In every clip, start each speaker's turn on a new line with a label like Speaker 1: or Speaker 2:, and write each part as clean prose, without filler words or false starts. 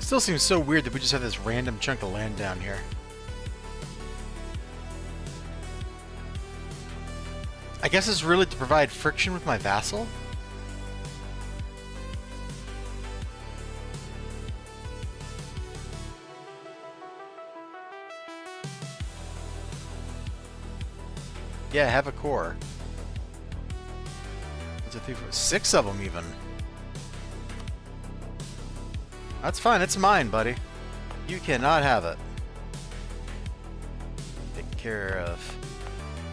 Speaker 1: Still seems so weird that we just have this random chunk of land down here. I guess it's really to provide friction with my vassal? Yeah, have a core. 1, 2, 3, 4, 6 of them even. That's fine, it's mine, buddy. You cannot have it. Take care of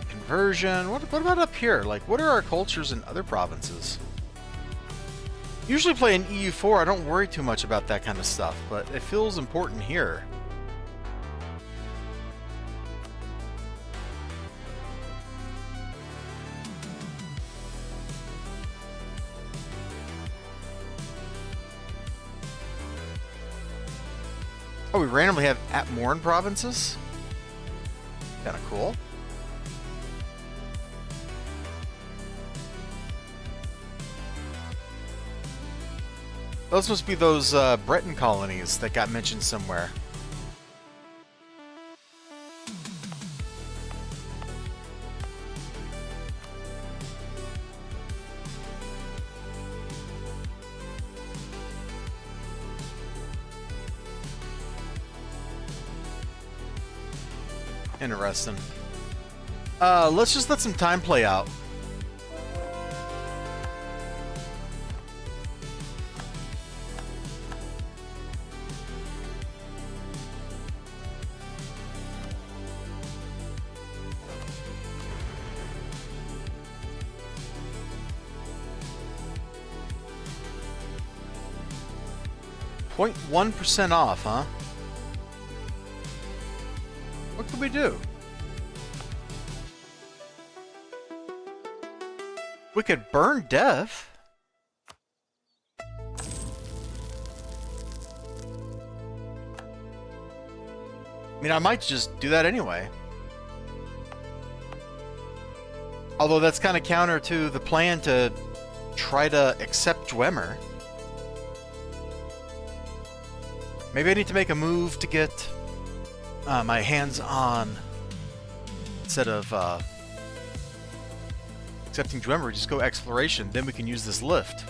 Speaker 1: conversion. What about up here? Like, what are our cultures in other provinces? Usually play in EU4, I don't worry too much about that kind of stuff, but it feels important here. Oh, we randomly have Atmora provinces? Kinda cool. Those must be those Breton colonies that got mentioned somewhere. Interesting. Let's just let some time play out. .1% off, huh? What could we do? We could burn death. I mean, I might just do that anyway. Although that's kind of counter to the plan to try to accept Dwemer. Maybe I need to make a move to get my hands on, instead of accepting Dwemer, just go exploration, then we can use this lift.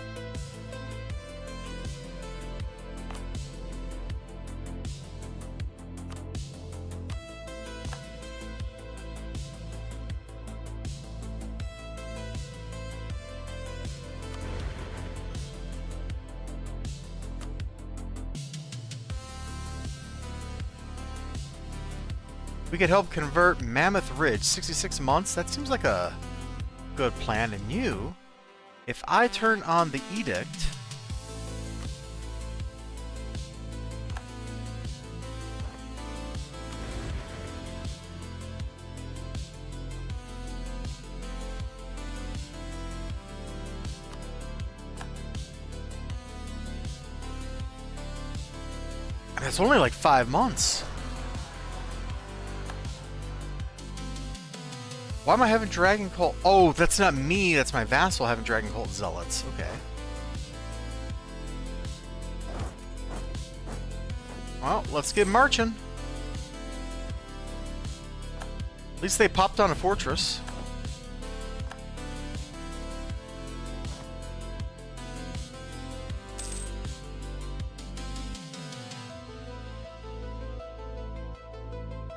Speaker 1: We could help convert Mammoth Ridge, 66 months. That seems like a good plan. And you, if I turn on the edict, and it's only like 5 months. Why am I having Dragon Cult? Oh, that's not me. That's my vassal having Dragon Cult Zealots. Okay. Well, let's get marching. At least they popped on a fortress.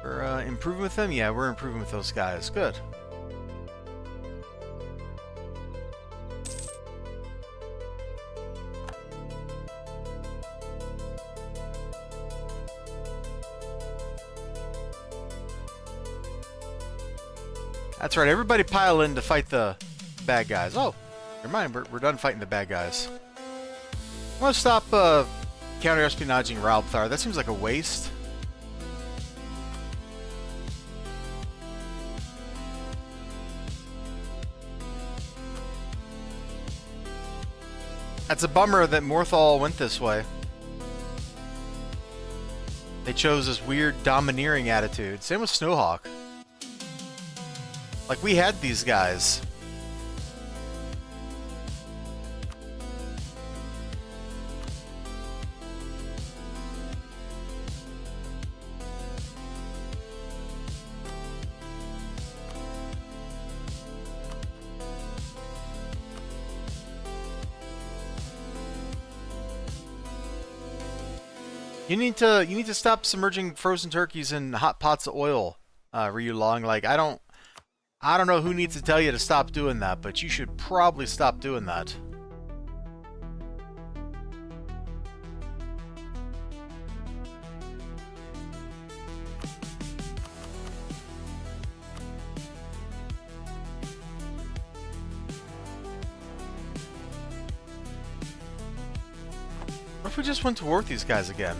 Speaker 1: We're improving with them? Yeah, we're improving with those guys. Good. That's right, everybody pile in to fight the bad guys. Oh, never mind, we're done fighting the bad guys. I want to stop counter-espionaging Ralbthar. That seems like a waste. That's a bummer that Morthal went this way. They chose this weird domineering attitude. Same with Snowhawk. Like, we had these guys. You need to stop submerging frozen turkeys in hot pots of oil, Ryu Long. Like I don't know who needs to tell you to stop doing that, but you should probably stop doing that. What if we just went to war with these guys again?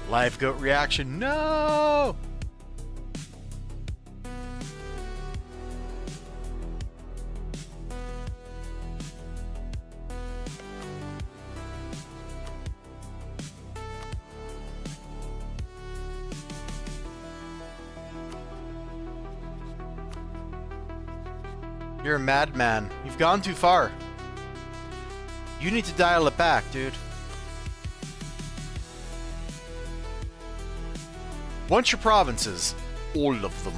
Speaker 1: Live goat reaction, no! You're a madman. You've gone too far. You need to dial it back, dude. Want your provinces, all of them.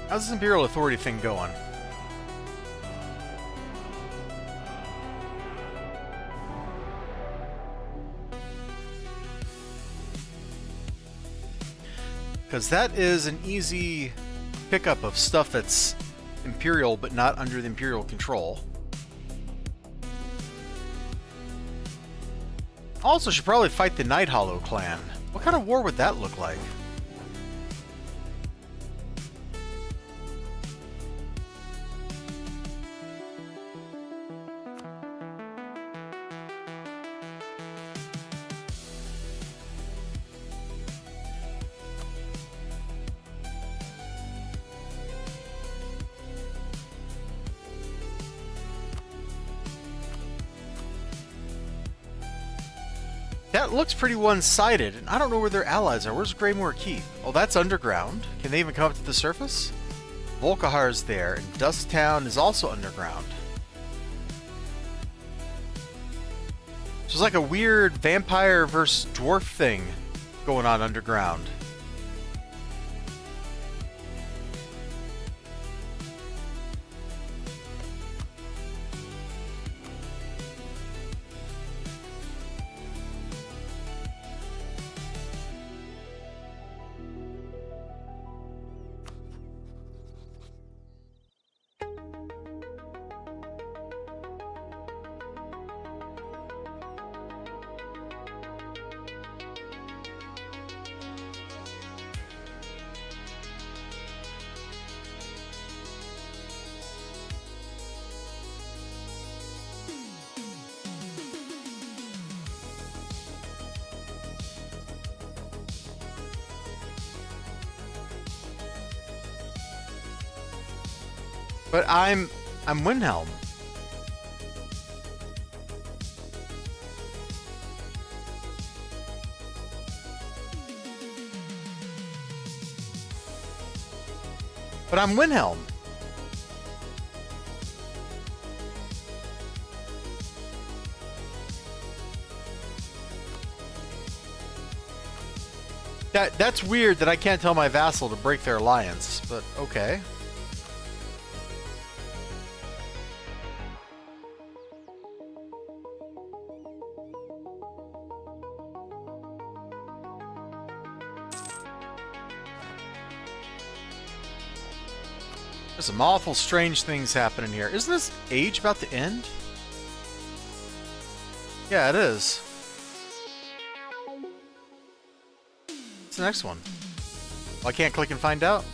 Speaker 1: How's this Imperial Authority thing going? Because that is an easy pickup of stuff that's Imperial but not under the Imperial control. Also, should probably fight the Night Hollow clan. What kind of war would that look like? That looks pretty one-sided, and I don't know where their allies are. Where's Greymoor Keep? Oh, that's underground. Can they even come up to the surface? Volkahar's there, and Dusktown is also underground. So it's like a weird vampire versus dwarf thing going on underground. But I'm Windhelm. But I'm Windhelm. That's weird that I can't tell my vassal to break their alliance, but okay. There's some awful strange things happening here. Isn't this age about to end? Yeah, it is. What's the next one? Well, I can't click and find out.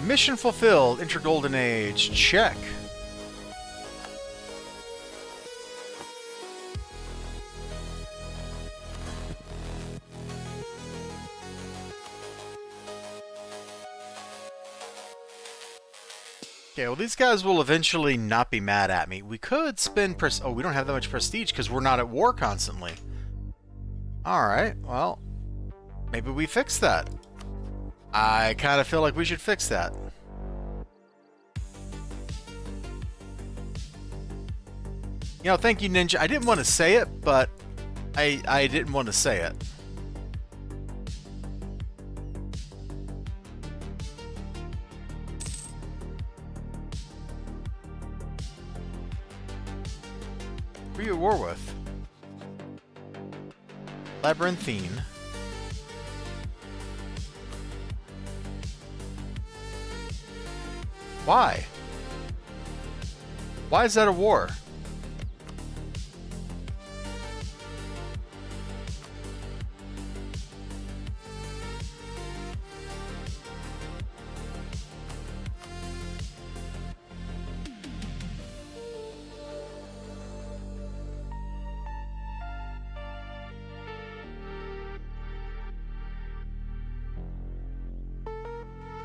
Speaker 1: Mission fulfilled. Enter Golden Age. Check. Okay, well, these guys will eventually not be mad at me. We could spend oh, we don't have that much prestige because we're not at war constantly. Alright, well, maybe we fix that. I kind of feel like we should fix that. You know, thank you, Ninja. I didn't want to say it, but I didn't want to say it. Who are you at war with? Labyrinthine. Why? Why is that a war?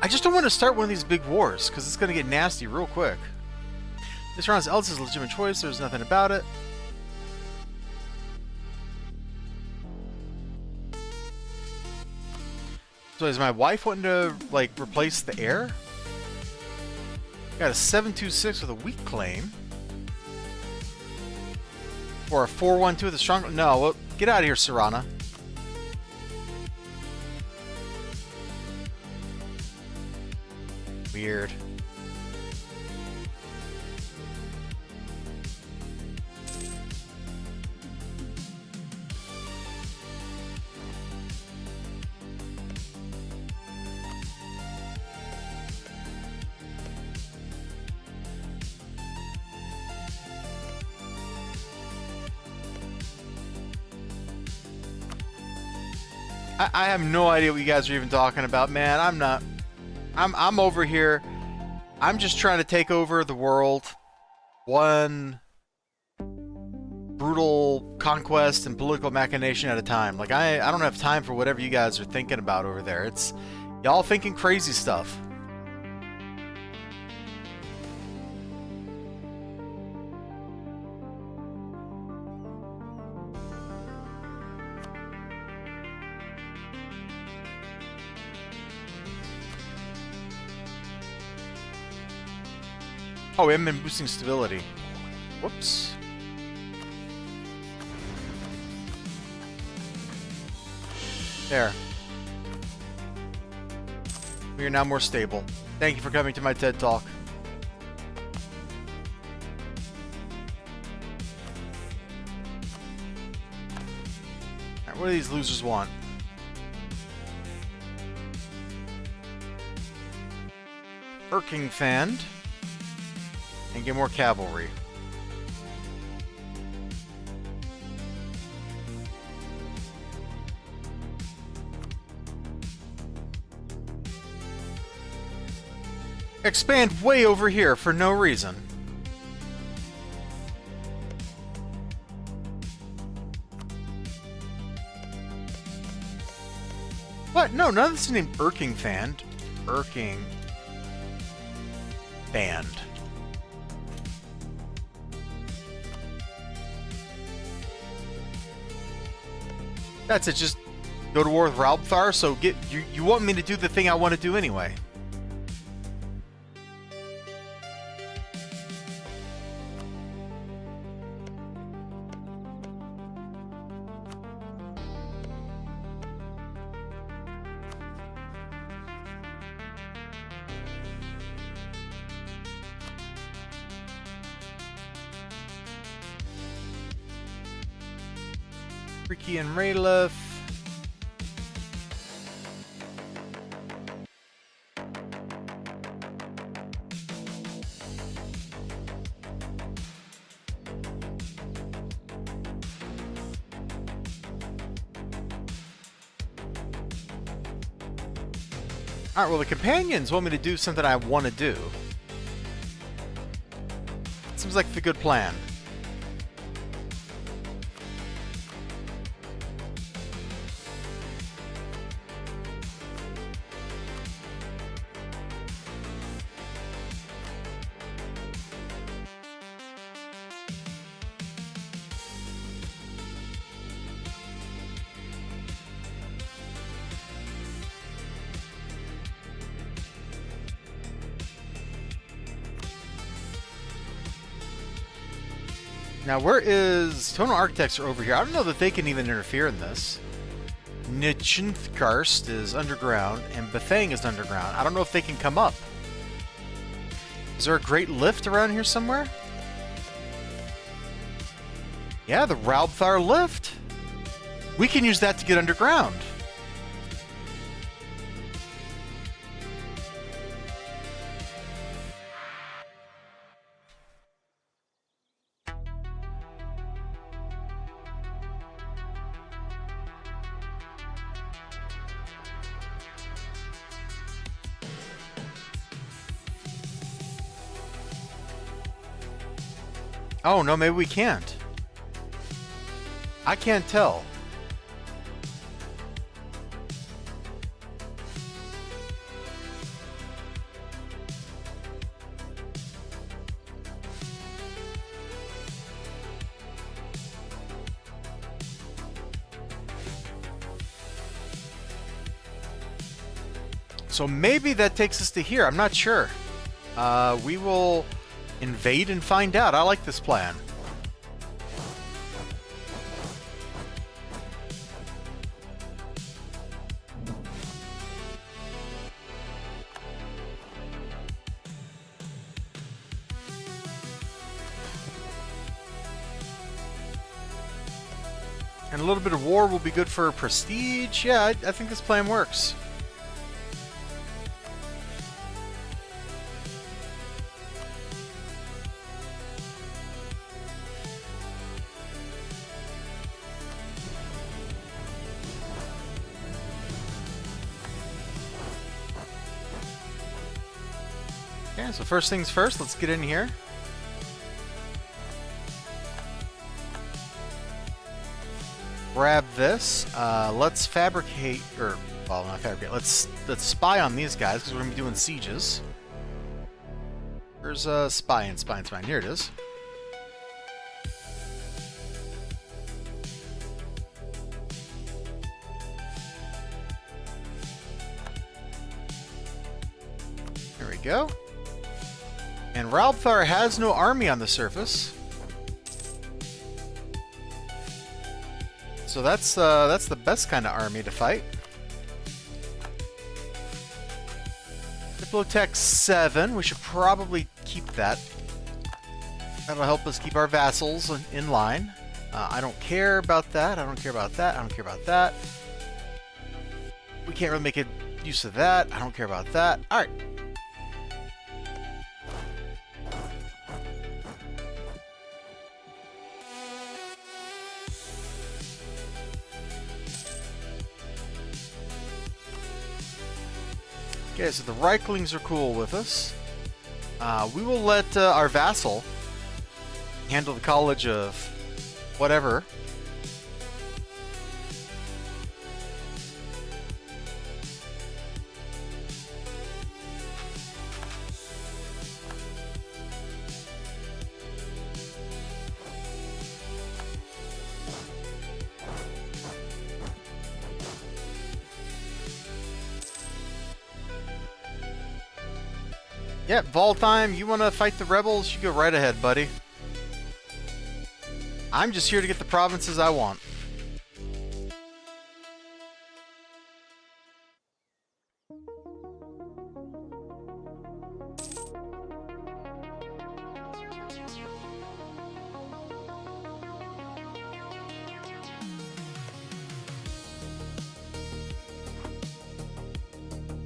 Speaker 1: I just don't want to start one of these big wars, because it's going to get nasty real quick. This round's elves is a legitimate choice, there's nothing about it. So is my wife wanting to, like, replace the heir? Got a 726 with a weak claim. Or a 412 with a strong... No, well, get out of here, Serana. Weird. I have no idea what you guys are even talking about, man. I'm over here. I'm just trying to take over the world. One brutal conquest and political machination at a time. Like, I don't have time for whatever you guys are thinking about over there. It's y'all thinking crazy stuff. Oh, I'm in boosting stability. Whoops. There. We are now more stable. Thank you for coming to my TED Talk. Alright, what do these losers want? Irking Fand. And get more cavalry. Expand way over here for no reason. What? No, none of this is named Irking Fand. Irking Band. That's it, just go to war with Ralbthar, so get you want me to do the thing I want to do anyway. Ricky and Raylith. Alright, well the companions want me to do something I want to do. Seems like the good plan. Now, where is... Tonal Architects are over here. I don't know that they can even interfere in this. Nichinthkarst is underground, and Bethang is underground. I don't know if they can come up. Is there a great lift around here somewhere? Yeah, the Raubthar lift. We can use that to get underground. Oh, no, maybe we can't. I can't tell. So maybe that takes us to here. I'm not sure. We will invade and find out. I like this plan. And a little bit of war will be good for prestige. Yeah, I think this plan works. Okay, so first things first, let's get in here. Grab this. Let's fabricate, or well, not fabricate. Let's spy on these guys because we're gonna be doing sieges. There's a spy and spy and spy. Here it is. There we go. And Raubthar has no army on the surface. So that's the best kind of army to fight. Diplotech 7. We should probably keep that. That'll help us keep our vassals in line. I don't care about that. I don't care about that. I don't care about that. We can't really make use of that. I don't care about that. All right. Okay, so the Reiklings are cool with us. We will let our vassal handle the College of whatever. Yep, Voltime, you want to fight the rebels? You go right ahead, buddy. I'm just here to get the provinces I want.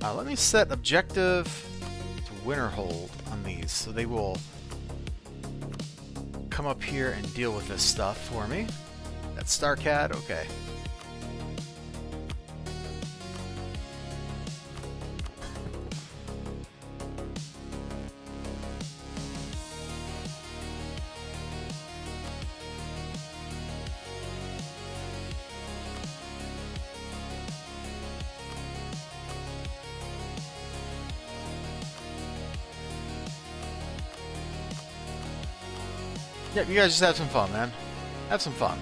Speaker 1: Let me set objective to Winterhold on these, so they will come up here and deal with this stuff for me. That's Starcad, okay. Yep, you guys just have some fun, man. Have some fun.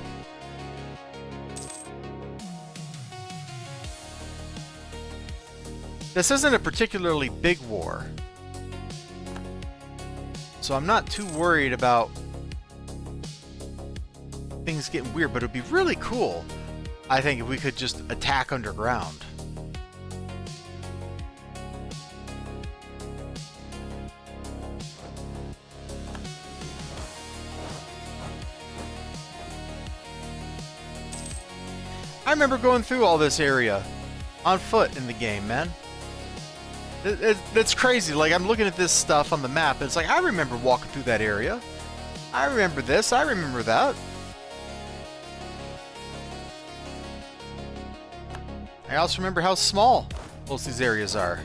Speaker 1: This isn't a particularly big war, so I'm not too worried about things getting weird, but it would be really cool, I think, if we could just attack underground. I remember going through all this area on foot in the game, man. It's crazy. Like, I'm looking at this stuff on the map, and it's like, I remember walking through that area. I remember this. I remember that. I also remember how small most of these areas are.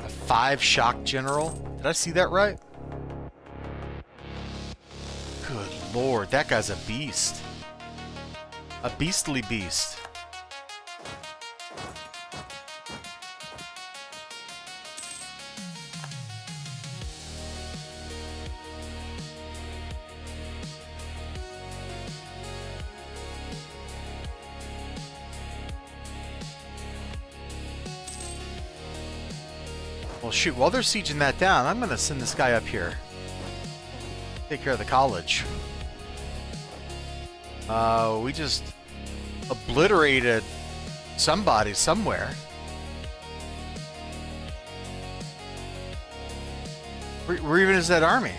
Speaker 1: A 5 shock general? Did I see that right? Good lord, that guy's a beast. A beastly beast. Well, shoot, while they're sieging that down, I'm going to send this guy up here. Take care of the college. We just obliterated somebody somewhere. Where even is that army?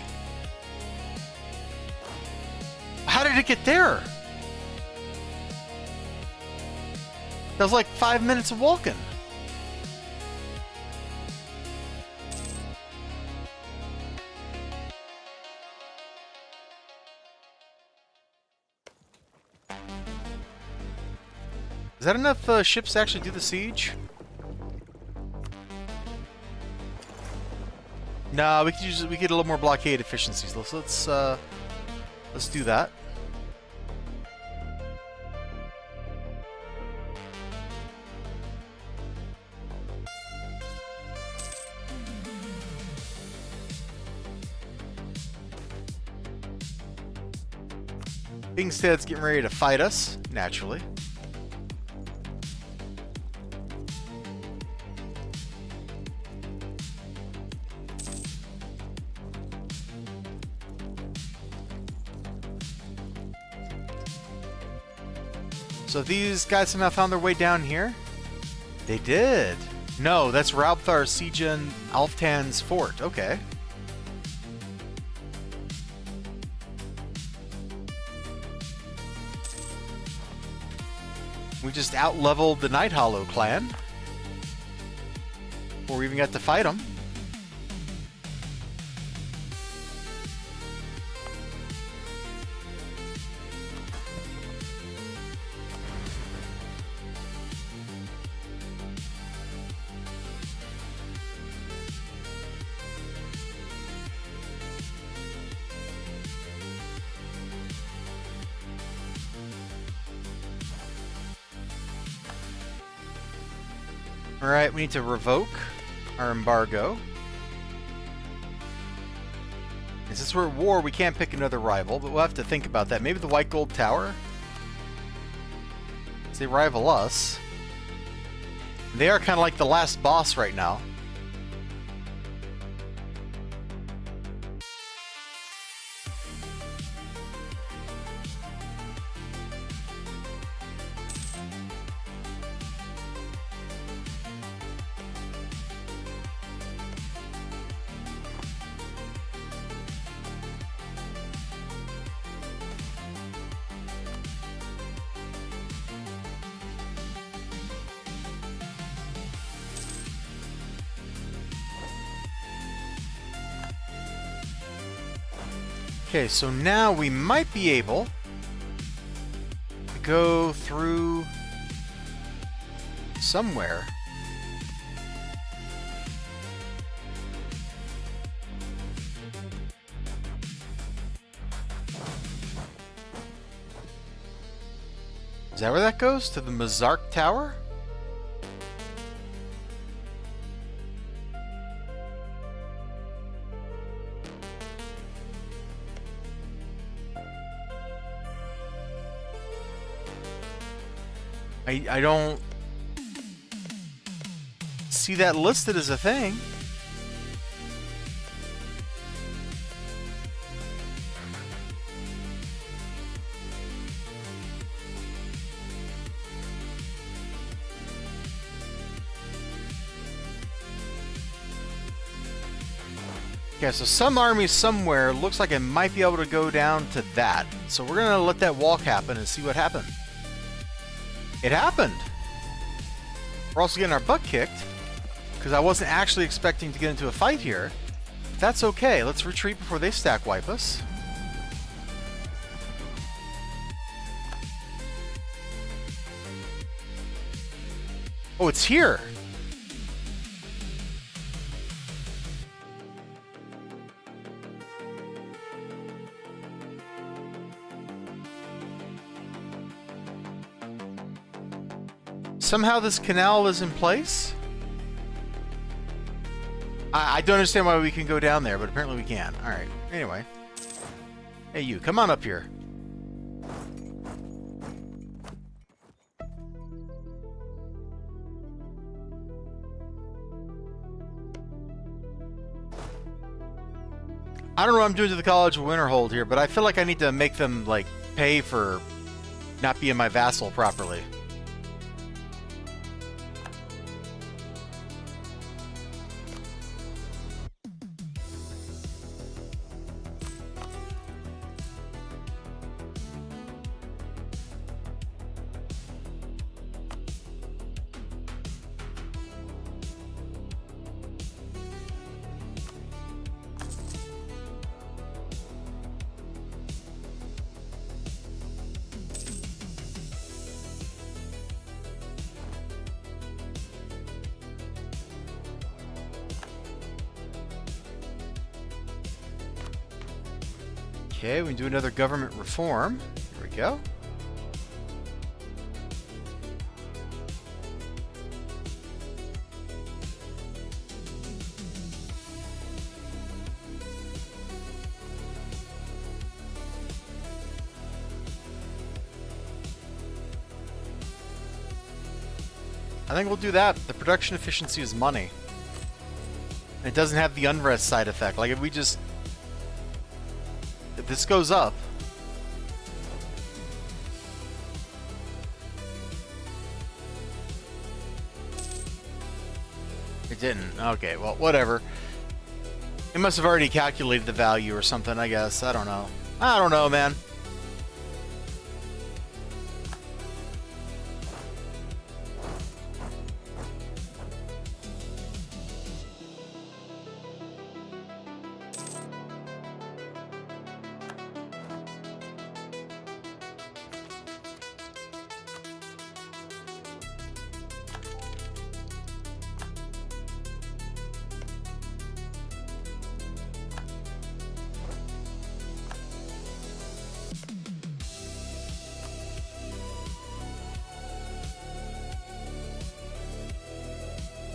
Speaker 1: How did it get there? That was like 5 minutes of walking. Is that enough ships to actually do the siege? No, we could get a little more blockade efficiencies. Let's do that. Bingstead's getting ready to fight us, naturally. So these guys somehow found their way down here? They did. No, that's Raubthar sieging Alftan's fort. Okay. We just out-leveled the Night Hollow clan. Before we even got to fight them. Alright, we need to revoke our embargo. And since we're at war, we can't pick another rival, but we'll have to think about that. Maybe the White Gold Tower? Since they rival us. They are kind of like the last boss right now. Okay, so now we might be able to go through somewhere. Is that where that goes? To the Mazark Tower? I don't see that listed as a thing. Okay, so some army somewhere looks like it might be able to go down to that. So we're gonna let that walk happen and see what happens. It happened! We're also getting our butt kicked, because I wasn't actually expecting to get into a fight here. That's okay, let's retreat before they stack wipe us. Oh, it's here! Somehow this canal is in place? I don't understand why we can go down there, but apparently we can. Alright, anyway. Hey you, come on up here. I don't know what I'm doing to the College of Winterhold here, but I feel like I need to make them, like, pay for not being my vassal properly. Okay, we can do another government reform. Here we go. I think we'll do that. The production efficiency is money. And it doesn't have the unrest side effect. Like if we just... If this goes up... It didn't. Okay, well, whatever. It must have already calculated the value or something, I guess. I don't know. I don't know, man.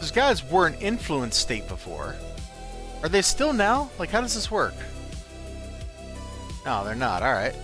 Speaker 1: Those guys were an influence state before. Are they still now? Like, how does this work? No, they're not. Alright.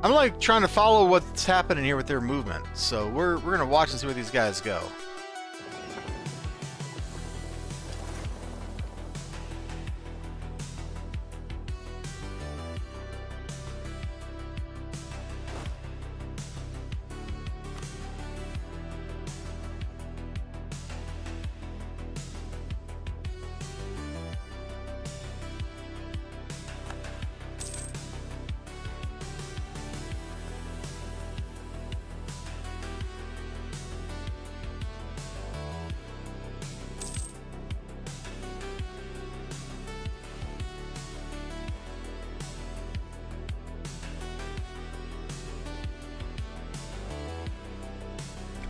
Speaker 1: I'm like trying to follow what's happening here with their movement, so we're gonna watch and see where these guys go.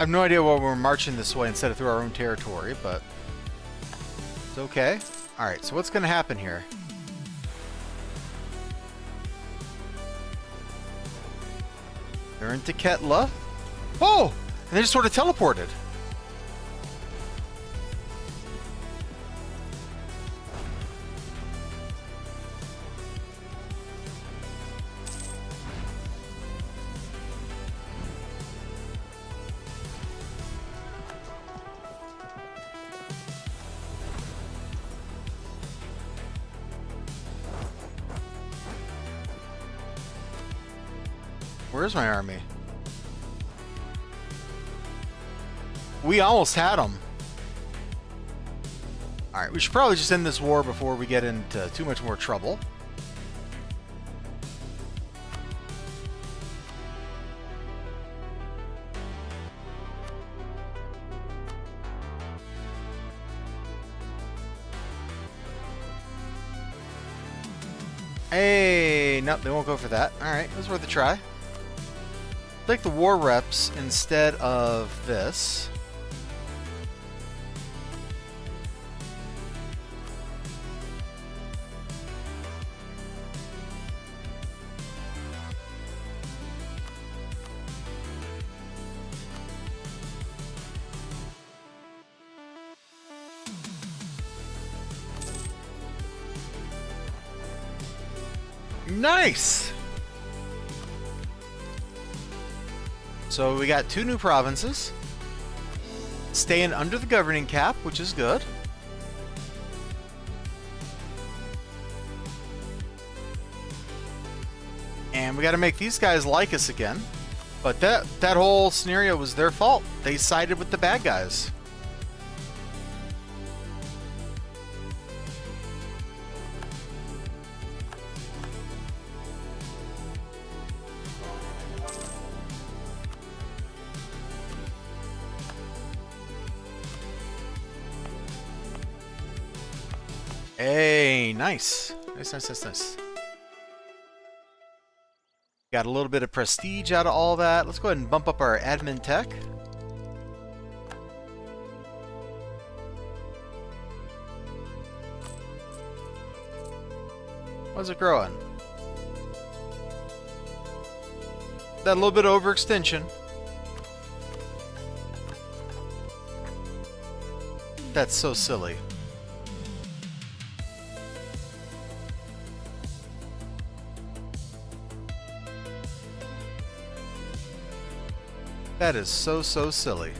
Speaker 1: have no idea why we're marching this way instead of through our own territory, but it's okay. Alright, so what's going to happen here? They're into Ketla. Oh! And they just sort of teleported. Where's my army? We almost had them. Alright, we should probably just end this war before we get into too much more trouble. Hey, nope, they won't go for that. Alright, it was worth a try. Take the war reps instead of this. Nice! So we got 2 new provinces. Staying under the governing cap, which is good. And we got to make these guys like us again. But that whole scenario was their fault. They sided with the bad guys. Hey, nice. Nice. Got a little bit of prestige out of all that. Let's go ahead and bump up our admin tech. What's it growing? That little bit of overextension. That's so silly. That is so silly.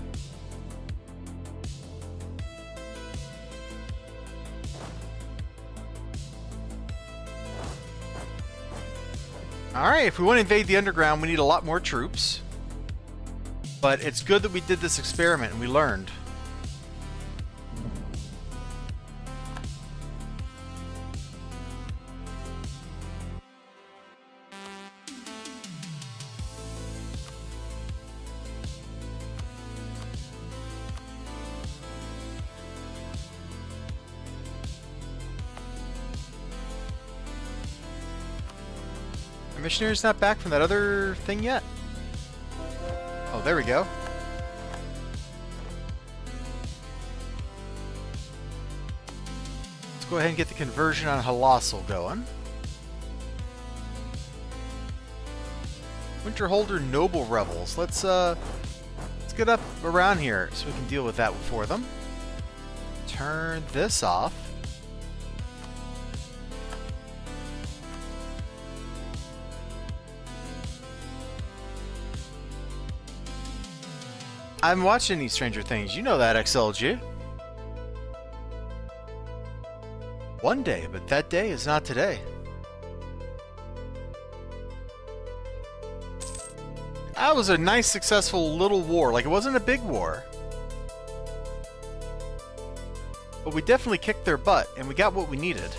Speaker 1: Alright, if we want to invade the underground, we need a lot more troops. But it's good that we did this experiment and we learned. Our missionary's not back from that other thing yet. Oh, there we go. Let's go ahead and get the conversion on Halassel going. Winterholder Noble Rebels. Let's get up around here so we can deal with that for them. Turn this off. I'm watching these Stranger Things. You know that, XLG. One day, but that day is not today. That was a nice, successful little war. Like, it wasn't a big war. But we definitely kicked their butt, and we got what we needed.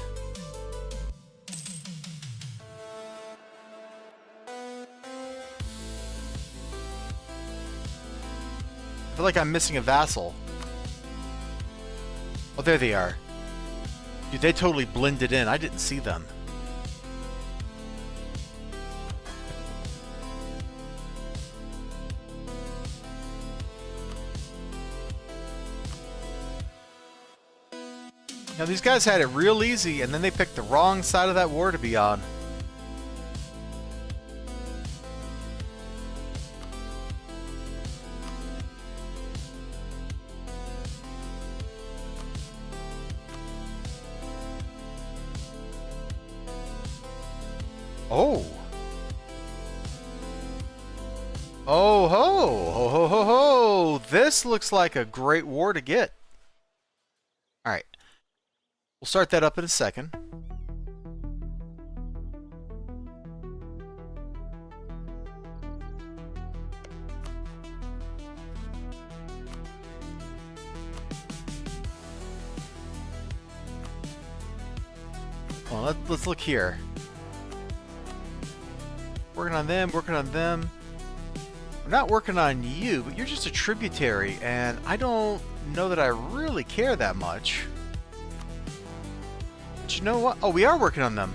Speaker 1: I feel like I'm missing a vassal. Oh, there they are. Dude, they totally blended in. I didn't see them. Now these guys had it real easy, and then they picked the wrong side of that war to be on. Oh. Oh ho! Ho ho ho ho! This looks like a great war to get. Alright. We'll start that up in a second. Well, let's look here. Working on them, working on them. We're not working on you, but you're just a tributary, and I don't know that I really care that much. But you know what? Oh, we are working on them.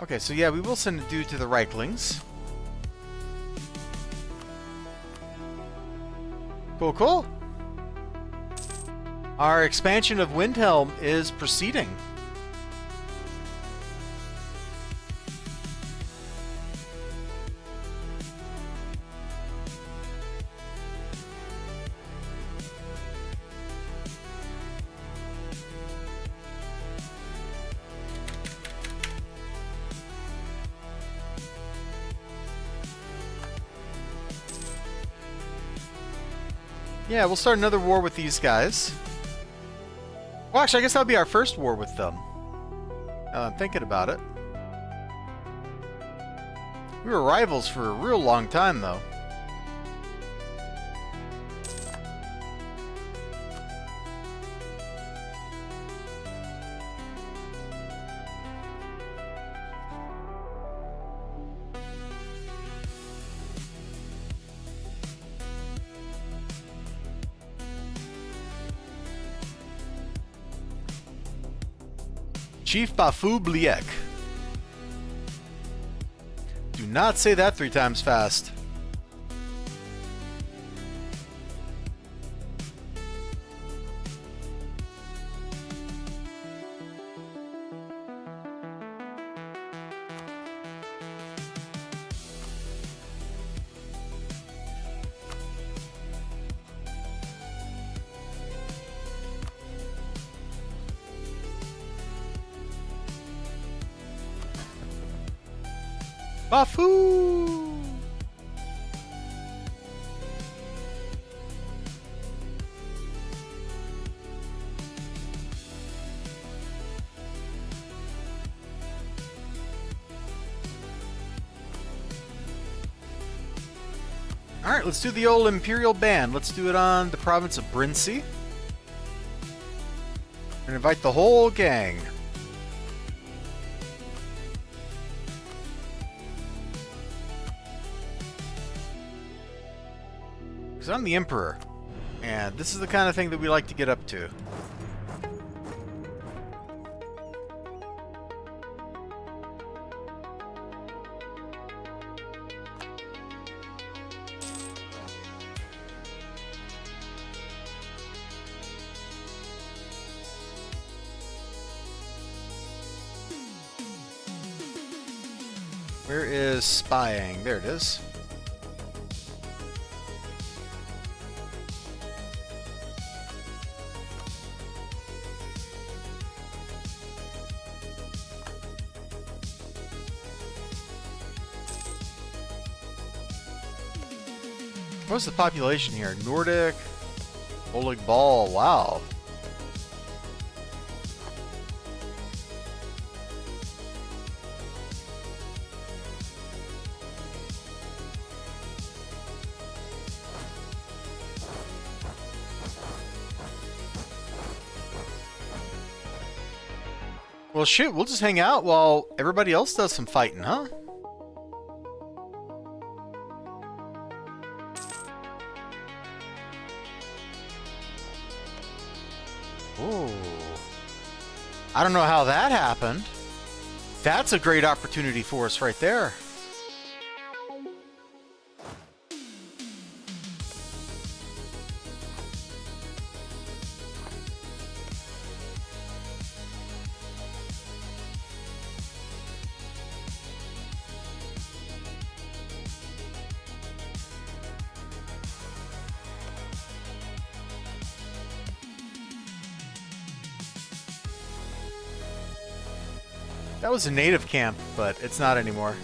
Speaker 1: Okay, so yeah, we will send a dude to the Reiklings. Cool, cool. Our expansion of Windhelm is proceeding. Yeah, we'll start another war with these guys. Well, actually, I guess that'll be our first war with them. Now I'm thinking about it. We were rivals for a real long time, though. Chief Bafu Bliek. Do not say that 3 times fast. Bafu! Alright, let's do the old Imperial Band. Let's do it on the province of Brincy. And invite the whole gang. Because I'm the Emperor, and this is the kind of thing that we like to get up to. Where is spying? There it is. What's the population here? Nordic, Oleg Ball, wow. Well, shoot, we'll just hang out while everybody else does some fighting, huh? Ooh. I don't know how that happened. That's a great opportunity for us right there. That was a native camp, but it's not anymore.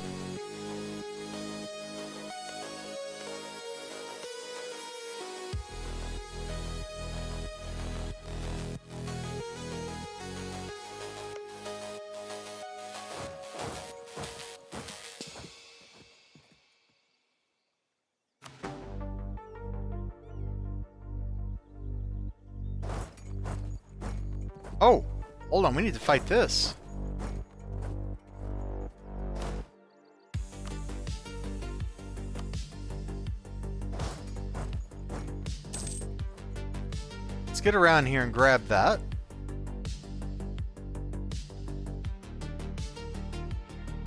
Speaker 1: Oh, hold on, we need to fight this. Let's get around here and grab that.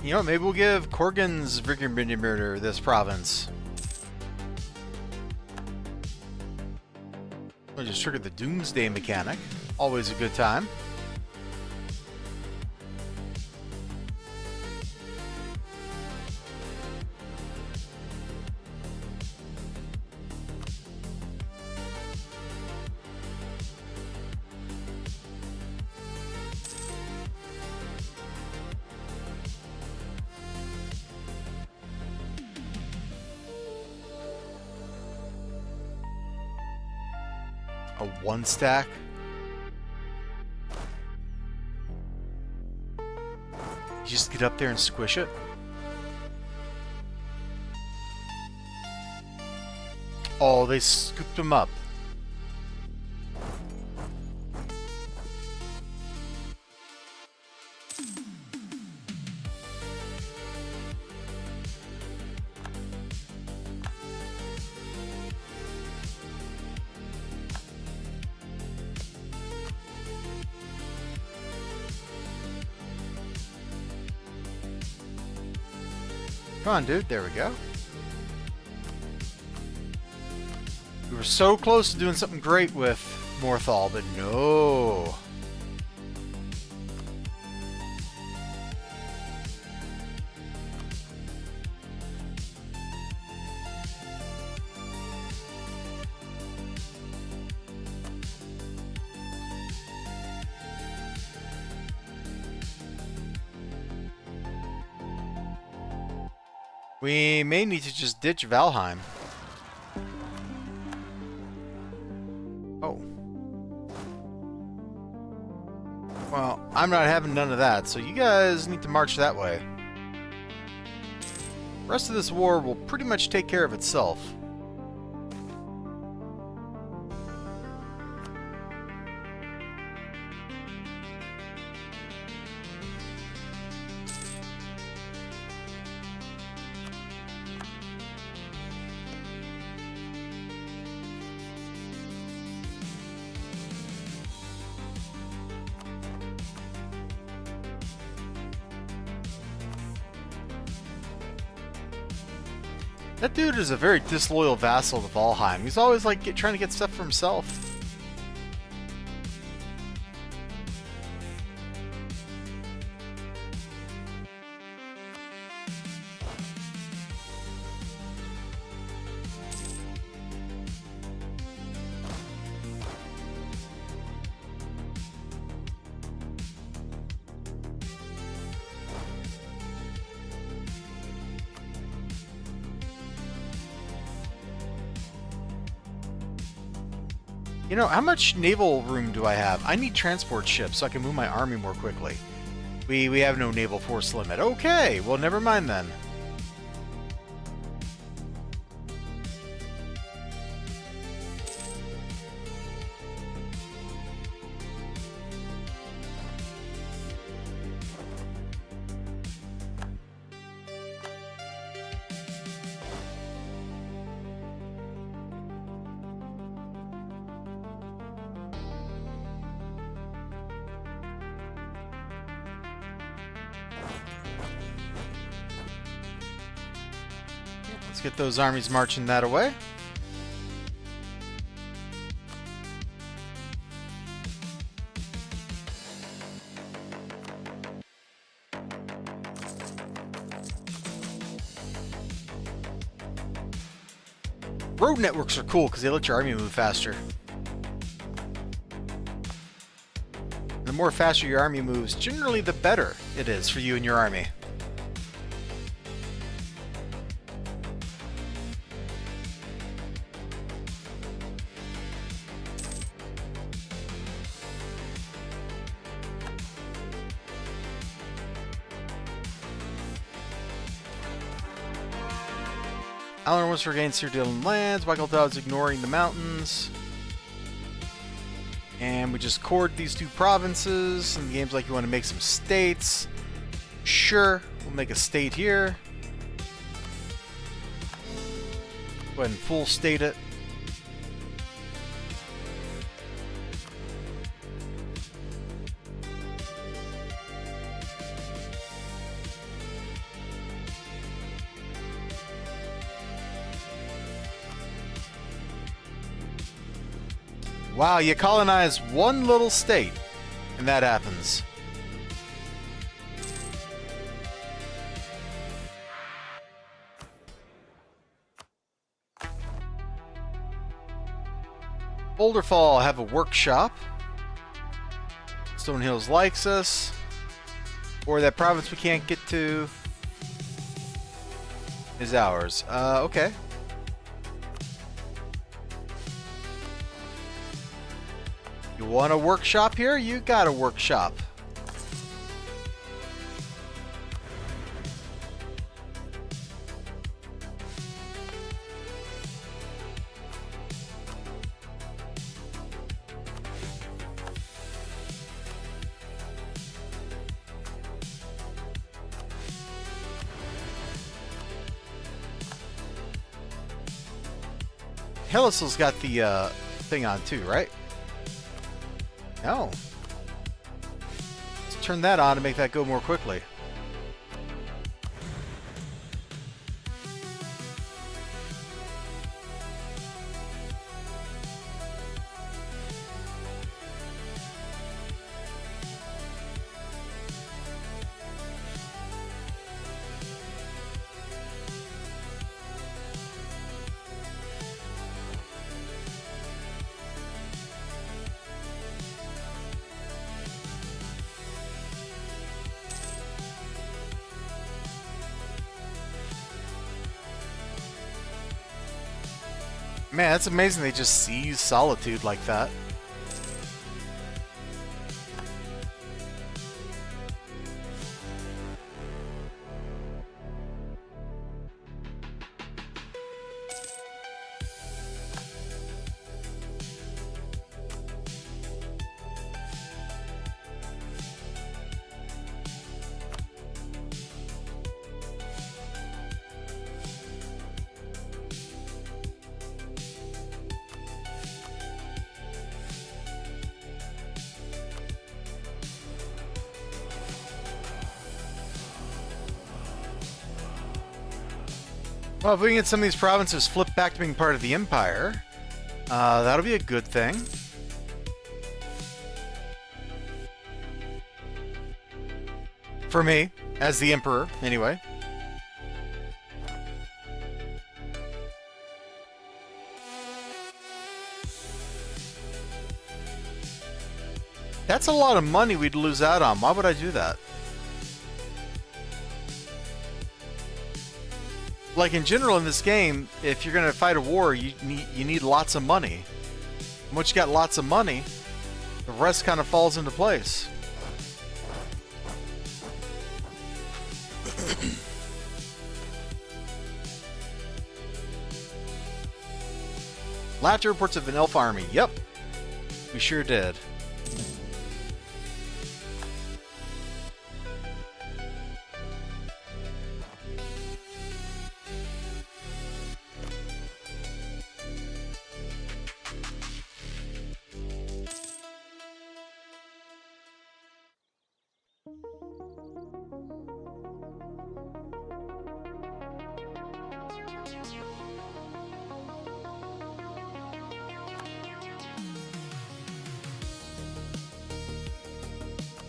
Speaker 1: You know, maybe we'll give Korgan's Vigrimurder this province. We'll just trigger the Doomsday mechanic. Always a good time. A 1 stack. You just get up there and squish it. Oh, they scooped him up. Come on, dude. There we go. We were so close to doing something great with Morthal, but no. We may need to just ditch Valheim. Oh. Well, I'm not having none of that, so you guys need to march that way. The rest of this war will pretty much take care of itself. That dude is a very disloyal vassal to Valheim. He's always like trying to get stuff for himself. You know, how much naval room do I have? I need transport ships so I can move my army more quickly. We have no naval force limit. Okay, well, never mind then. Let's get those armies marching that away. Road networks are cool because they let your army move faster. The more faster your army moves, generally the better it is for you and your army. Island once regained Cyrodilan lands. Michael Dowd's ignoring the mountains. And we just cored these two provinces. And the game's like, you want to make some states. Sure, we'll make a state here. Go ahead and full state it. Wow, you colonize one little state, and that happens. Boulderfall have a workshop. Stone Hills likes us. Or that province we can't get to is ours. Okay. You want a workshop here? You got a workshop. Helisal's got the thing on too, right? No. Let's turn that on to make that go more quickly. Man, that's amazing they just seize Solitude like that. Well, if we can get some of these provinces flipped back to being part of the Empire, that'll be a good thing. For me, as the Emperor, anyway. That's a lot of money we'd lose out on. Why would I do that? Like in general in this game, if you're gonna fight a war, you need lots of money. And once you got lots of money, the rest kind of falls into place. Laughter reports of an elf army. Yep, we sure did.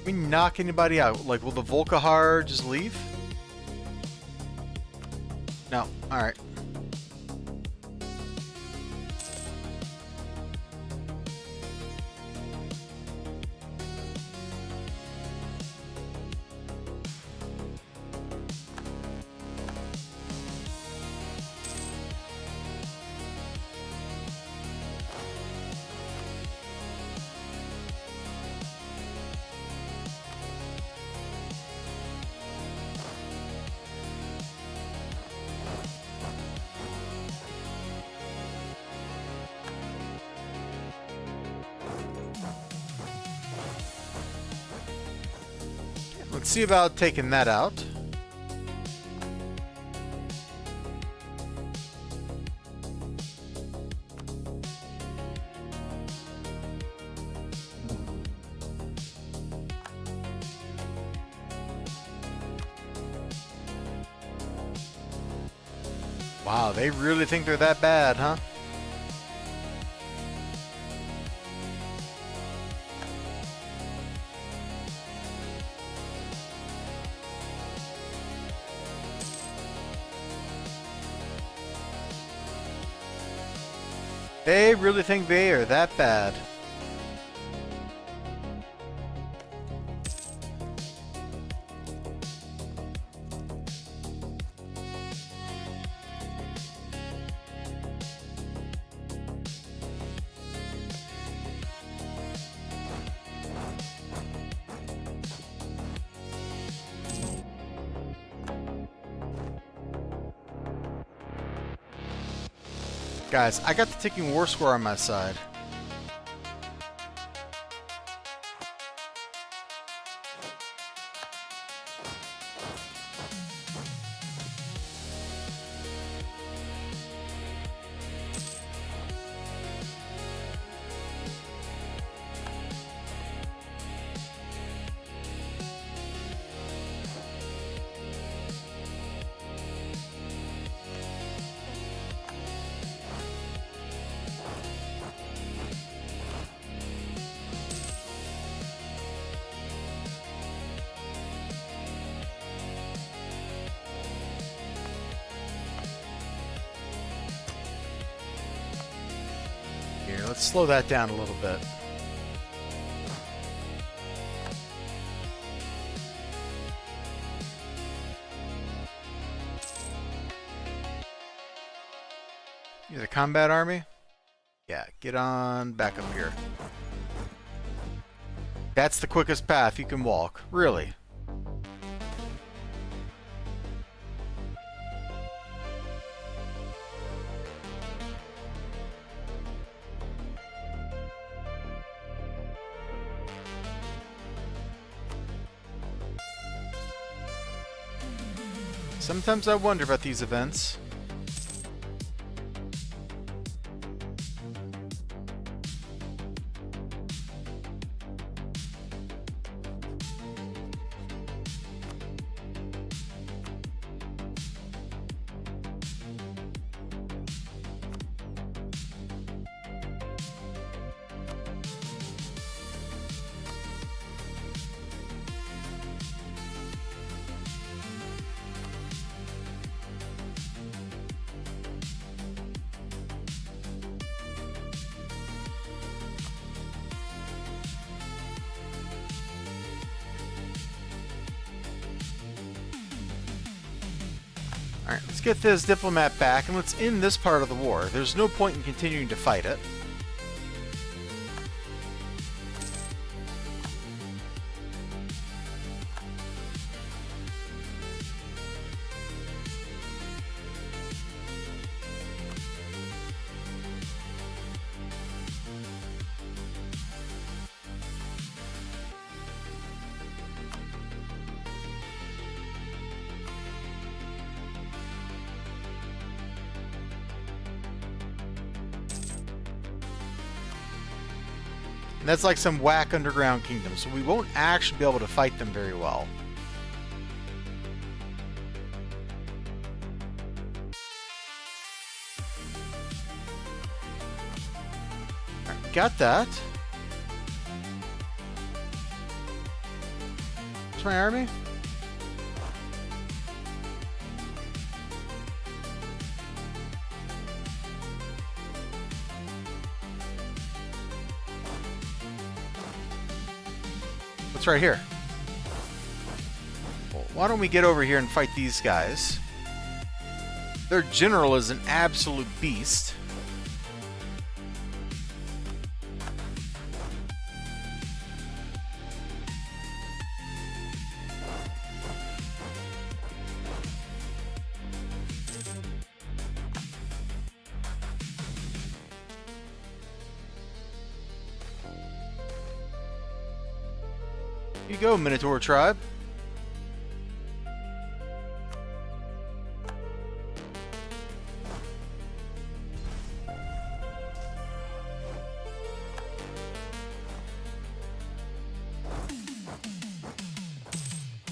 Speaker 1: We knock anybody out? Like, will the Volkahar just leave? No. Alright. Let's see about taking that out. Wow, they really think they're that bad, huh? They really think they are that bad. Guys, I got the ticking war score on my side. Here, let's slow that down a little bit. You're the combat army? Yeah, get on back up here. That's the quickest path you can walk, really. Sometimes I wonder about these events. Alright, let's get this diplomat back and let's end this part of the war. There's no point in continuing to fight it. And that's like some whack underground kingdom, so we won't actually be able to fight them very well. Alright, got that. Where's my army? It's right here. Well, why don't we get over here and fight these guys? Their general is an absolute beast. Here you go, Minotaur tribe.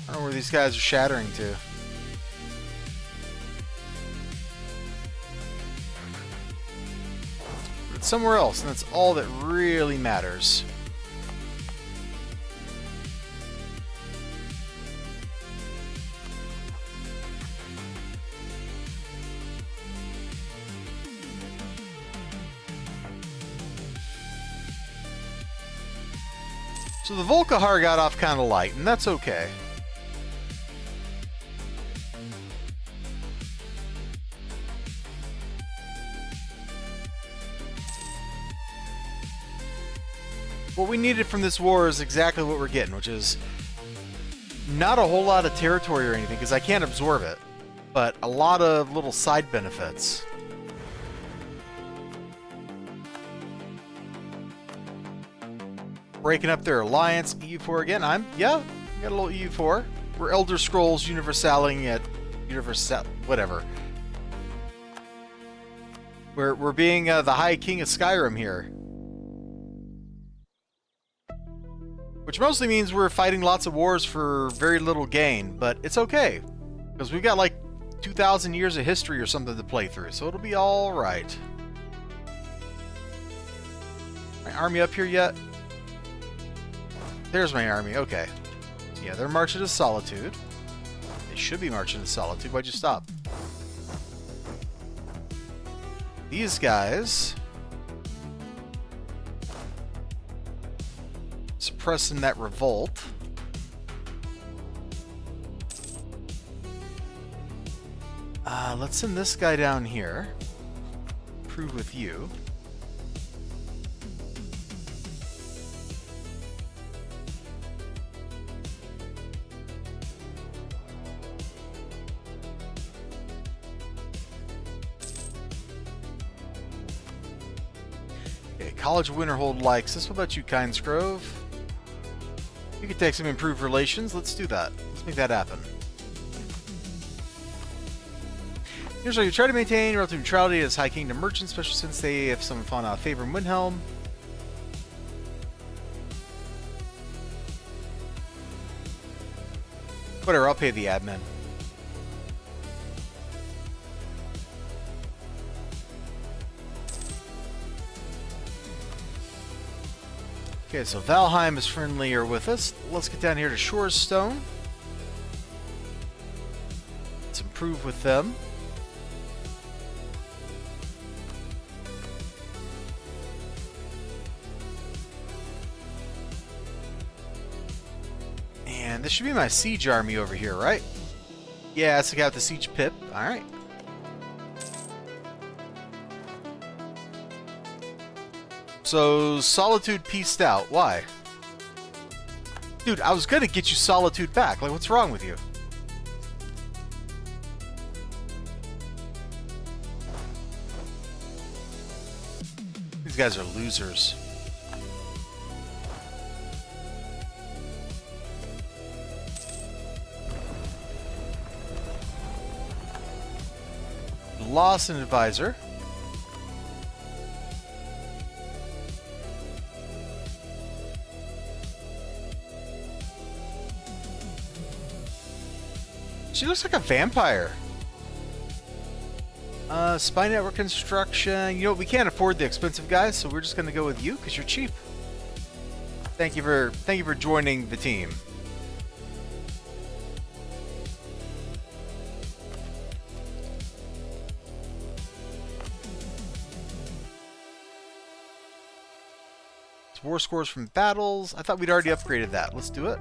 Speaker 1: I don't know where these guys are shattering to. But it's somewhere else, and that's all that really matters. So the Volkahar got off kind of light, and that's okay. What we needed from this war is exactly what we're getting, which is not a whole lot of territory or anything, because I can't absorb it, but a lot of little side benefits. Breaking up their alliance, EU4 again. Yeah, we got a little EU4. We're Elder Scrolls Universaling at whatever. We're being the High King of Skyrim here. Which mostly means we're fighting lots of wars for very little gain, but it's okay. Because we've got like 2,000 years of history or something to play through, so it'll be alright. My army up here yet? There's my army, okay. Yeah, they're marching to Solitude. They should be marching to Solitude. Why'd you stop? These guys... suppressing that revolt. Let's send this guy down here. Prove with you. College of Winterhold likes this. What about you, Kynes Grove? You could take some improved relations. Let's do that. Let's make that happen. Here's how you try to maintain relative neutrality as High Kingdom merchants, especially since they have some fauna favor in Windhelm. Whatever, I'll pay the admin. Okay, so Valheim is friendlier with us. Let's get down here to Shore's Stone. Let's improve with them. And this should be my siege army over here, right? Yeah, it's the guy with the siege pip. Alright. So, Solitude pieced out. Why? Dude, I was gonna get you Solitude back. Like, what's wrong with you? These guys are losers. Lost an advisor. She looks like a vampire. Spy network construction. You know, we can't afford the expensive guys, so we're just gonna go with you because you're cheap. Thank you for joining the team. War scores from battles. I thought we'd already upgraded that. Let's do it.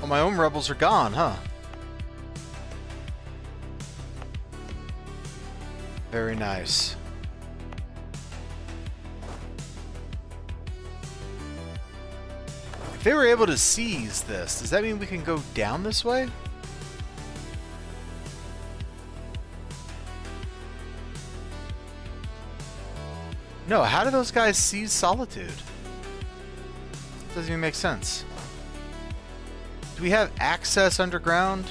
Speaker 1: Oh, my own rebels are gone, huh? Very nice. If they were able to seize this, does that mean we can go down this way? No, how do those guys seize Solitude? Doesn't even make sense. Do we have access underground?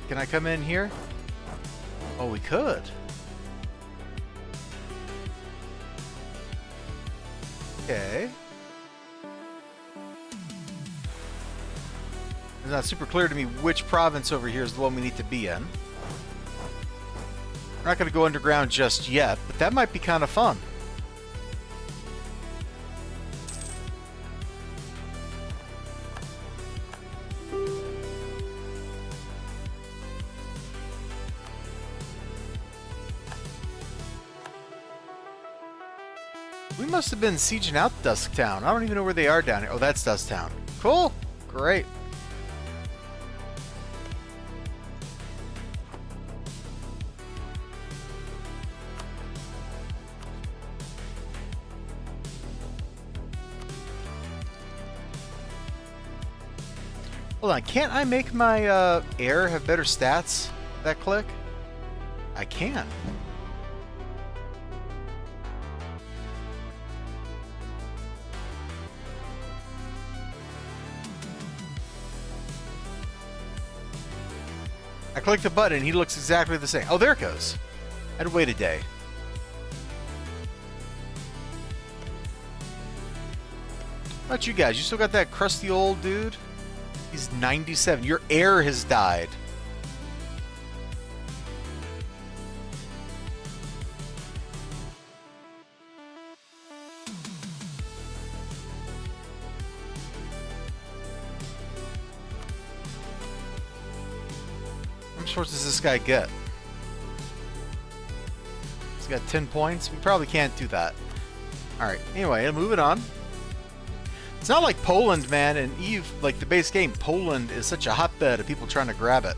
Speaker 1: Can I come in here? Oh, we could. Okay. It's not super clear to me which province over here is the one we need to be in. We're not going to go underground just yet, but that might be kind of fun. We must have been sieging out Dusktown. I don't even know where they are down here. Oh, that's Dusktown. Cool. Great. Hold on. Can't I make my heir have better stats? That click? I can. I click the button and he looks exactly the same. Oh, there it goes. I had to wait a day. How about you guys? You still got that crusty old dude? He's 97. Your heir has died. How much force does this guy get? He's got 10 points. We probably can't do that. Alright, anyway, moving on. It's not like Poland, man, and Eve, like the base game, Poland is such a hotbed of people trying to grab it.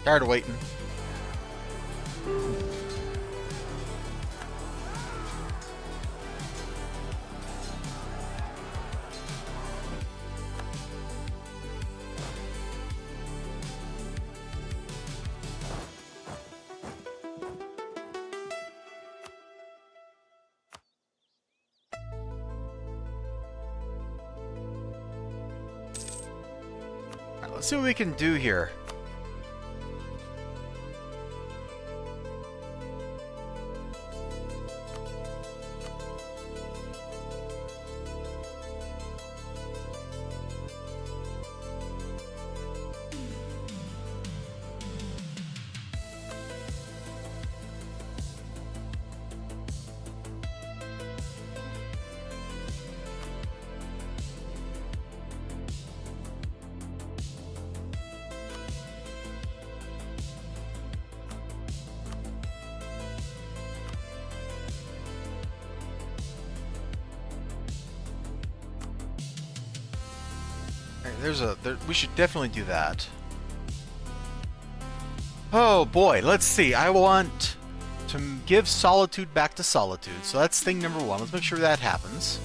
Speaker 1: Tired of waiting. Let's see what we can do here. We should definitely do that. Oh boy, let's see. I want to give Solitude back to Solitude. So that's thing number one. Let's make sure that happens.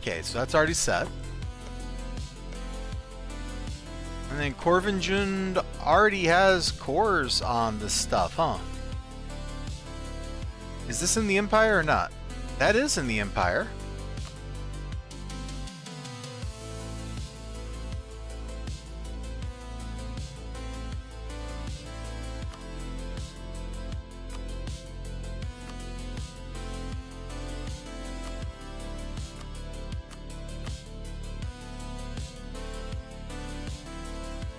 Speaker 1: Okay, so that's already set. And then Corvinjund already has cores on this stuff, huh? Is this in the Empire or not? That is in the Empire.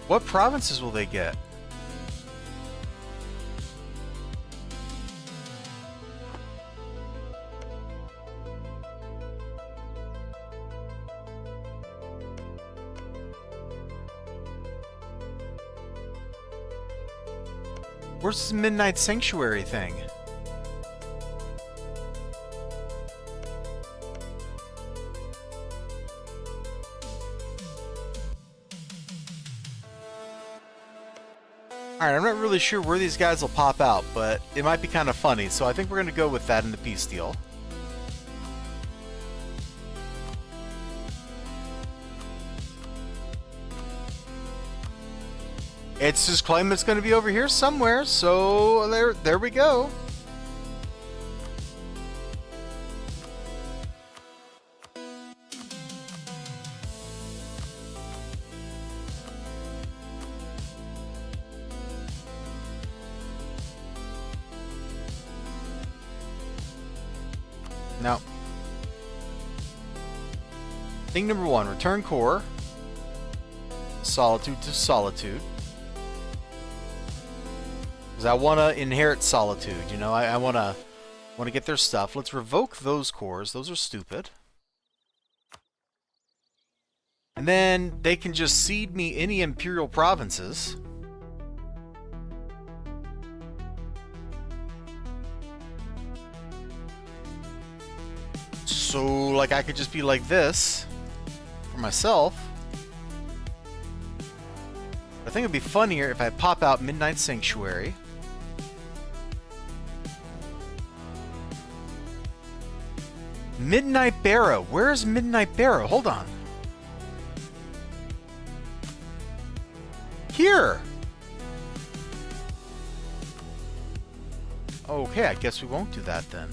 Speaker 1: What provinces will they get? Where's this Midnight Sanctuary thing? Alright, I'm not really sure where these guys will pop out, but it might be kind of funny, so I think we're going to go with that in the peace deal. It's just claiming it's going to be over here somewhere, so there we go. Now, thing number one, return core. Solitude to Solitude. Because I want to inherit Solitude, you know, I want to get their stuff. Let's revoke those cores. Those are stupid. And then they can just cede me any Imperial provinces. So, like, I could just be like this for myself. I think it'd be funnier if I pop out Midnight Sanctuary. Midnight Barrow. Where's Midnight Barrow? Hold on. Here! Okay, I guess we won't do that then.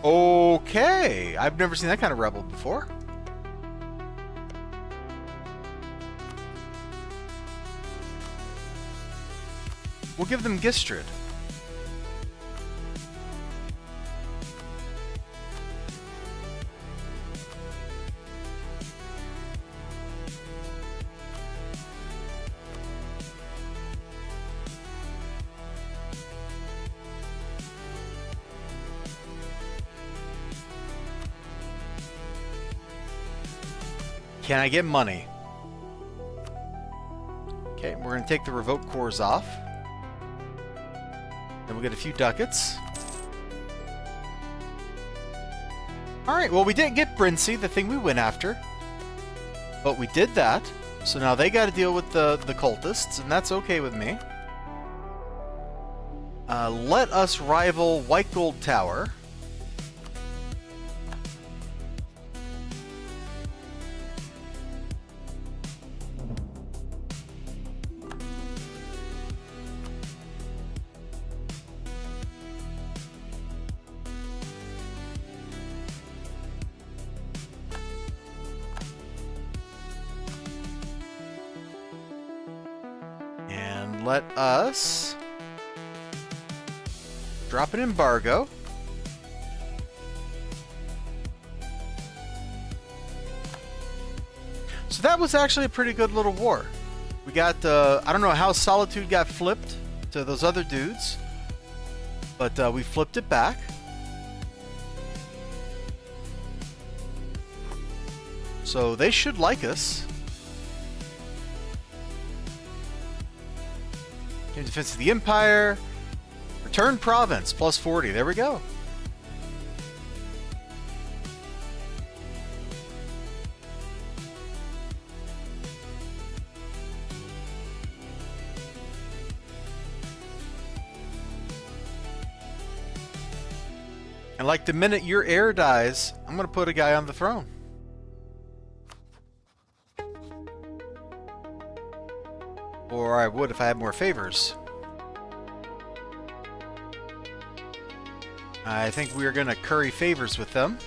Speaker 1: Okay, I've never seen that kind of rebel before. We'll give them Gistrid. Can I get money? Okay, we're going to take the revoke cores off. Then we'll get a few ducats. Alright, well we didn't get Brincy, the thing we went after. But we did that. So now they got to deal with the cultists, and that's okay with me. Let us rival White Gold Tower. Let us drop an embargo. So that was actually a pretty good little war. We got, I don't know how Solitude got flipped to those other dudes, but we flipped it back. So they should like us. Defense of the Empire. Return province, plus 40. There we go. And like the minute your heir dies, I'm going to put a guy on the throne. Or I would if I had more favors. I think we are going to curry favors with them.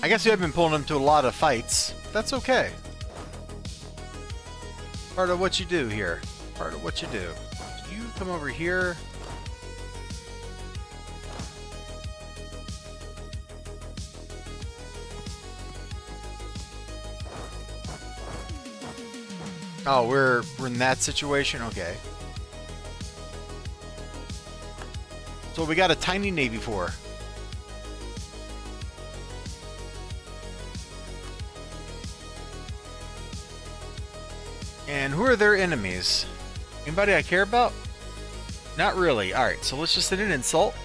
Speaker 1: I guess we have been pulling him to a lot of fights. That's okay. Part of what you do here. Part of what you do. You come over here. Oh, we're in that situation? Okay. So we got a tiny navy for. And who are their enemies? Anybody I care about? Not really. Alright, so let's just hit an insult.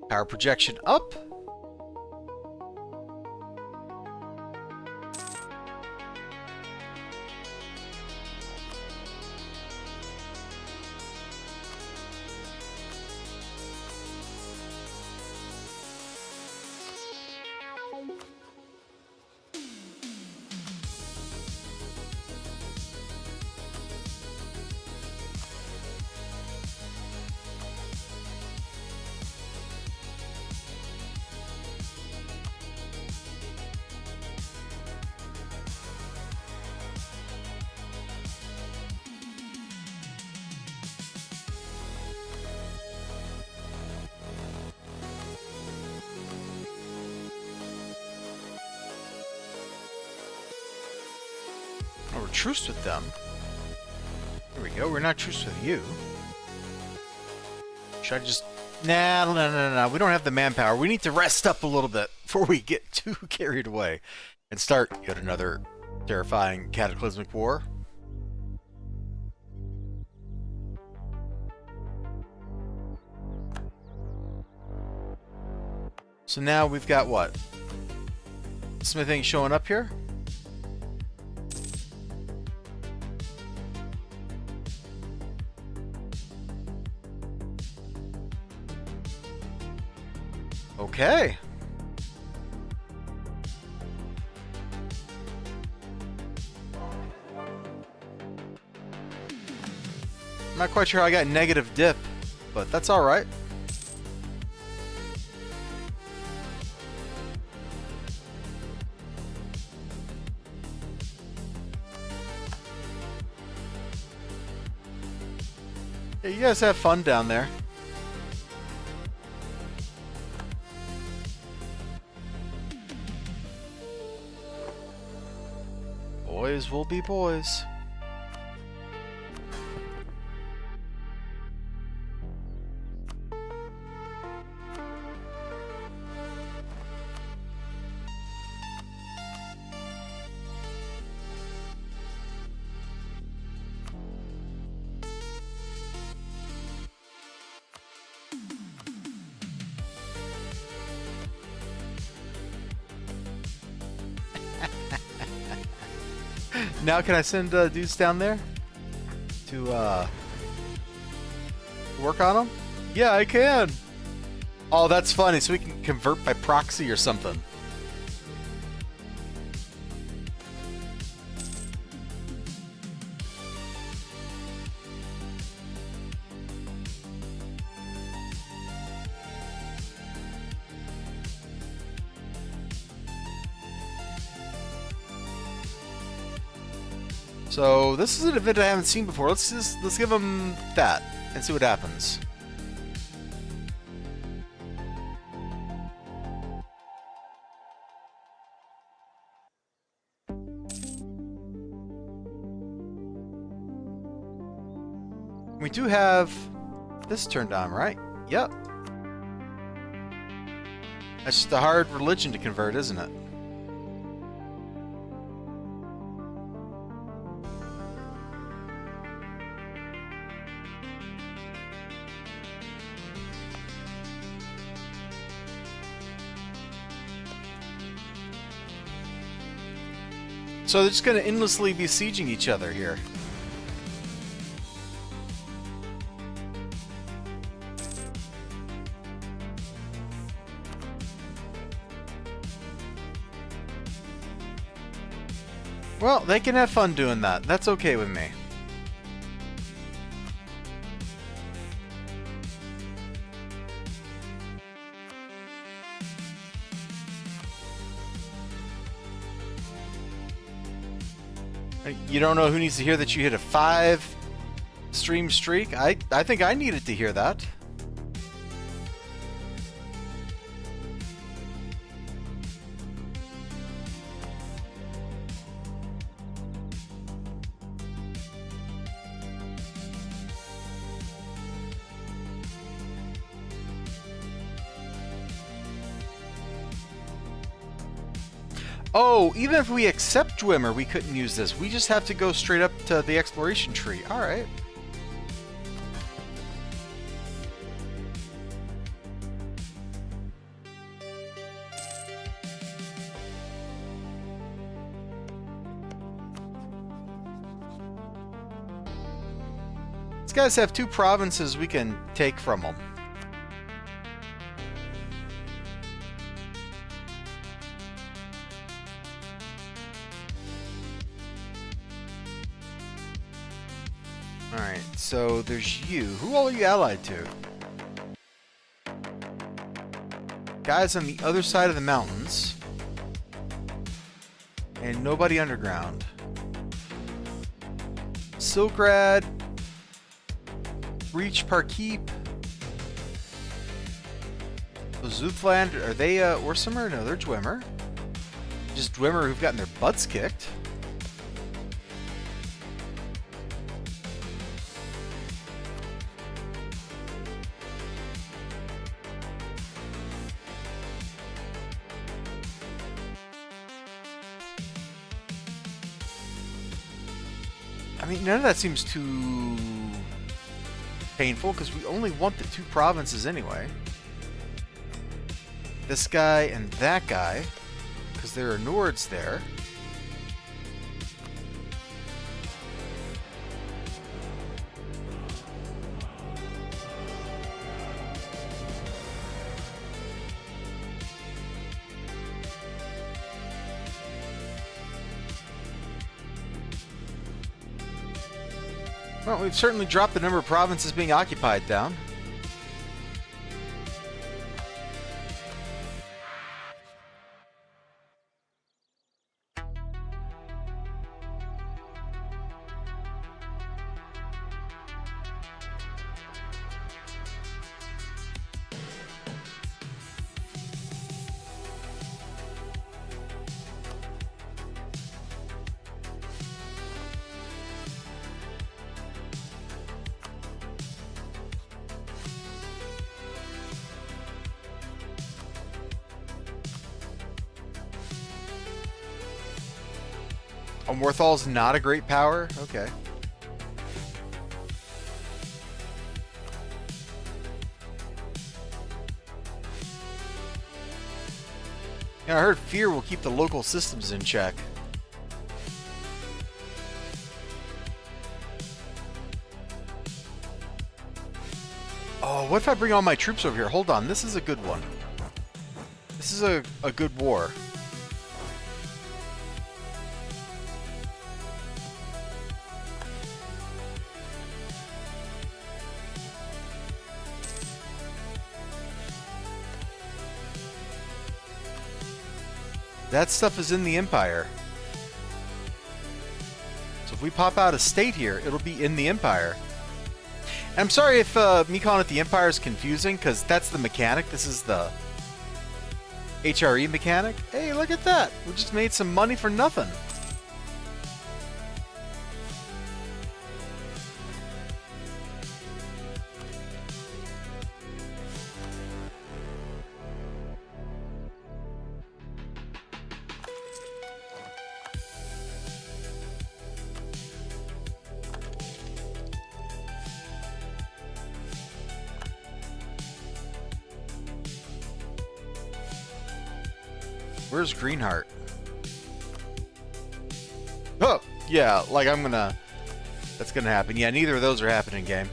Speaker 1: Power projection up. Oh, we're truced with them. There we go. We're not truced with you. Should I just... Nah. We don't have the manpower. We need to rest up a little bit before we get too carried away and start yet another terrifying cataclysmic war. So now we've got what? Smithing showing up here? Okay. I'm not quite sure how I got negative dip, but that's all right. Yeah, you guys have fun down there. Boys will be boys. Now can I send dudes down there to work on them? Yeah, I can. Oh, that's funny. So we can convert by proxy or something. So this is an event I haven't seen before. Let's give them that and see what happens. We do have this turned on, right? Yep. That's just a hard religion to convert, isn't it? So they're just going to endlessly be sieging each other here. Well, they can have fun doing that. That's okay with me. You don't know who needs to hear that you hit a 5-stream streak? I think I needed to hear that. Oh, even if we accept Dwemer, we couldn't use this. We just have to go straight up to the exploration tree. Alright. These guys have 2 provinces we can take from them. Alright, so there's you. Who all are you allied to? Guys on the other side of the mountains. And nobody underground. Silgrad. Reach Parkeep. Zuthland, are they Orsimer? No, they're Dwemer. Just Dwemer who've gotten their butts kicked. I mean, none of that seems too painful, because we only want the 2 provinces anyway. This guy and that guy, because there are Nords there. Well, we've certainly dropped the number of provinces being occupied down. Oh, Morthal's not a great power? Okay. Yeah, I heard Fear will keep the local systems in check. Oh, what if I bring all my troops over here? Hold on, this is a good one. This is a good war. That stuff is in the Empire. So if we pop out a state here, it'll be in the Empire. And I'm sorry if me calling it the Empire is confusing, because that's the mechanic. This is the HRE mechanic. Hey, look at that. We just made some money for nothing. Where's Greenheart? Oh, yeah, like that's gonna happen. Yeah, neither of those are happening, game.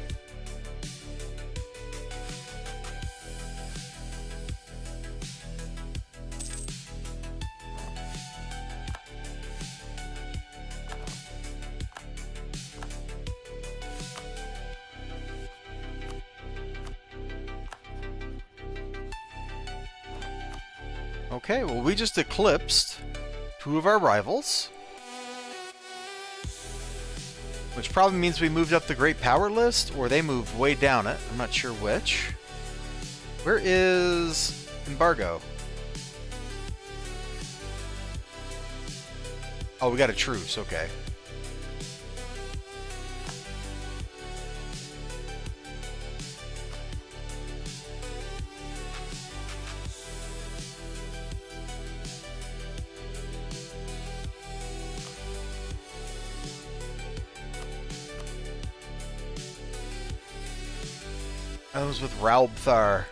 Speaker 1: Okay, well, we just eclipsed 2 of our rivals. Which probably means we moved up the Great Power list, or they moved way down it. I'm not sure which. Where is embargo? Oh, we got a truce, okay. That was with Raubthar.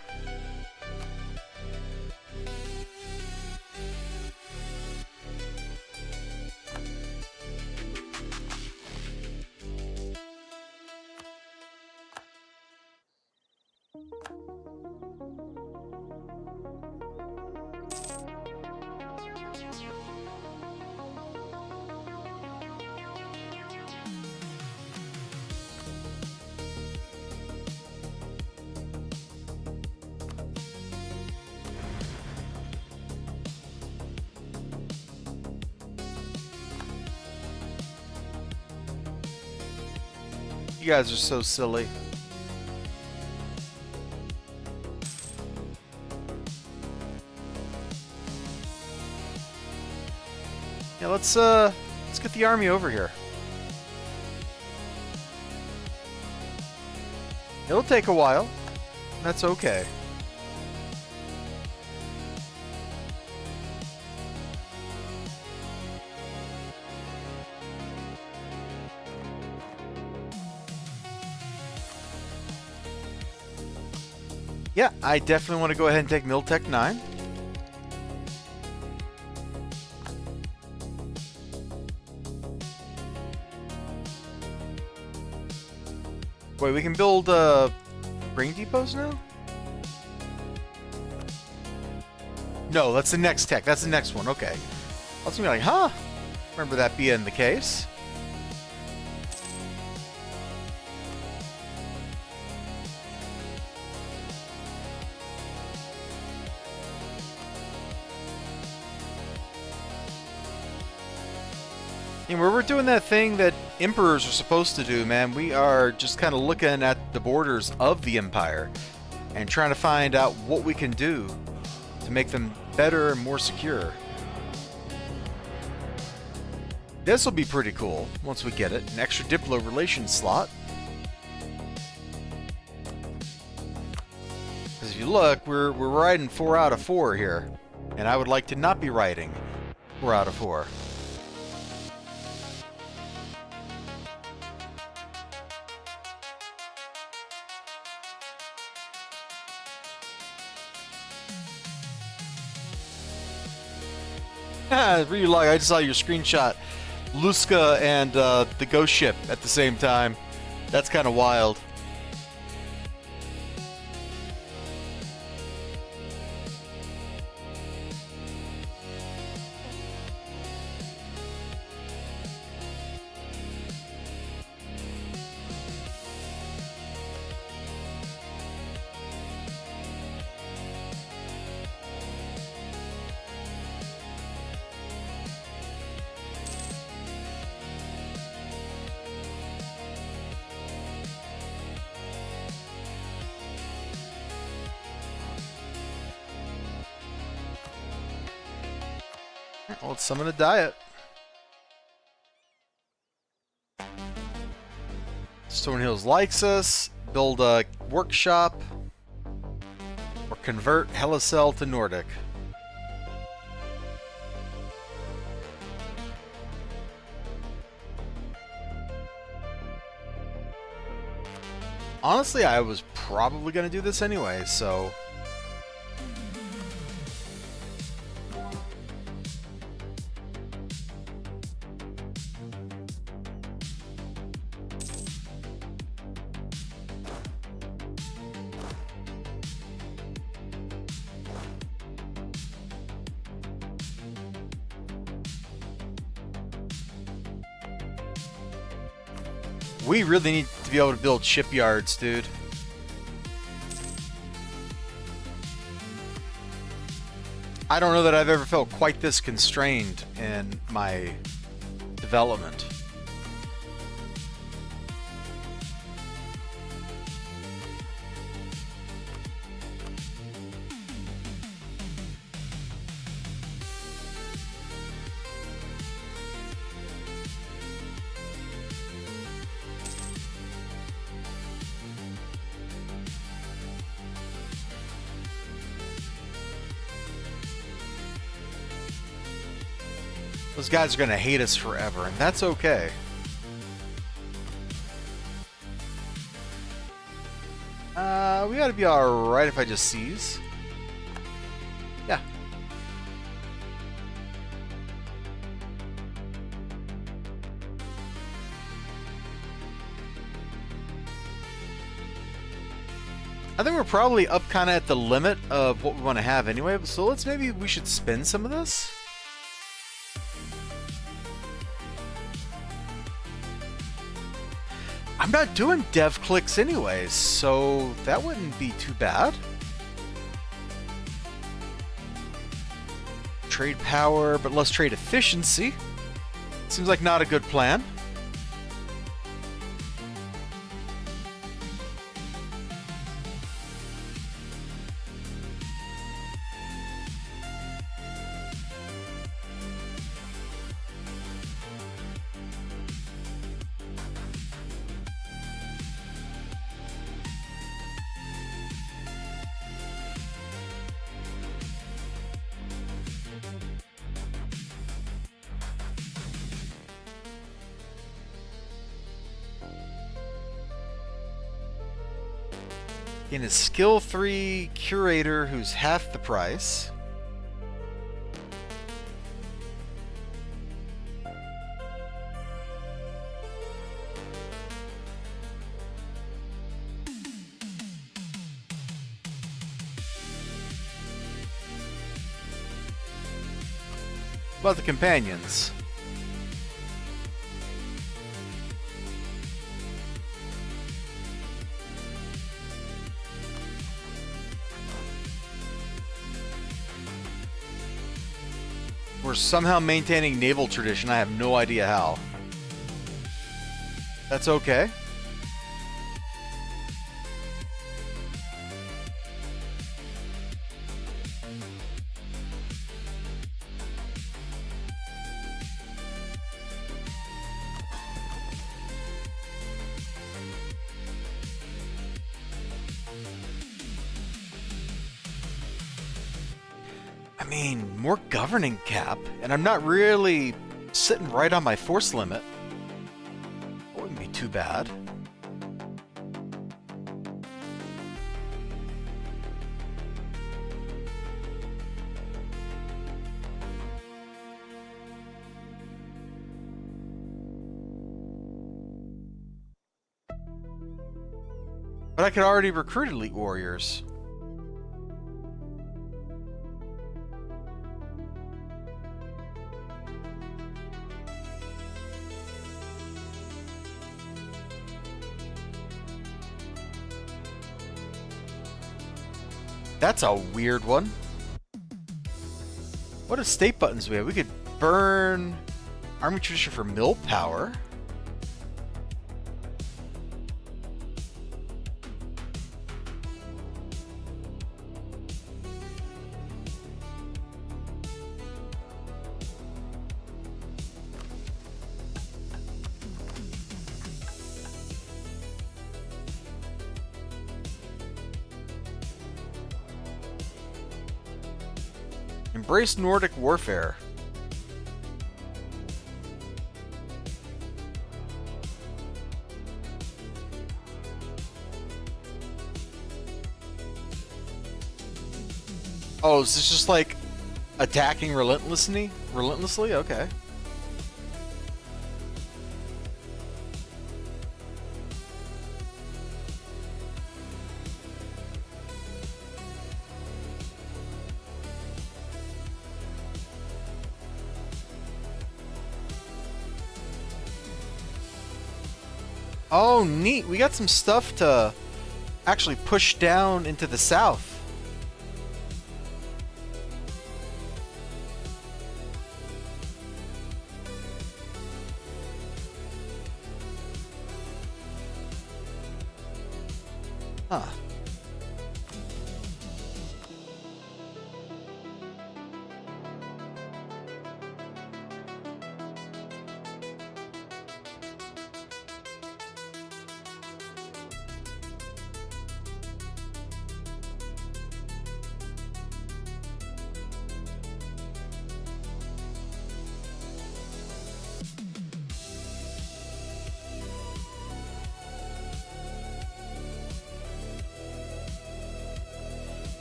Speaker 1: You guys are so silly. Yeah, let's get the army over here. It'll take a while. That's okay. Yeah, I definitely want to go ahead and take Miltech 9. Wait, we can build grain depots now? No, that's the next tech. That's the next one. Okay. I was gonna be like, huh? Remember that being the case. And we're doing that thing that emperors are supposed to do, man. We are just kind of looking at the borders of the empire and trying to find out what we can do to make them better and more secure. This will be pretty cool once we get it. An extra Diplo relations slot. Because if you look, we're riding 4 out of 4 here. And I would like to not be riding 4 out of 4. Really like, I just saw your screenshot. Luska and the ghost ship at the same time. That's kind of wild. Well, let's summon a diet. Stone Hills likes us. Build a workshop. Or convert Helicel to Nordic. Honestly, I was probably going to do this anyway, so... We really need to be able to build shipyards, dude. I don't know that I've ever felt quite this constrained in my development. Those guys are going to hate us forever, and that's okay. We ought to be alright if I just seize. Yeah. I think we're probably up kind of at the limit of what we want to have anyway, so maybe we should spend some of this. I'm not doing dev clicks anyways, so that wouldn't be too bad. Trade power, but less trade efficiency. Seems like not a good plan. In a skill 3 curator who's half the price. What about the companions? We're somehow maintaining naval tradition. I have no idea how. That's okay. I mean, more governing cap, and I'm not really sitting right on my force limit. That wouldn't be too bad. But I could already recruit elite warriors. That's a weird one. What estate buttons do we have? We could burn army tradition for mill power. Embrace Nordic warfare. Oh, is this just like attacking relentlessly? Relentlessly? Okay. Oh, neat. We got some stuff to actually push down into the south. Huh.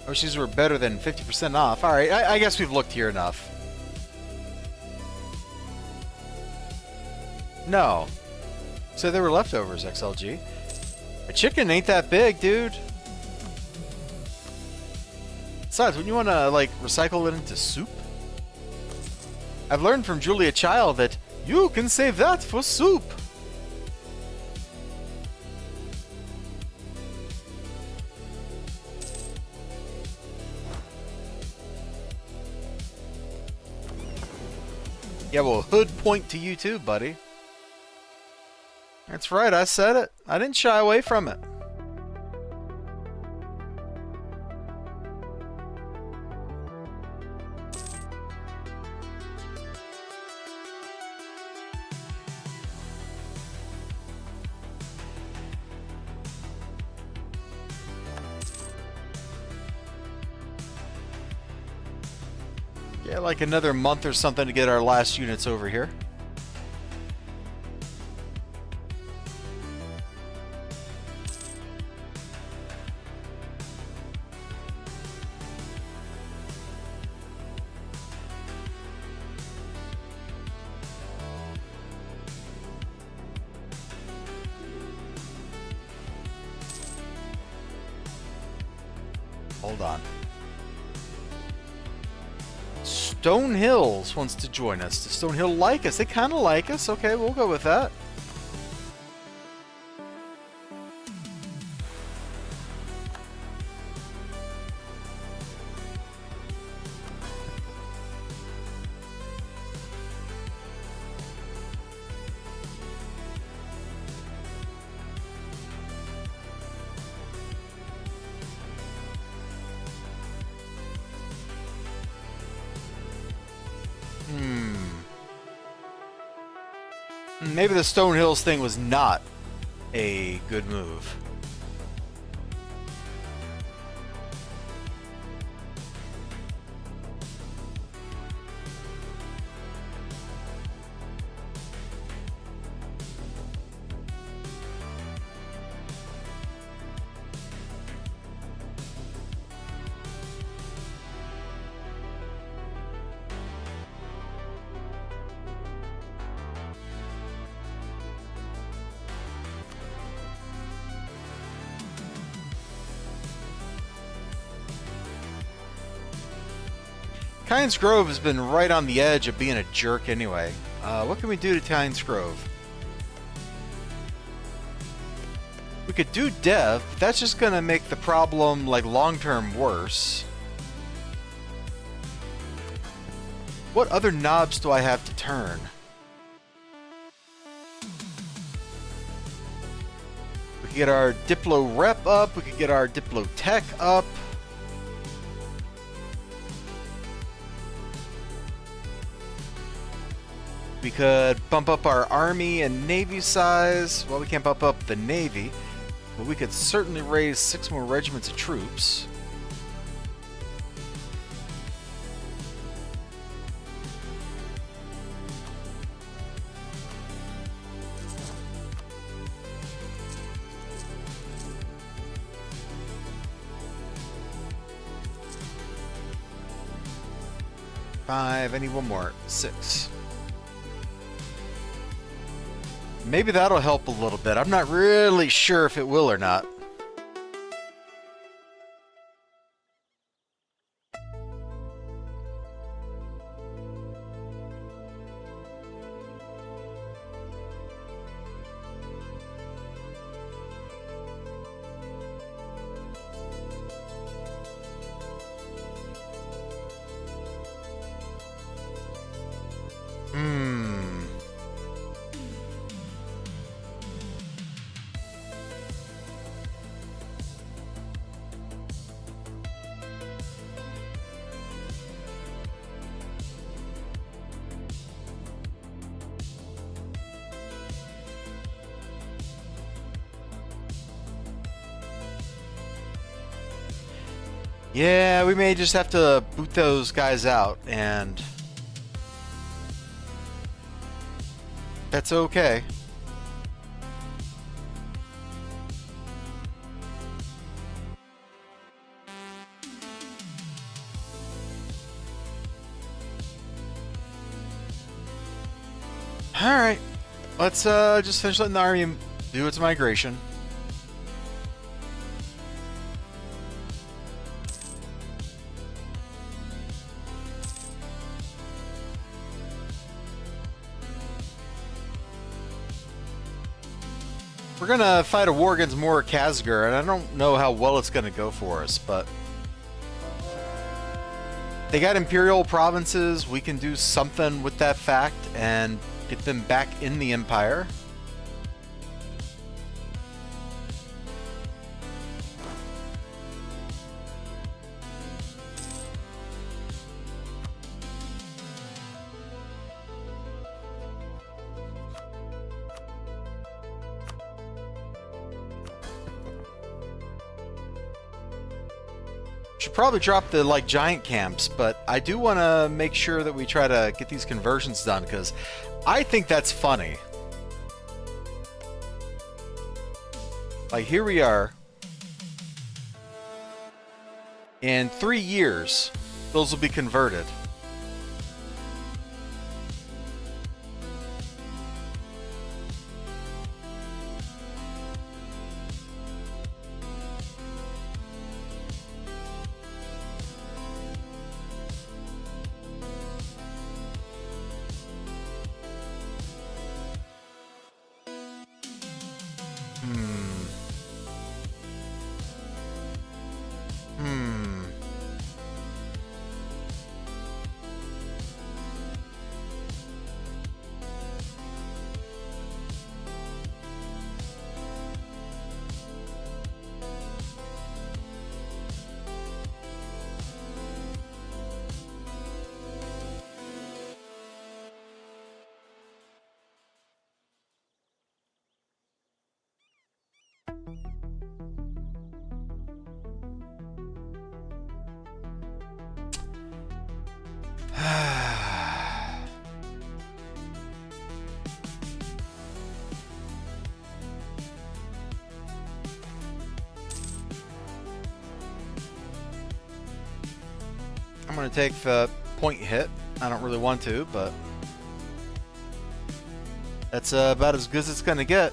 Speaker 1: Oshis were better than 50% off. Alright, I guess we've looked here enough. No. So they were leftovers, XLG. A chicken ain't that big, dude. Besides, wouldn't you want to, like, recycle it into soup? I've learned from Julia Child that you can save that for soup. Yeah, well, hood point to you too, buddy. That's right, I said it. I didn't shy away from it. Yeah, like another month or something to get our last units over here. Hold on. Stone Hills wants to join us. Does Stone Hill like us? They kind of like us. Okay, we'll go with that. Maybe the Stone Hills thing was not a good move. Kynes Grove has been right on the edge of being a jerk anyway. What can we do to Kynes Grove? We could do Dev, but that's just gonna make the problem, like, long-term worse. What other knobs do I have to turn? We could get our Diplo Rep up, we could get our Diplo Tech up. We could bump up our army and navy size. Well, we can't bump up the navy, but we could certainly raise 6 more regiments of troops. Five, I need one more. 6. Maybe that'll help a little bit. I'm not really sure if it will or not. Yeah, we may just have to boot those guys out, and that's okay. Alright. Let's just finish letting the army do its migration. We're gonna fight a war against more Khazgar, and I don't know how well it's gonna go for us, but they got imperial provinces. We can do something with that fact and get them back in the Empire. Should probably drop the like giant camps, but I do want to make sure that we try to get these conversions done because I think that's funny. Like here we are. In 3 years, those will be converted. I'm going to take the point hit. I don't really want to, but that's about as good as it's going to get.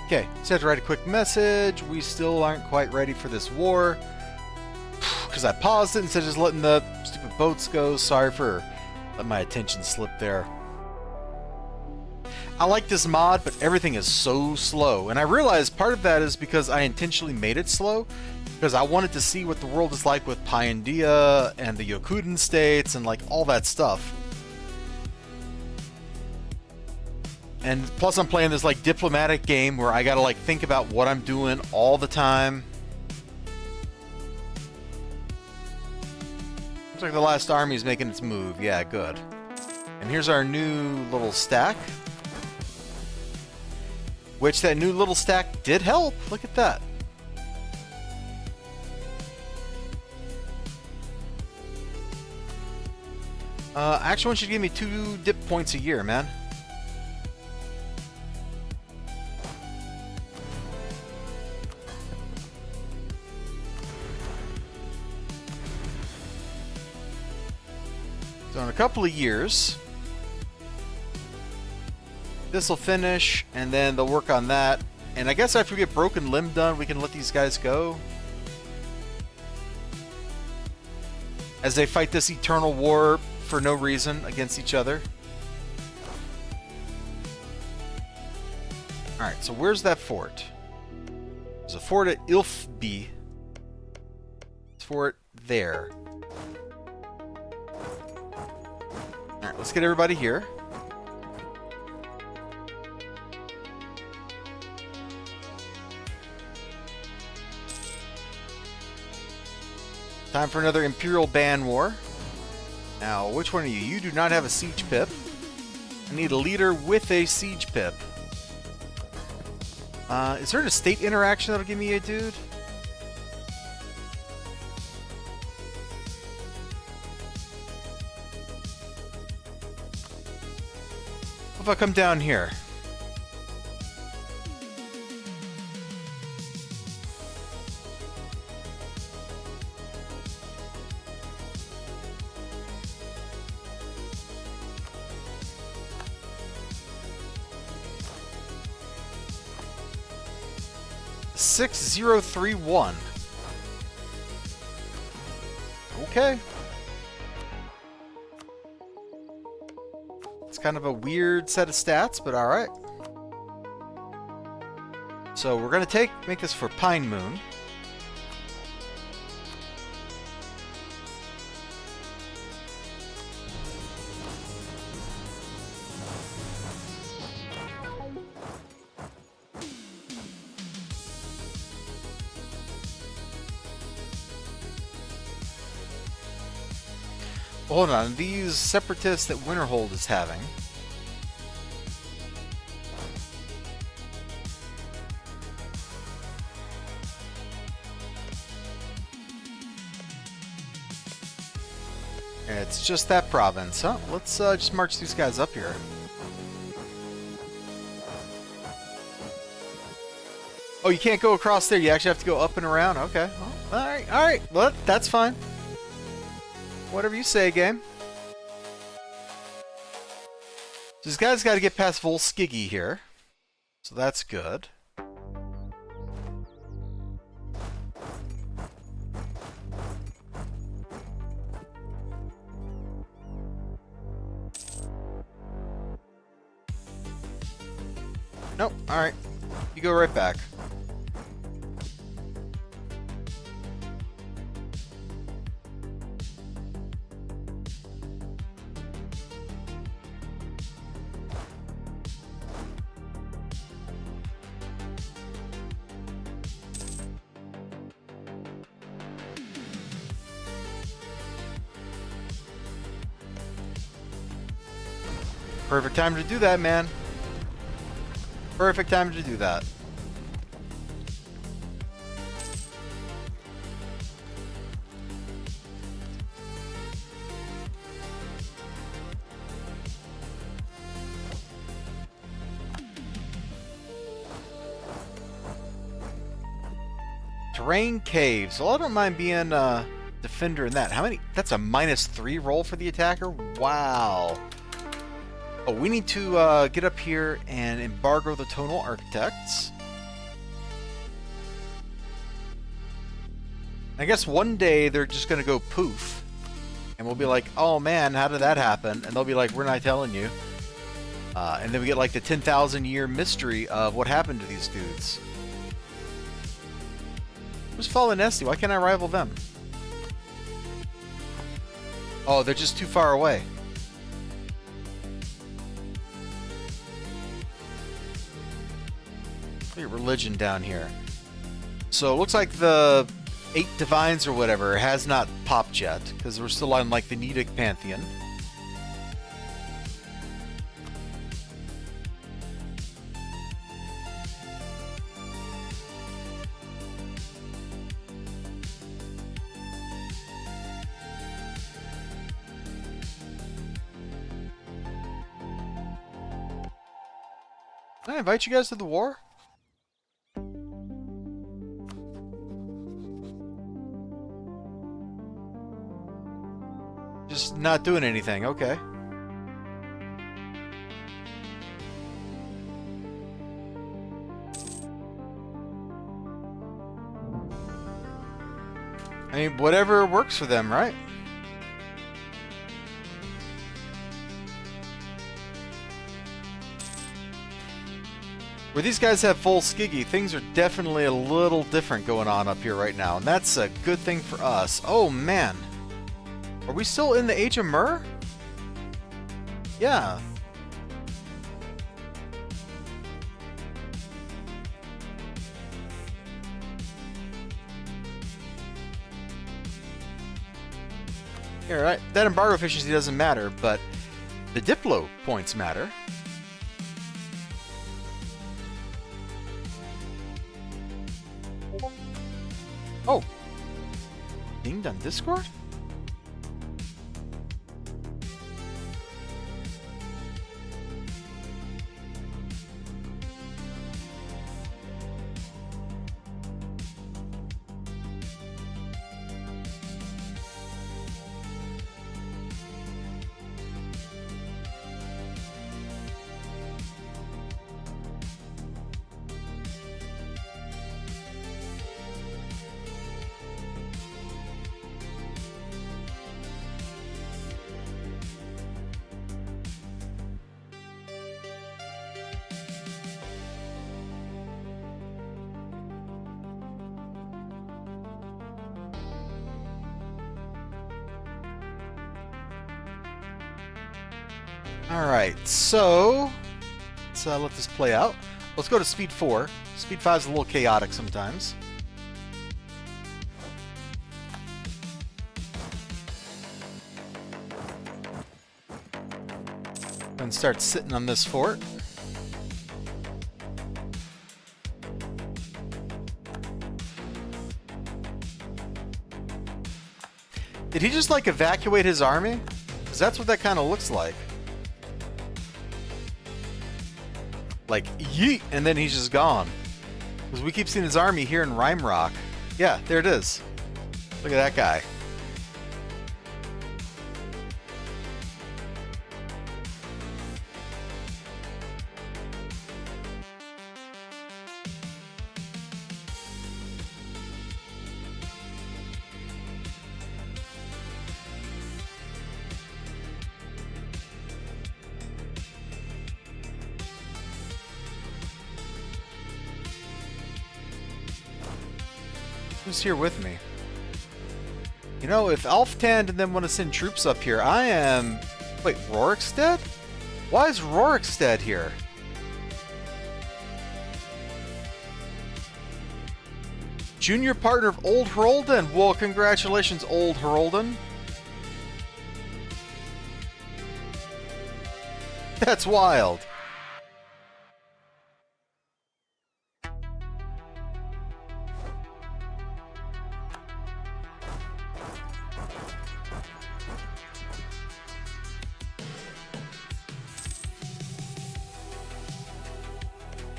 Speaker 1: Okay, just have to write a quick message. We still aren't quite ready for this war. Because I paused it instead of just letting the stupid boats go. Sorry for letting my attention slip there. I like this mod, but everything is so slow. And I realize part of that is because I intentionally made it slow. Because I wanted to see what the world is like with Painstakingly and the Yokudan states and like all that stuff. And plus I'm playing this like diplomatic game where I gotta like think about what I'm doing all the time. Looks like the last army is making its move. Yeah, good. And here's our new little stack. Which that new little stack did help. Look at that. Actually, one should give me 2 dip points a year, man. So in a couple of years, This will finish, and then they'll work on that. And I guess after we get Broken Limb done, we can let these guys go. As they fight this eternal war for no reason against each other. Alright, so where's that fort? There's a fort at Ilfby. It's fort there. Alright, let's get everybody here. Time for another Imperial Ban War. Now, which one are you? You do not have a siege pip. I need a leader with a siege pip. Is there an estate interaction that'll give me a dude? What if I come down here? $6031. Okay. It's kind of a weird set of stats, but alright. So we're gonna make this for Pine Moon. Hold on, these separatists that Winterhold is having. It's just that province, huh? Let's just march these guys up here. Oh, you can't go across there. You actually have to go up and around. Okay. Well, all right. Well, that's fine. Whatever you say, game. This guy's got to get past Volskigi here. So that's good. Nope. Alright. You go right back. Perfect time to do that, man. Perfect time to do that. Terrain caves. Well, I don't mind being a defender in that. How many? That's a -3 roll for the attacker? Wow. Oh, we need to get up here and embargo the tonal architects. I guess one day they're just going to go poof. And we'll be like, oh man, how did that happen? And they'll be like, we're not telling you. And then we get like the 10,000 year mystery of what happened to these dudes. Where's Fallen Nesty? Why can't I rival them? Oh, they're just too far away. Look at religion down here. So it looks like the 8 divines or whatever has not popped yet, because we're still on like the Nedic pantheon. Can I invite you guys to the war? Just not doing anything, okay. I mean, whatever works for them, right? Where these guys have full skiggy, things are definitely a little different going on up here right now, and that's a good thing for us. Oh, man. Are we still in the Age of Myrrh? Yeah. Yeah, right. That embargo efficiency doesn't matter, but the Diplo points matter. Oh. Being done Discord? Alright, so let's let this play out. Let's go to speed 4. Speed 5 is a little chaotic sometimes. And start sitting on this fort. Did he just like evacuate his army? Because that's what that kind of looks like. Like, yeet, and then he's just gone. Because we keep seeing his army here in Rime Rock. Yeah, there it is. Look at that guy. Who's here with me? You know, if Alftan didn't want to send troops up here, I am... Wait, Rorikstead? Why is Rorikstead here? Junior partner of Old Herolden? Well, congratulations, Old Herolden. That's wild.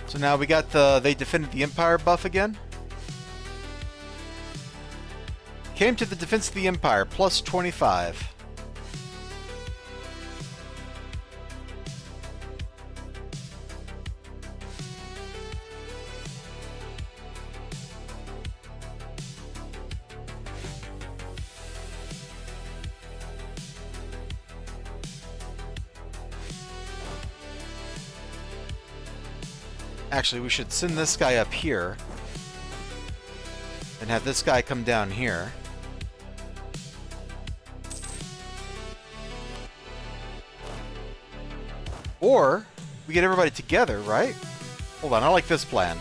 Speaker 1: So now we got the they defended the Empire buff again. Came to the defense of the Empire, plus 25. Actually, we should send this guy up here and have this guy come down here. Or we get everybody together, right? Hold on, I like this plan.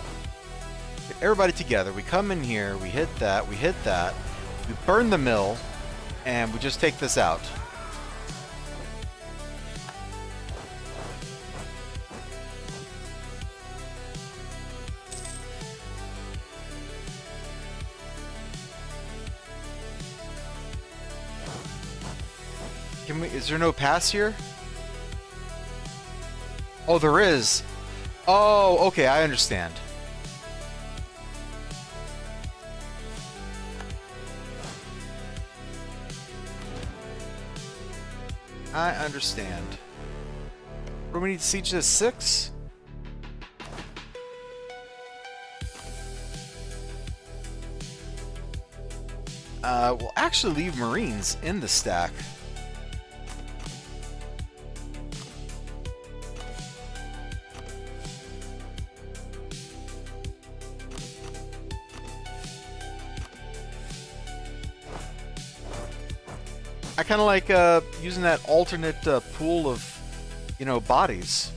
Speaker 1: Get everybody together. We come in here, we hit that, we burn the mill, and we just take this out. Is there no pass here? Oh, there is. Oh, okay, I understand. I understand. What do we need to siege this? 6? we'll actually leave Marines in the stack. I kind of like using that alternate pool of, you know, bodies.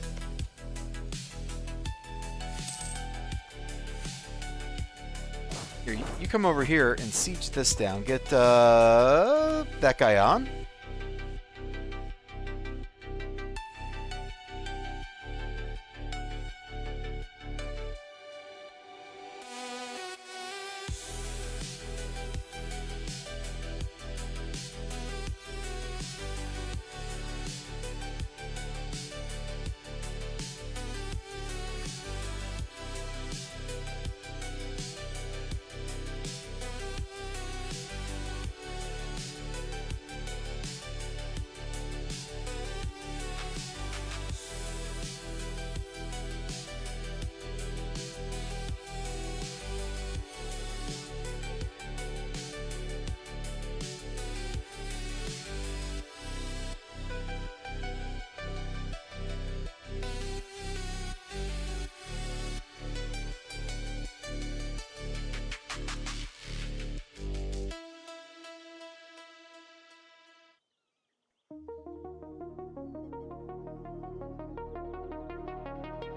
Speaker 1: Here, you come over here and siege this down. Get that guy on.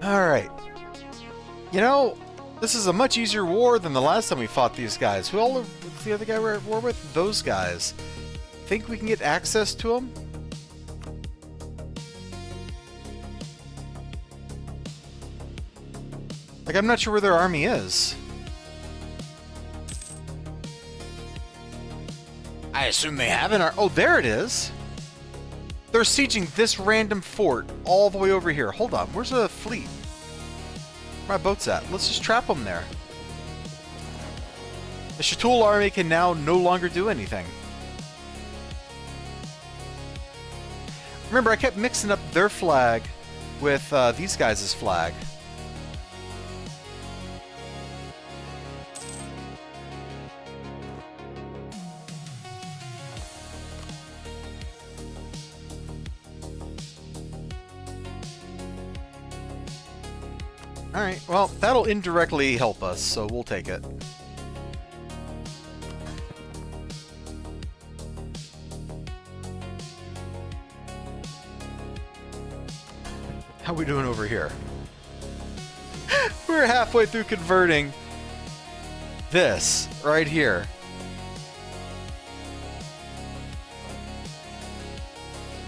Speaker 1: Alright. You know, this is a much easier war than the last time we fought these guys. What's the other guy we're at war with? Those guys. Think we can get access to them? Like, I'm not sure where their army is. I assume they have an army. Oh, there it is. They're sieging this random fort all the way over here. Hold on, where's a fleet? Where my boat's at? Let's just trap them there. The Shatul army can now no longer do anything. Remember, I kept mixing up their flag with these guys' flag. Alright, well, that'll indirectly help us, so we'll take it. How we doing over here? We're halfway through converting this right here.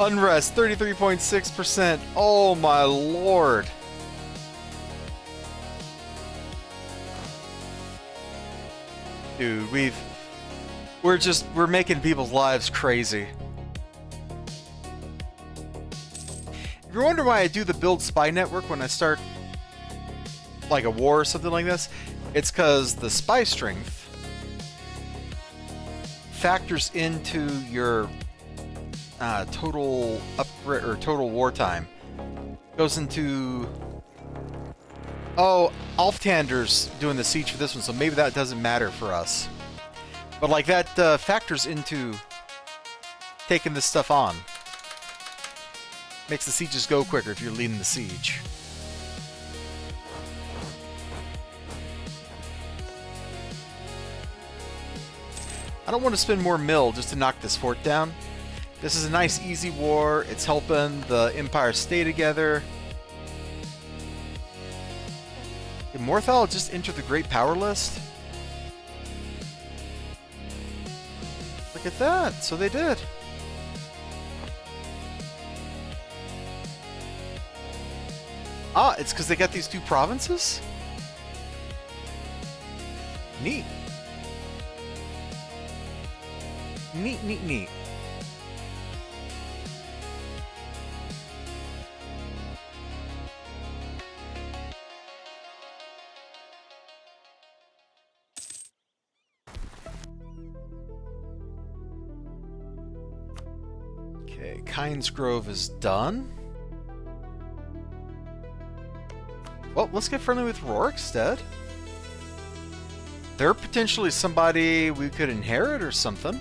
Speaker 1: Unrest, 33.6%. Oh my lord. Dude, we're making people's lives crazy. If you wonder why I do the build spy network when I start like a war or something like this, it's because the spy strength factors into your total upgrade or total wartime. Goes into Alftander's doing the siege for this one, so maybe that doesn't matter for us. But like that factors into taking this stuff on. Makes the sieges go quicker if you're leading the siege. I don't want to spend more mill just to knock this fort down. This is a nice easy war. It's helping the empire stay together. Did Morthal just enter the Great Power list? Look at that. So they did. Ah, it's because they got these two provinces? Neat. Neat, neat, neat. Okay, Kynes Grove is done. Well, let's get friendly with Rorik instead. They're potentially somebody we could inherit or something.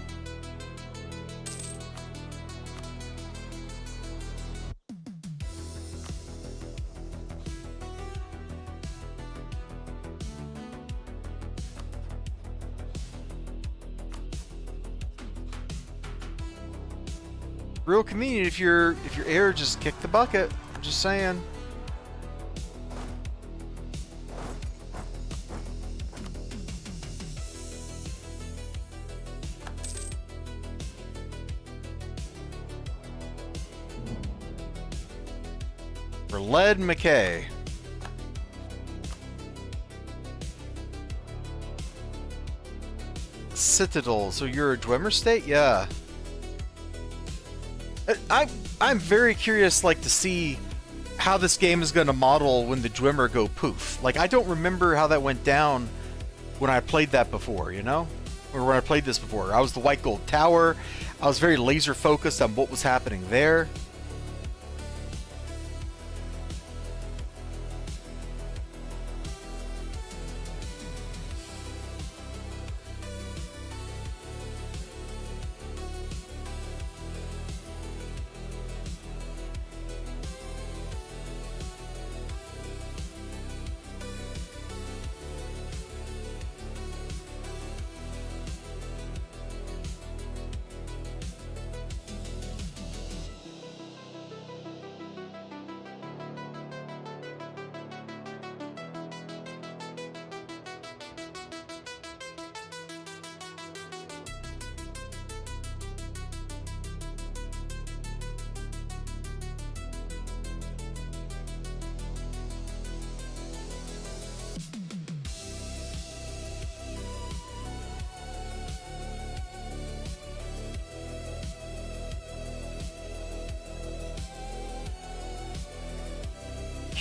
Speaker 1: Real convenient if your heir just kicked the bucket. I'm just saying. For Led McKay. Citadel. So you're a Dwemer state? Yeah. I'm very curious, like, to see how this game is going to model when the Dwemer go poof. Like, I don't remember how that went down when I played that before, you know? Or when I played this before. I was the White Gold Tower. I was very laser focused on what was happening there.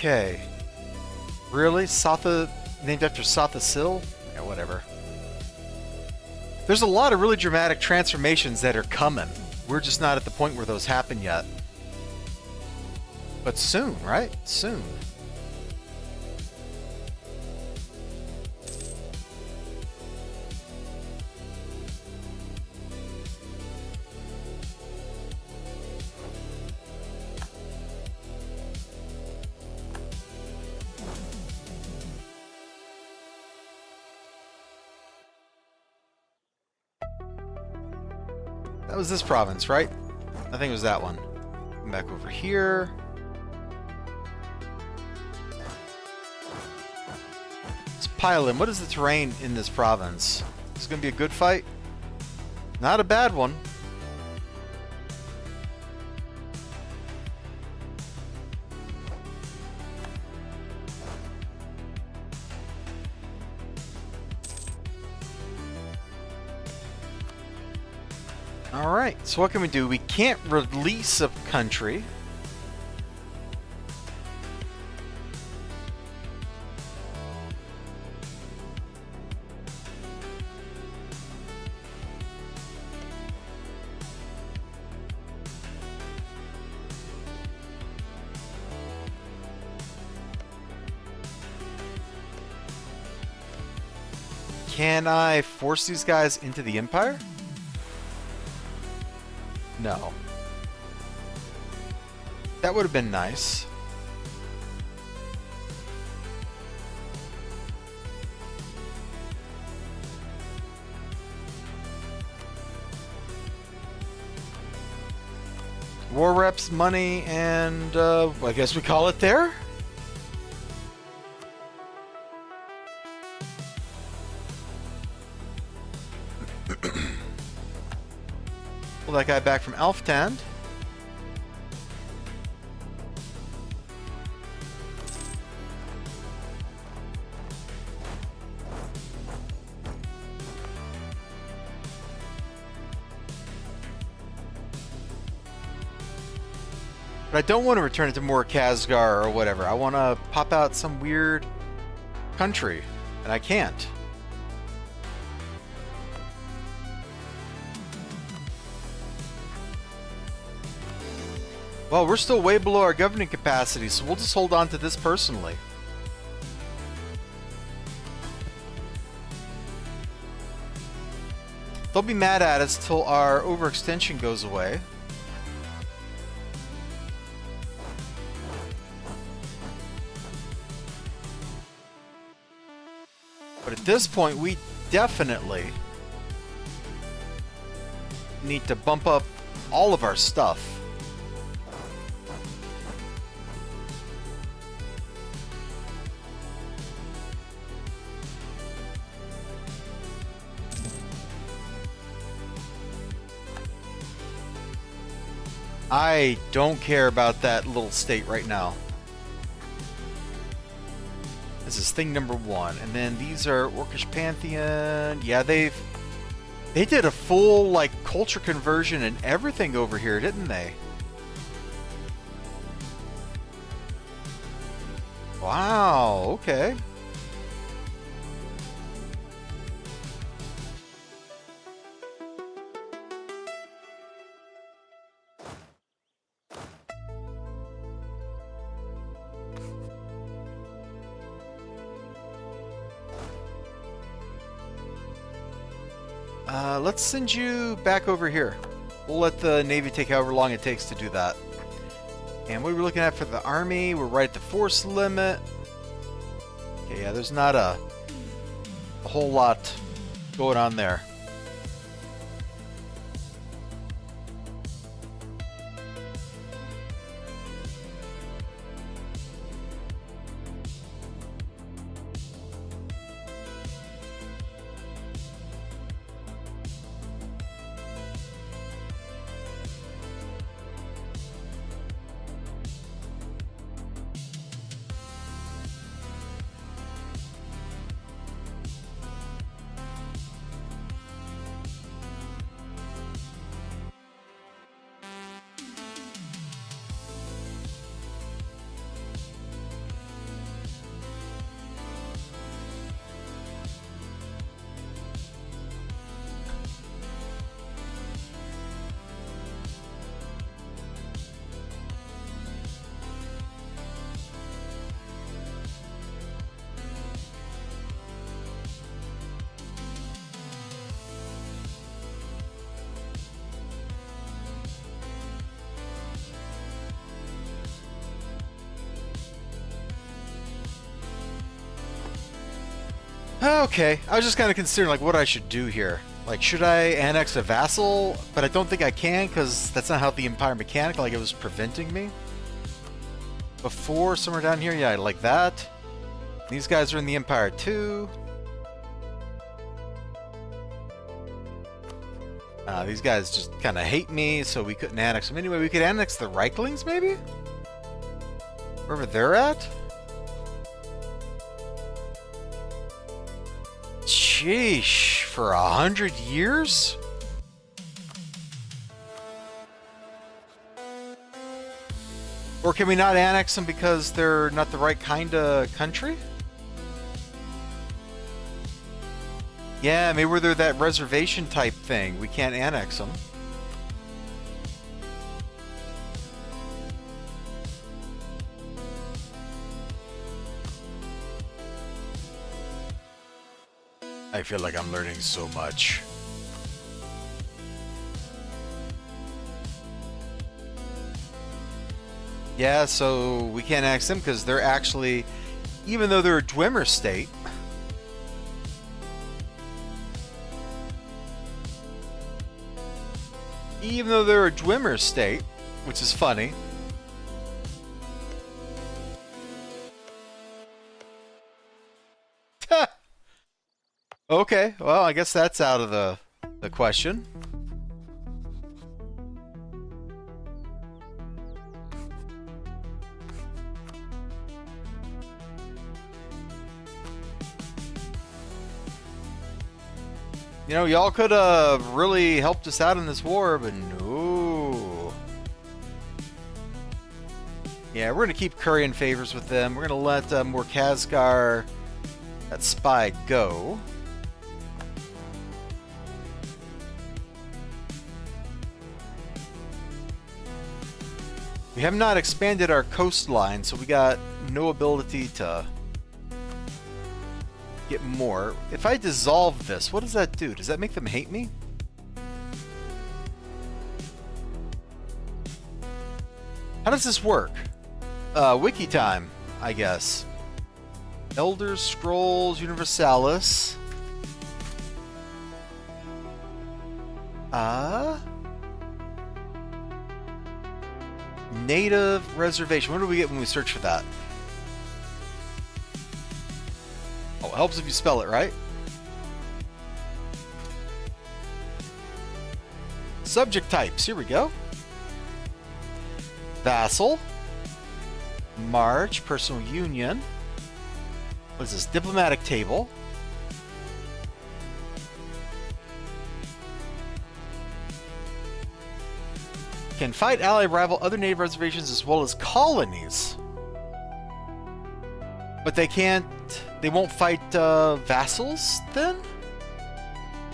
Speaker 1: Okay. Really? Satha, named after Satha Sil? Yeah, whatever. There's a lot of really dramatic transformations that are coming. We're just not at the point where those happen yet. But soon, right? Soon. That was this province, right? I think it was that one. Come back over here. Let's pile in. What is the terrain in this province? This is going to be a good fight? Not a bad one. Alright, so what can we do? We can't release a country. Can I force these guys into the Empire? No. That would have been nice. War reps, money, and I guess we call it there? Pull that guy back from Elftand. But I don't want to return it to more Khazgar or whatever. I want to pop out some weird country, and I can't. Well, we're still way below our governing capacity, so we'll just hold on to this personally. They'll be mad at us till our overextension goes away. But at this point, we definitely need to bump up all of our stuff. I don't care about that little state right now. This is thing number 1. And then these are Orcish Pantheon. Yeah, they did a full, like, culture conversion and everything over here, didn't they? Wow, okay. Let's send you back over here. We'll let the Navy take however long it takes to do that. And what are we looking at for the Army? We're right at the force limit. Okay, yeah, there's not a whole lot going on there. Okay, I was just kind of considering like what I should do here. Like, should I annex a vassal? But I don't think I can because that's not how the Empire mechanic, like it was preventing me. Before, somewhere down here, yeah, like that. These guys are in the Empire too. These guys just kind of hate me, so we couldn't annex them. Anyway, we could annex the Reiklings, maybe? Wherever they're at? Sheesh, for 100 years? Or can we not annex them because they're not the right kind of country? Yeah, maybe they're that reservation type thing. We can't annex them. I feel like I'm learning so much. Yeah, so we can't annex them because they're actually, even though they're a Dwemer state, which is funny. Okay, well, I guess that's out of the question. You know, y'all could have really helped us out in this war, but no. Yeah, we're going to keep currying favors with them. We're going to let Morkazgar, that spy, go. We have not expanded our coastline, so we got no ability to get more. If I dissolve this, what does that do? Does that make them hate me? How does this work? Wiki time, I guess. Elder Scrolls Universalis. Native reservation. What do we get when we search for that? Oh, it helps if you spell it right. Subject types. Here we go. Vassal. March. Personal union. What is this? Diplomatic table. Can fight, ally, rival other native reservations as well as colonies. But they can't... They won't fight vassals, then?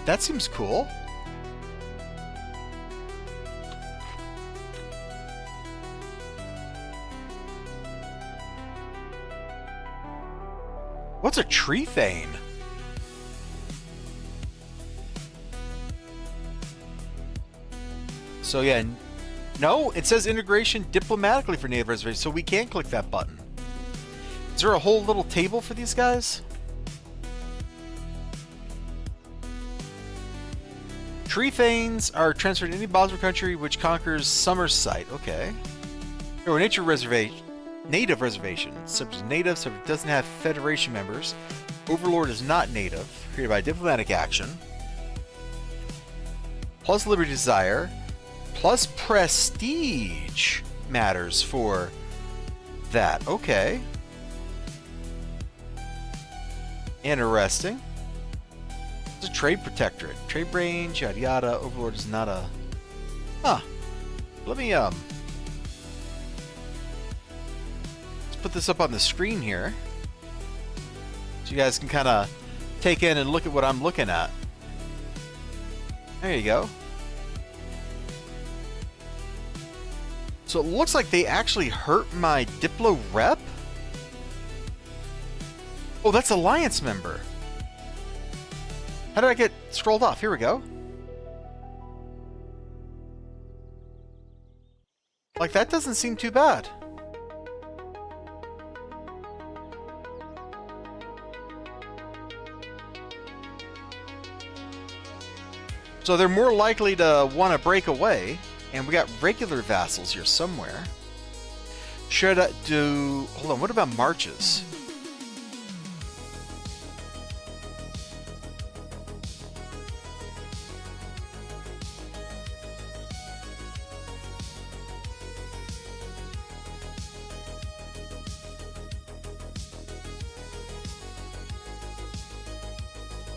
Speaker 1: That seems cool. What's a tree thane? So yeah, no, it says integration diplomatically for native reservations, so we can click that button. Is there a whole little table for these guys? Tree thanes are transferred to any Bosmer country which conquers Summersite. Okay. Or nature reservation. Native reservation. Subject is native, subject doesn't have federation members. Overlord is not native. Created by diplomatic action. Plus liberty desire. Plus prestige matters for that. Okay. Interesting. It's a trade protectorate. Trade range, yada yada. Overlord is not a... Huh. Let me, let's put this up on the screen here. So you guys can kind of take in and look at what I'm looking at. There you go. So it looks like they actually hurt my Diplo rep? Oh, that's Alliance member. How did I get scrolled off? Here we go. Like, that doesn't seem too bad. So they're more likely to want to break away. And we got regular vassals here somewhere. Should I do... Hold on, what about marches?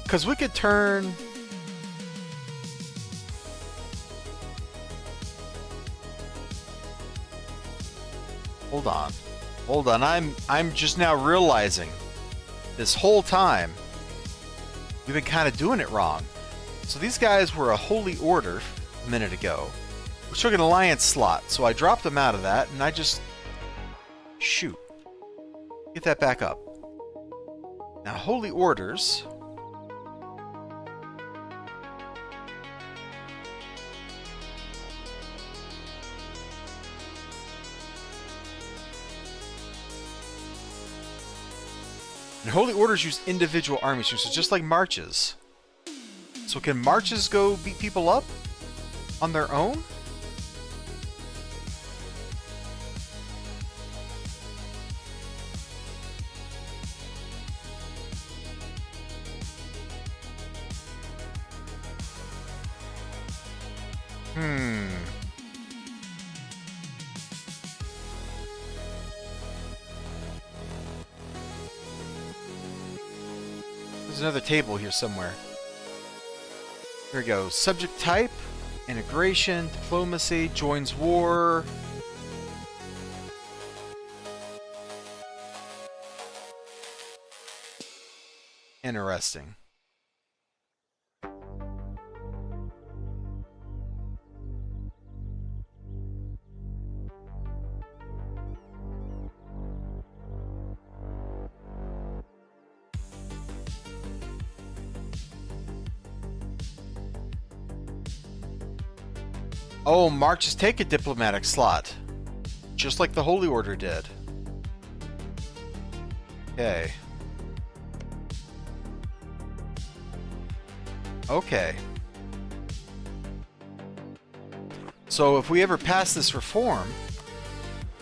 Speaker 1: Because we could turn... Hold on. Hold on. I'm just now realizing this whole time we've been kind of doing it wrong. So these guys were a holy order a minute ago, which took an alliance slot. So I dropped them out of that and I just... Shoot. Get that back up. Now, holy orders... And holy orders use individual armies here, so just like marches. So can marches go beat people up on their own? There's another table here somewhere. Here we go. Subject type, integration, diplomacy, joins war. Interesting. Oh, marches take a diplomatic slot. Just like the Holy Order did. Okay. Okay. So if we ever pass this reform,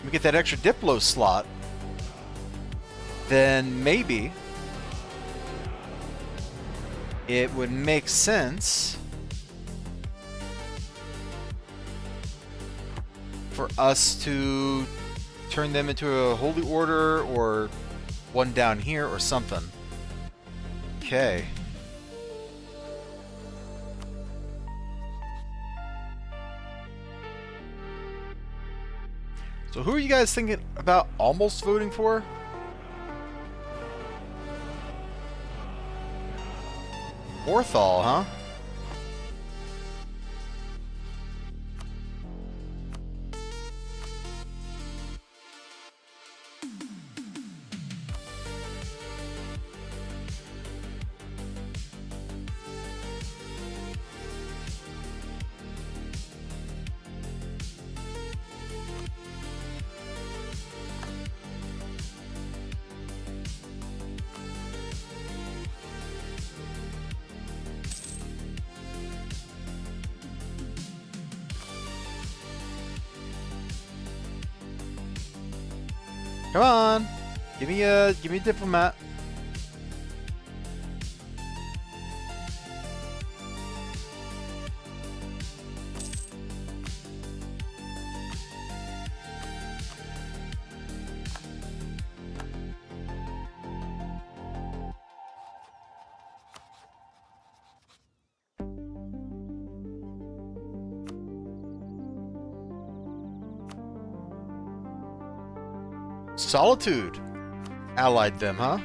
Speaker 1: we get that extra Diplo slot, then maybe it would make sense for us to turn them into a Holy Order or one down here or something. Okay. So who are you guys thinking about almost voting for? Orthal, huh? Come on, give me a diplomat. Solitude allied them, huh?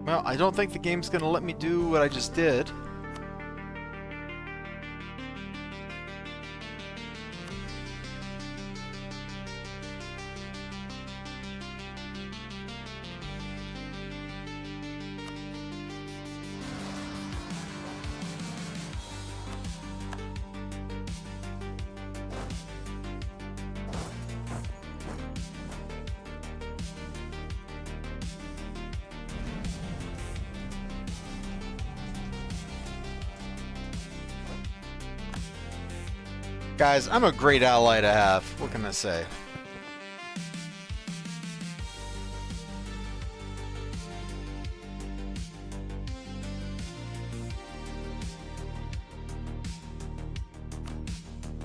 Speaker 1: Well, I don't think the game's gonna let me do what I just did. Guys, I'm a great ally to have. What can I say?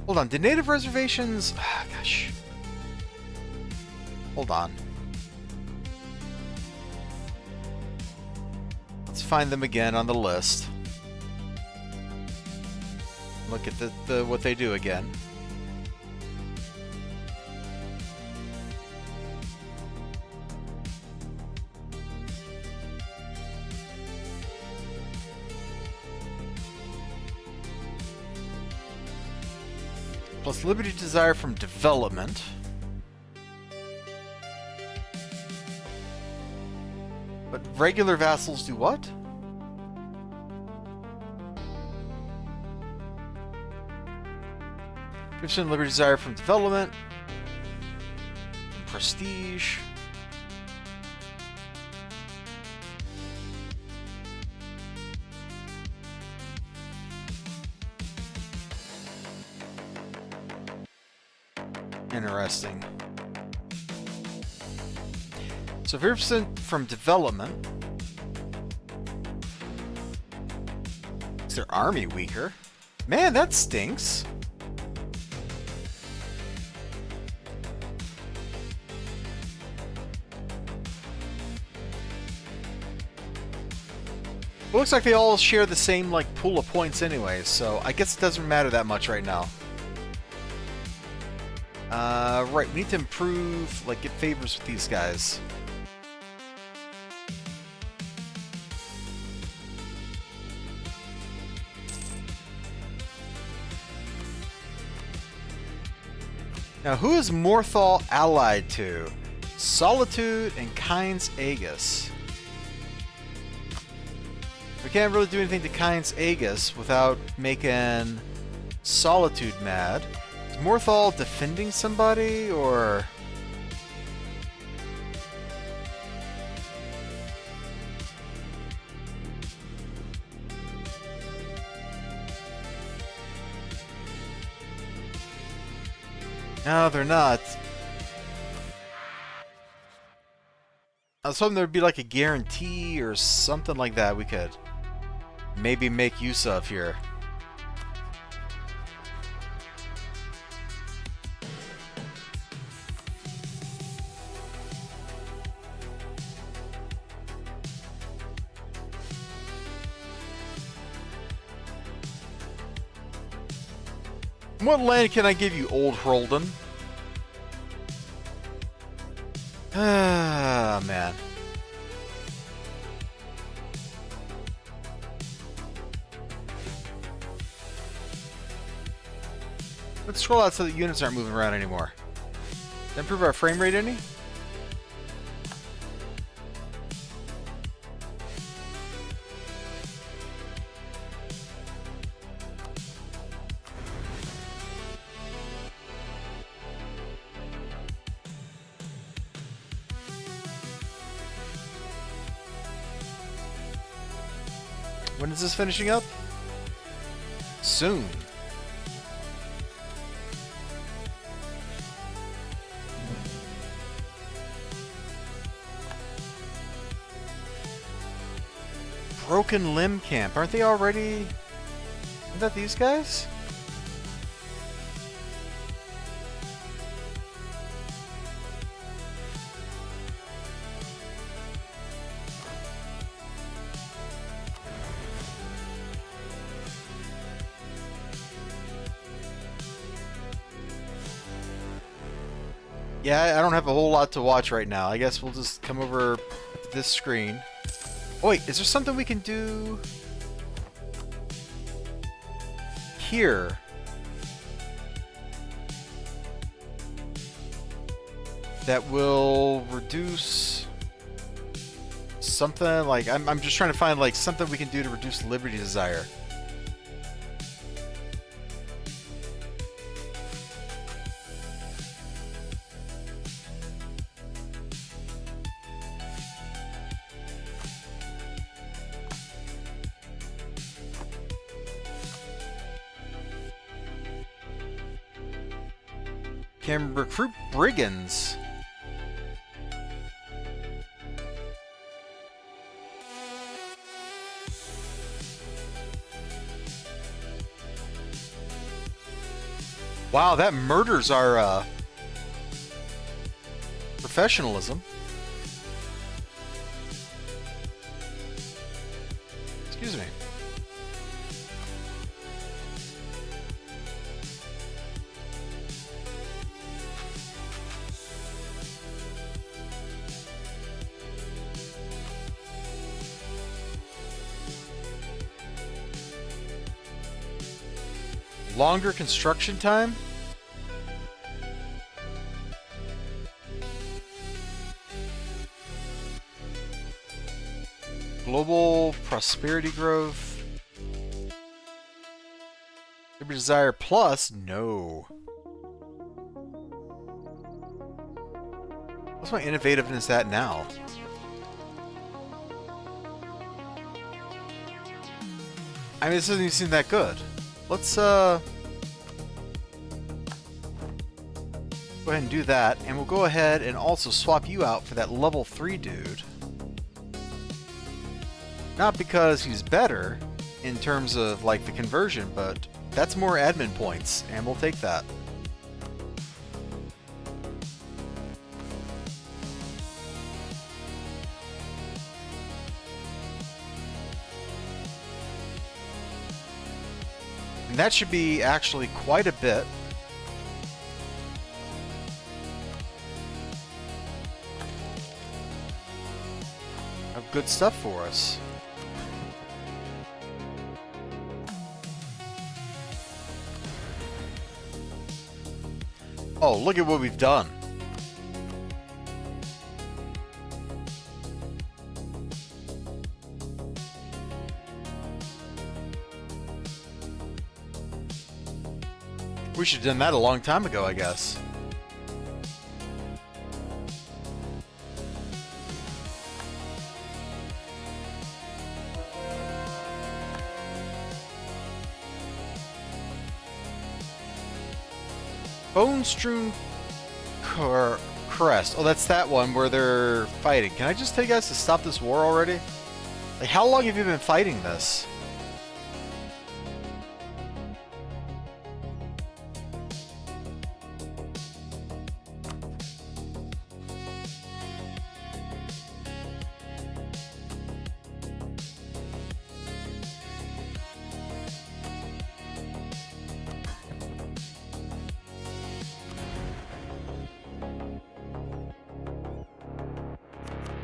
Speaker 1: Hold on, did native reservations... gosh. Hold on. Let's find them again on the list. Look at the what they do again. Plus liberty desire from development. But regular vassals do what? Percent liberty desire from development. Prestige. Interesting. So 50% from development. Is their army weaker? Man, that stinks. It looks like they all share the same, like, pool of points anyway, so I guess it doesn't matter that much right now. Right, we need to improve, like, get favors with these guys. Now, who is Morthal allied to? Solitude and Kynes Aegis. We can't really do anything to Kynes Aegis without making Solitude mad. Is Morthal defending somebody, or... No, they're not. I was hoping there would be like a guarantee or something like that we could maybe make use of here. What land can I give you, Old Hroldan? Ah, man. Let's scroll out so that units aren't moving around anymore. Does that improve our frame rate any? When is this finishing up? Soon. Broken Limb Camp. Aren't they already... Isn't that these guys? Yeah, I don't have a whole lot to watch right now. I guess we'll just come over to this screen. Oh wait, is there something we can do here? That will reduce something like... I'm just trying to find like something we can do to reduce Liberty Desire. Can recruit brigands. Wow, that murders our professionalism. Excuse me. Longer construction time? Global prosperity growth. Liberty Desire plus? No. What's my innovativeness at now? I mean, this doesn't even seem that good. Let's, go ahead and do that, and we'll go ahead and also swap you out for that level 3 dude. Not because he's better in terms of, like, the conversion, but that's more admin points, and we'll take that. And that should be actually quite a bit. Of good stuff for us. Oh, look at what we've done. We should have done that a long time ago, I guess. Bone-strewn crest. Oh, that's that one where they're fighting. Can I just tell you guys to stop this war already? Like, how long have you been fighting this?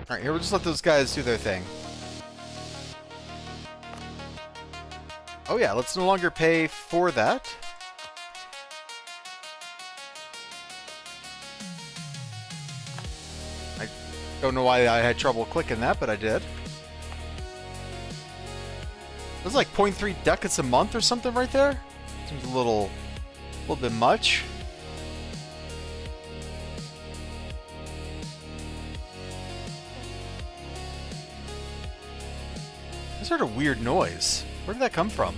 Speaker 1: Alright, here, we'll just let those guys do their thing. Oh yeah, let's no longer pay for that. I don't know why I had trouble clicking that, but I did. It was like 0.3 ducats a month or something right there. Seems a little bit much. I heard a weird noise. Where did that come from?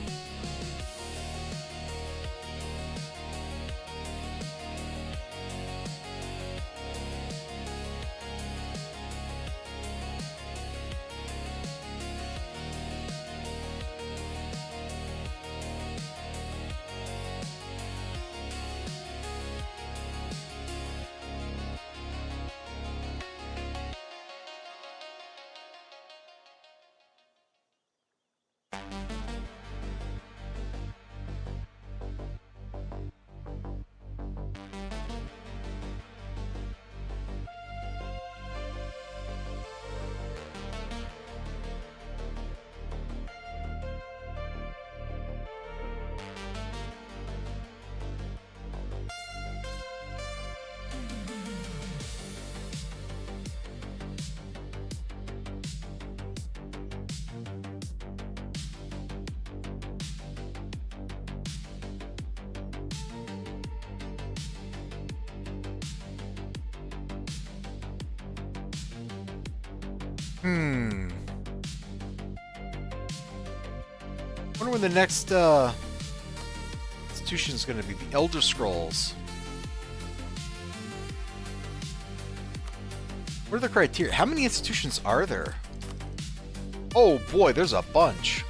Speaker 1: Wonder when the next institution is going to be. The Elder Scrolls. What are the criteria? How many institutions are there? Oh boy, there's a bunch.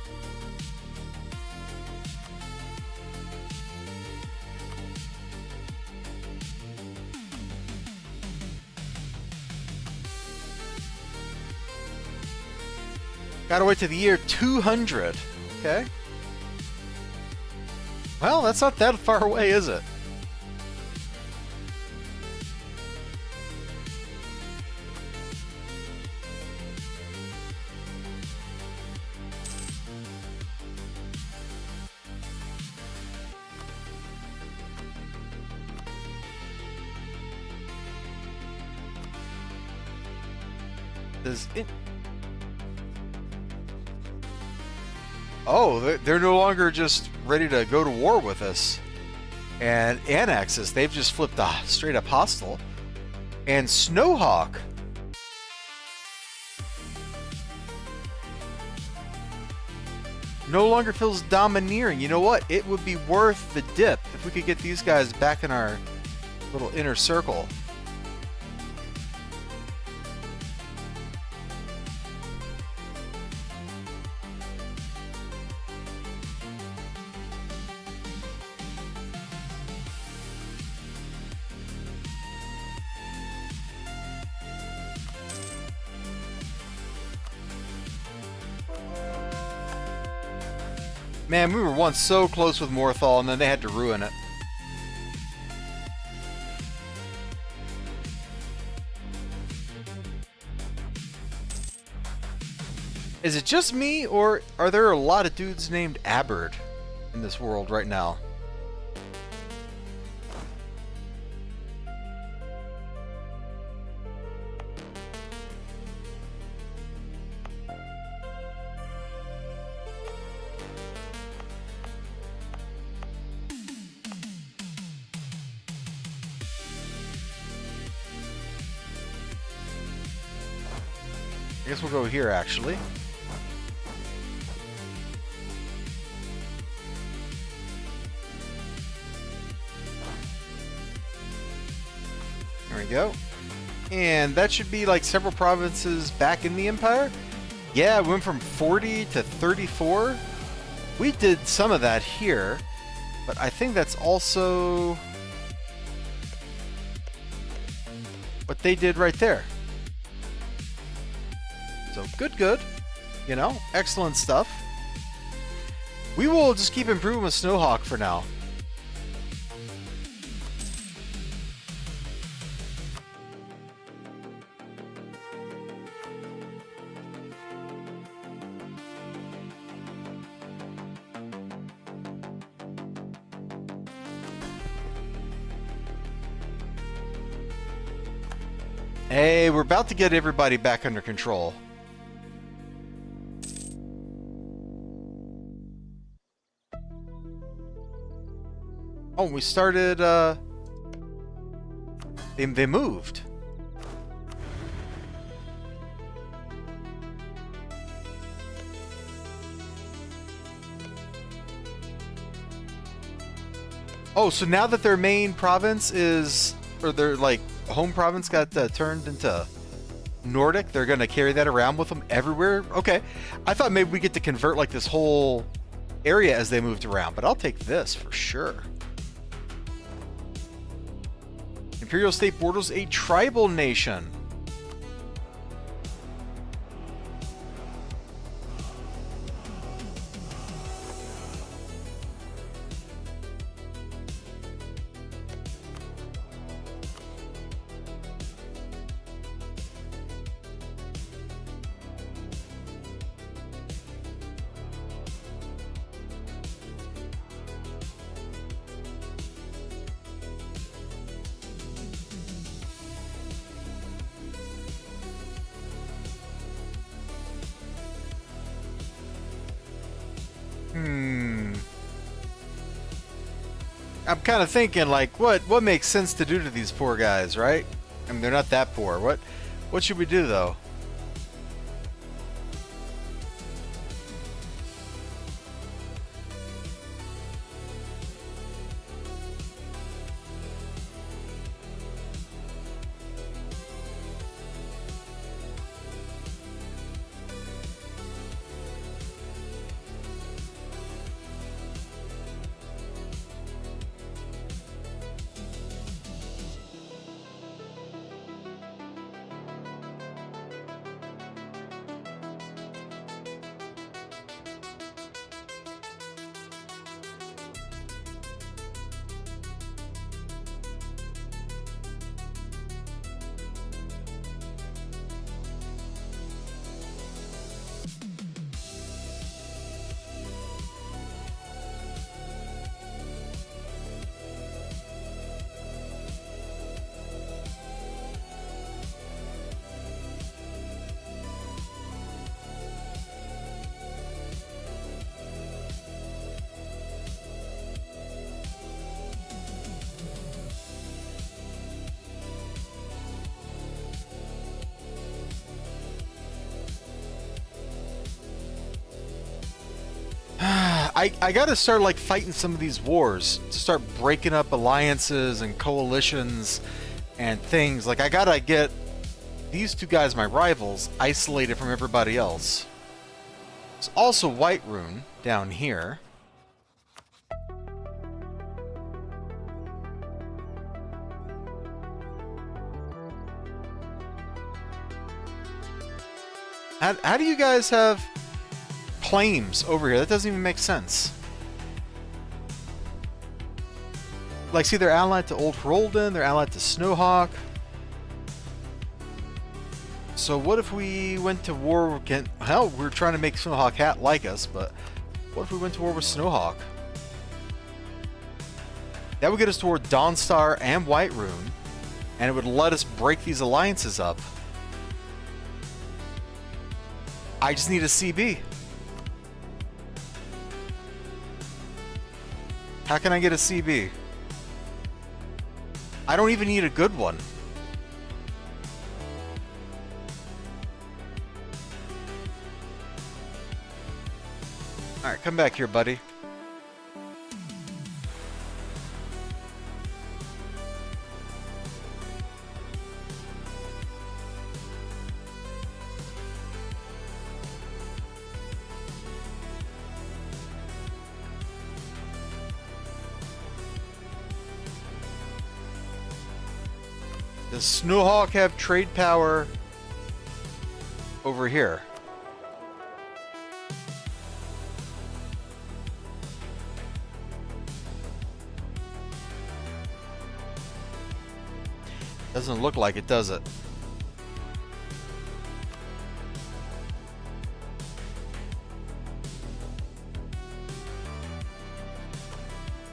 Speaker 1: Gotta wait to the year 200. Okay. Well, that's not that far away, is it? Does it... Oh, they're no longer just ready to go to war with us and annex us. They've just flipped a straight up hostile. And Snowhawk. No longer feels domineering. You know what? It would be worth the dip if we could get these guys back in our little inner circle. Man, we were once so close with Morthal, and then they had to ruin it. Is it just me, or are there a lot of dudes named Aberd in this world right now? I guess we'll go here, actually. There we go. And that should be like several provinces back in the Empire. Yeah, we went from 40 to 34. We did some of that here, but I think that's also what they did right there. So good. You know, excellent stuff. We will just keep improving with Snowhawk for now. Hey, we're about to get everybody back under control. Oh, we started, they moved. Oh, so now that their main province is, or their, like, home province got turned into Nordic, they're gonna carry that around with them everywhere? Okay. I thought maybe we get to convert, like, this whole area as they moved around, but I'll take this for sure. Imperial State borders a tribal nation. I'm kind of thinking, like, what makes sense to do to these poor guys, right? I mean, they're not that poor. What should we do, though? I gotta start, like, fighting some of these wars to start breaking up alliances and coalitions and things. Like, I gotta get these two guys, my rivals, isolated from everybody else. There's also Whiterune down here. How do you guys have claims over here? That doesn't even make sense. Like, see, they're allied to Old Ferolden, they're allied to Snowhawk. So what if we went to war with... Hell, we're trying to make Snowhawk like us, but what if we went to war with Snowhawk? That would get us toward Dawnstar and Whiterune, and it would let us break these alliances up. I just need a CB. How can I get a CB? I don't even need a good one. Alright, come back here, buddy. Does Snowhawk have trade power over here? Doesn't look like it, does it?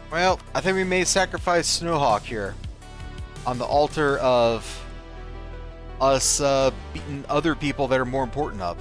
Speaker 1: Well, I think we may sacrifice Snowhawk here on the altar of us beating other people that are more important up.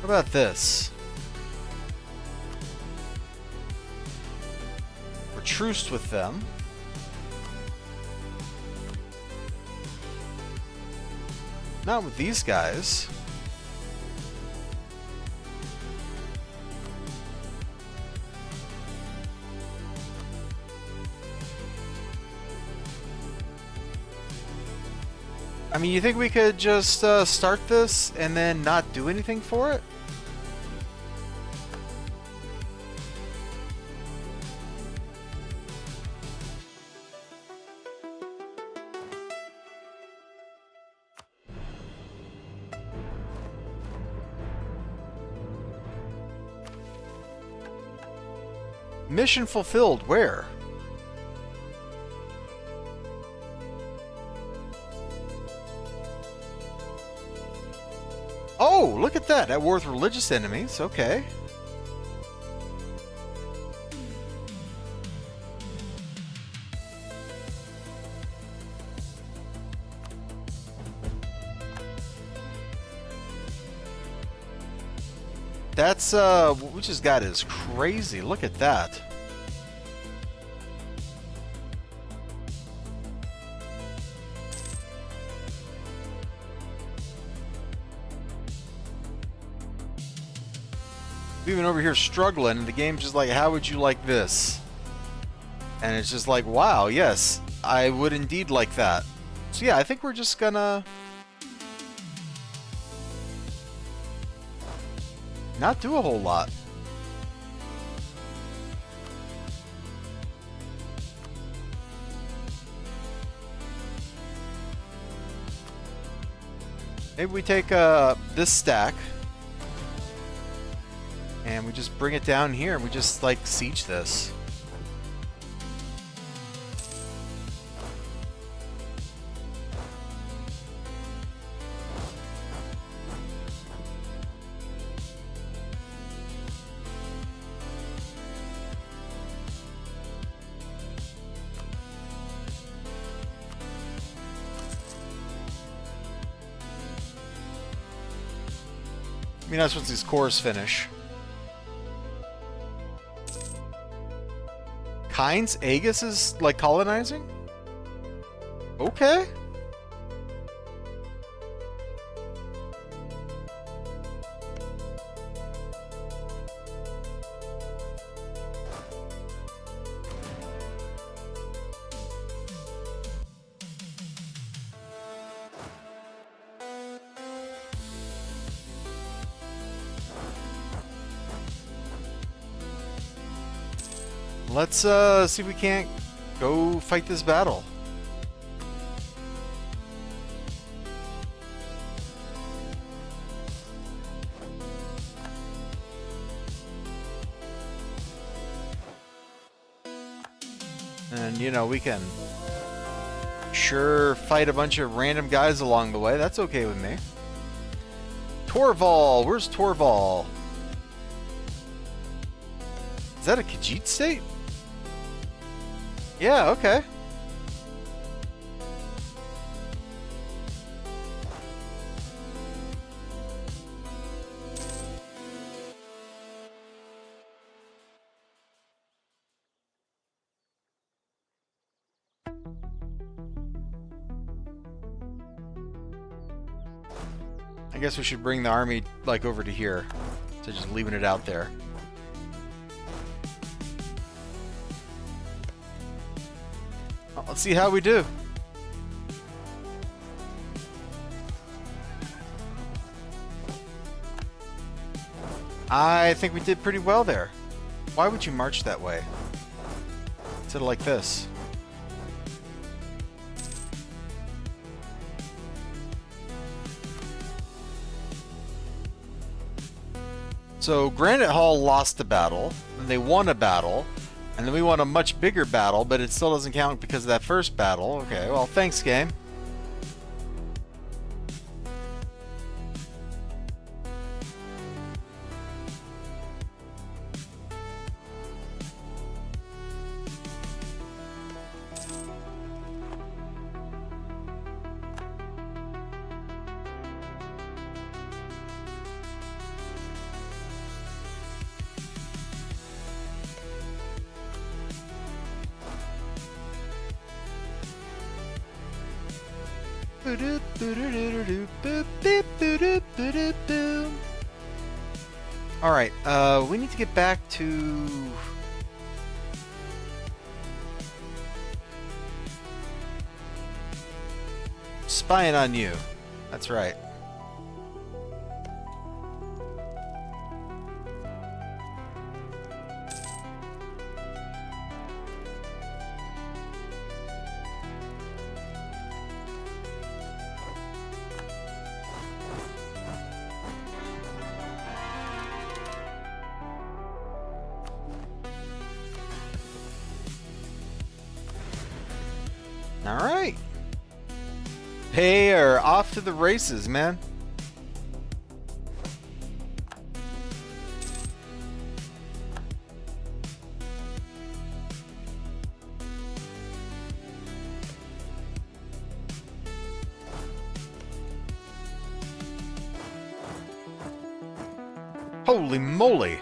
Speaker 1: What about this? We're truced with them. Not with these guys. I mean, you think we could just start this and then not do anything for it? Mission fulfilled. Where? Oh, look at that. At war with religious enemies. Okay. That's, what we just got is crazy. Look at that. Even over here struggling, and the game's just like, how would you like this? And it's just like, wow, yes, I would indeed like that. So yeah, I think we're just gonna not do a whole lot. Maybe we take this stack and we just bring it down here and we just like siege this. I mean, that's once these cores finish. Kynes Aegis is like colonizing? Okay. Let's see if we can't go fight this battle. And, you know, we can sure fight a bunch of random guys along the way. That's okay with me. Torval! Where's Torval? Is that a Khajiit state? Yeah, okay. I guess we should bring the army, like, over to here. To just leaving it out there. Well, let's see how we do. I think we did pretty well there. Why would you march that way? Instead of like this. So Granite Hall lost a battle, and they won a battle, and then we won a much bigger battle, but it still doesn't count because of that first battle. Okay, well, thanks, game. Alright, we need to get back to... spying on you. That's right. Alright. They are off to the races, man. Holy moly.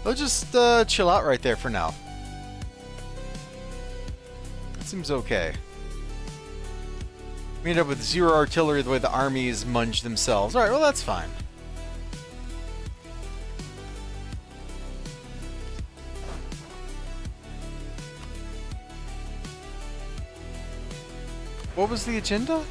Speaker 1: Let's just chill out right there for now. That seems okay. We end up with 0 artillery the way the armies munge themselves. Alright, well that's fine. What was the agenda?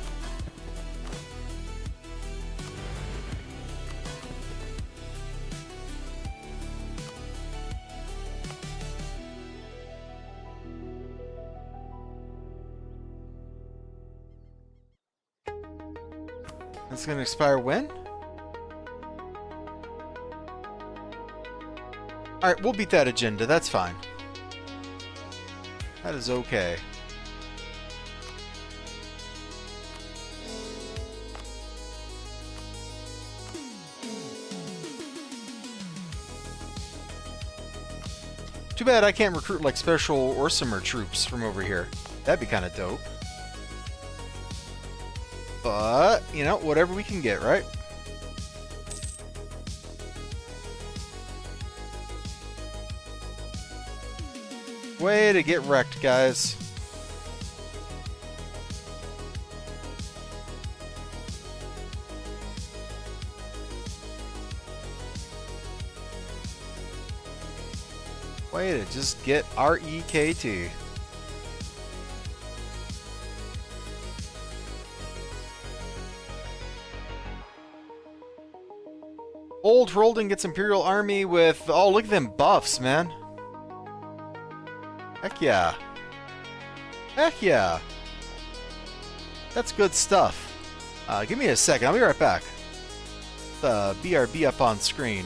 Speaker 1: It's gonna expire when? Alright, we'll beat that agenda, that's fine. That is okay. Too bad I can't recruit like special Orsimer troops from over here. That'd be kind of dope. But, you know, whatever we can get, right? Way to get wrecked, guys. Way to just get R-E-K-T. Old Hroldan gets Imperial Army with... oh, look at them buffs, man. Heck yeah. Heck yeah. That's good stuff. Give me a second. I'll be right back. The BRB up on screen.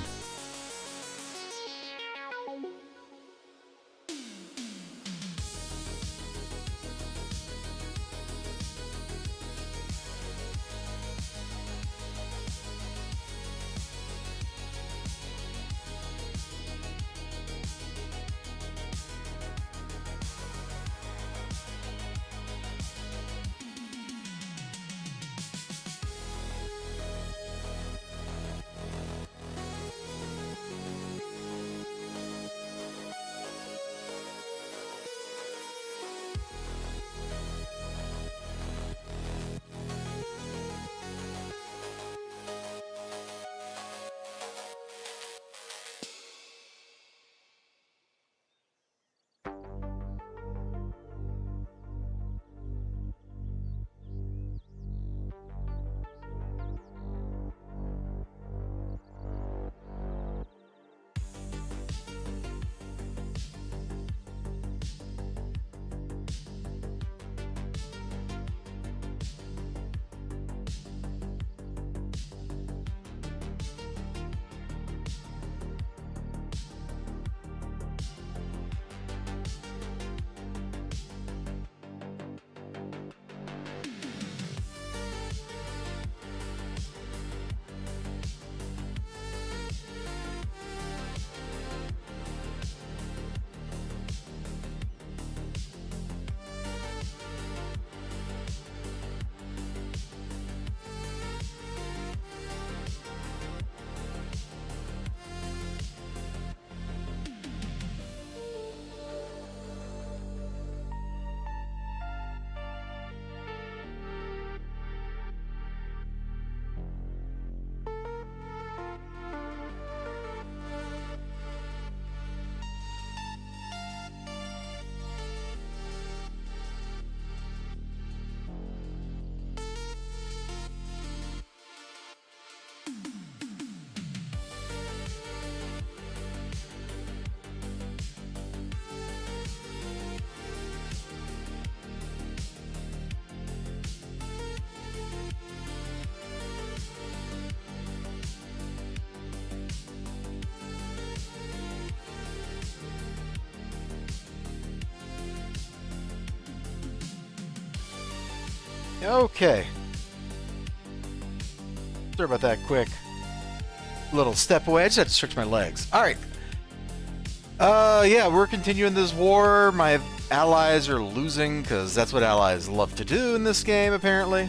Speaker 1: Okay. Sorry about that quick little step away. I just had to stretch my legs. Alright. Yeah, we're continuing this war. My allies are losing, because that's what allies love to do in this game, apparently.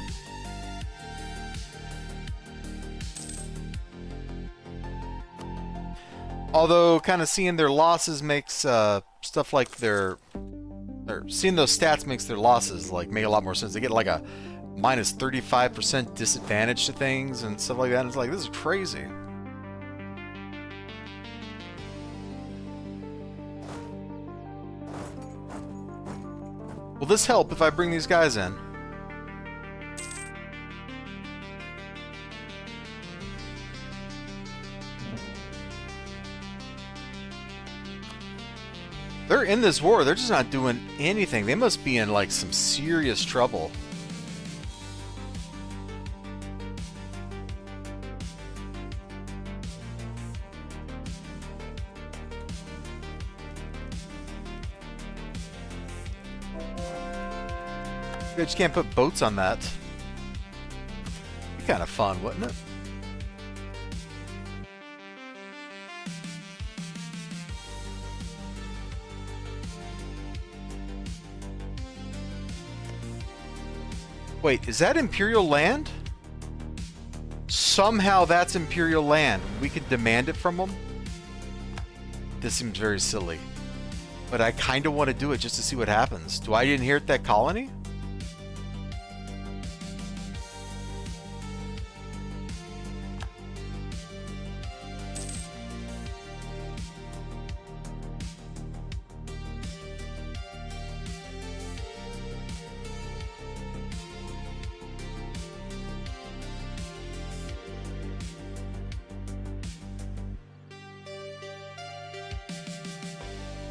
Speaker 1: Although, kind of seeing their losses makes stuff like their... Or seeing those stats makes their losses like make a lot more sense. They get like a minus 35% disadvantage to things and stuff like that. And it's like, this is crazy. Will this help if I bring these guys in? They're in this war. They're just not doing anything. They must be in, like, some serious trouble. They just can't put boats on that. Be kind of fun, wouldn't it? Wait, is that Imperial land? Somehow that's Imperial land. We could demand it from them? This seems very silly. But I kind of want to do it just to see what happens. Do I inherit that colony?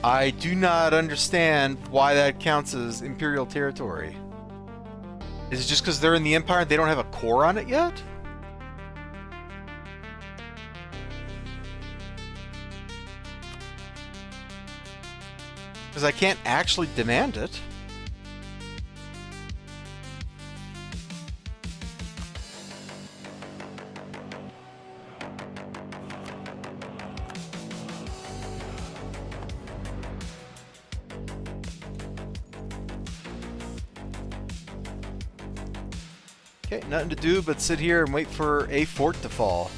Speaker 1: I do not understand why that counts as Imperial territory. Is it just because they're in the Empire and they don't have a core on it yet? Because I can't actually demand it. Okay, nothing to do but sit here and wait for a fort to fall.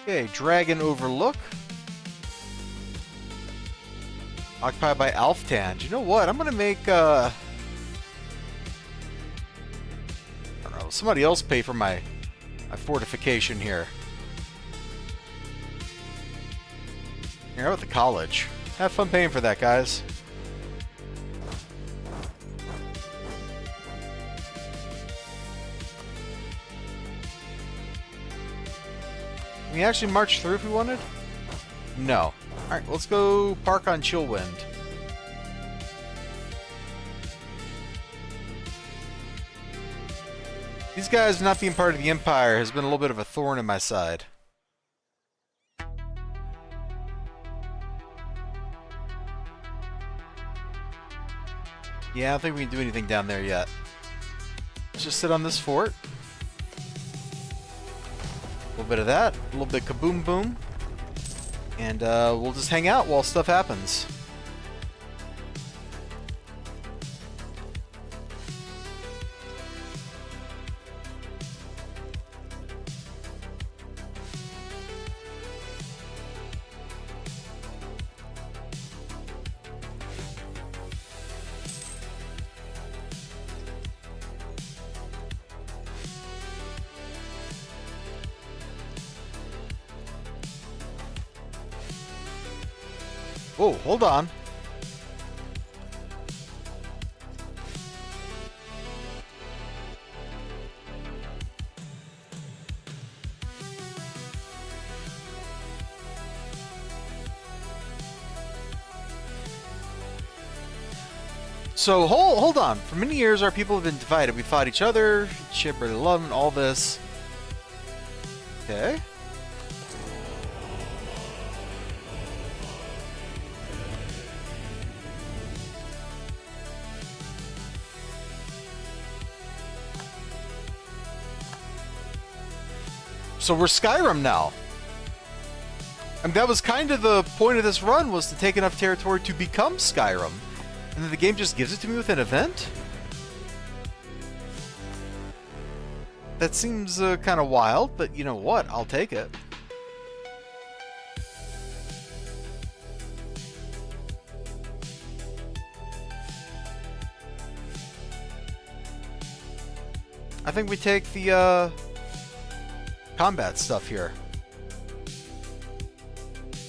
Speaker 1: Okay, Dragon Overlook. Occupied by Alftan. You know what? I'm gonna make, I don't know, somebody else pay for my fortification here. Here, how about the college? Have fun paying for that, guys. Can we actually march through if we wanted? No. Alright, let's go park on Chillwind. These guys not being part of the Empire has been a little bit of a thorn in my side. Yeah, I don't think we can do anything down there yet. Let's just sit on this fort. A little bit of that, a little bit kaboom boom. And we'll just hang out while stuff happens. Whoa, hold on. So, hold on. For many years, our people have been divided. We fought each other, shared brotherly love, and all this. Okay. So we're Skyrim now. And that was kind of the point of this run, was to take enough territory to become Skyrim. And then the game just gives it to me with an event? That seems kind of wild, but you know what? I'll take it. I think we take the combat stuff here.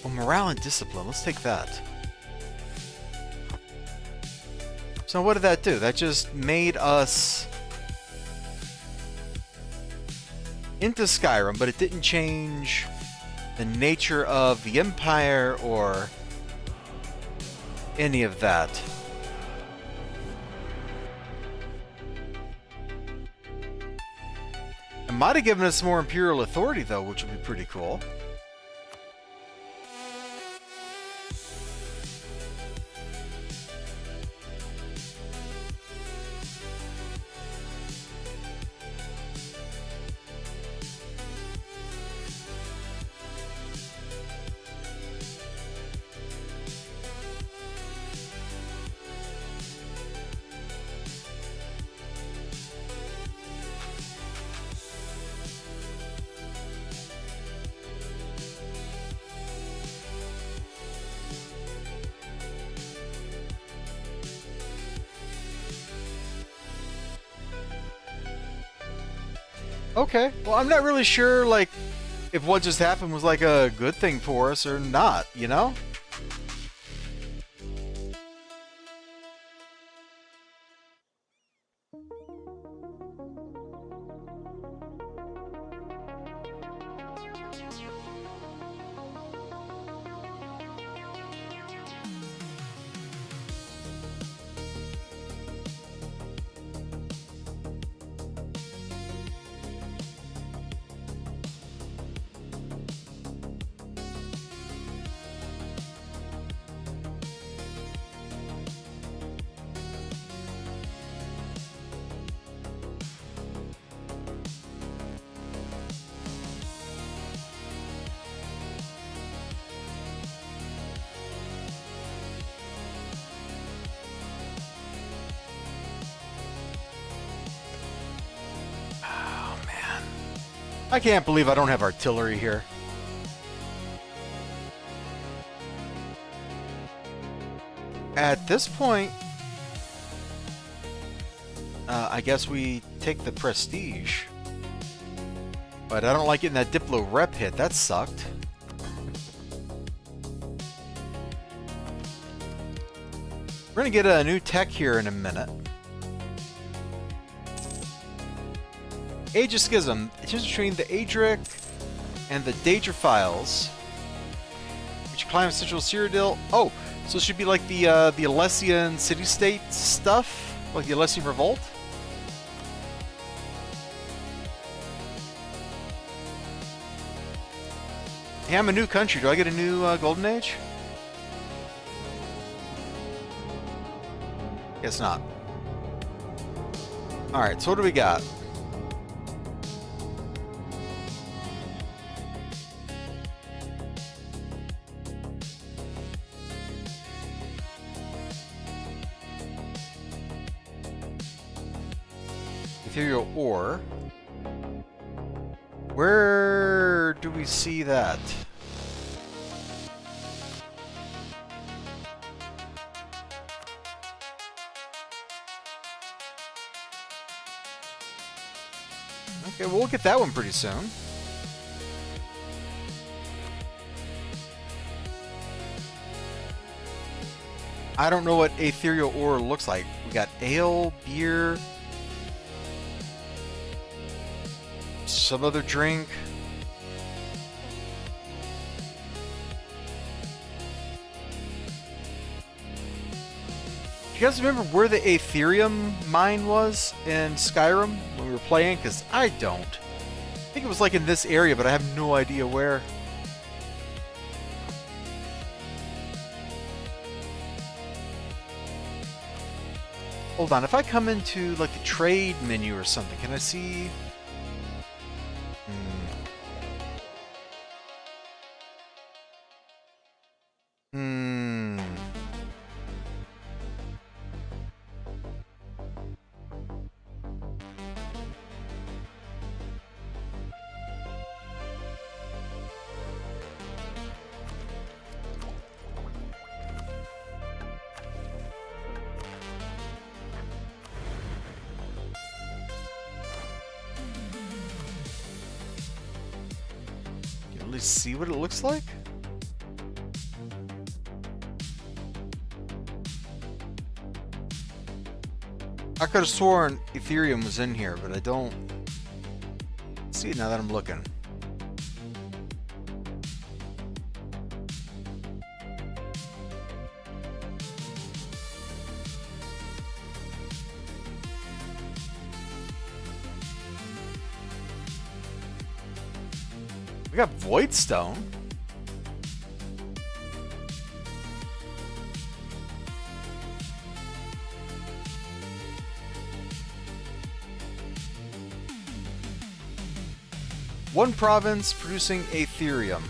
Speaker 1: Well, morale and discipline. Let's take that. So what did that do? That just made us into Skyrim, but it didn't change the nature of the Empire or any of that. It might have given us more Imperial authority, though, which would be pretty cool. Okay, well, I'm not really sure, like, if what just happened was like a good thing for us or not, you know? I can't believe I don't have artillery here. At this point, I guess we take the prestige. But I don't like getting that Diplo rep hit. That sucked. We're gonna get a new tech here in a minute. Age of Schism. It's just between the Adric and the Daedrophiles. Which climb Central Cyrodiil. Oh, so it should be like the Alessian city-state stuff? Like the Alessian Revolt? Hey, I'm a new country. Do I get a new Golden Age? Guess not. Alright, so what do we got? Ethereal ore. Where do we see that? Okay, well, we'll get that one pretty soon. I don't know what ethereal ore looks like. We got ale, beer, some other drink. You guys remember where the Aetherium mine was in Skyrim when we were playing? Because I don't. I think it was like in this area, but I have no idea where. Hold on, if I come into like the trade menu or something, can I see? See what it looks like? I could have sworn Ethereum was in here, but I don't see it now that I'm looking. We got Voidstone. One province producing Aetherium.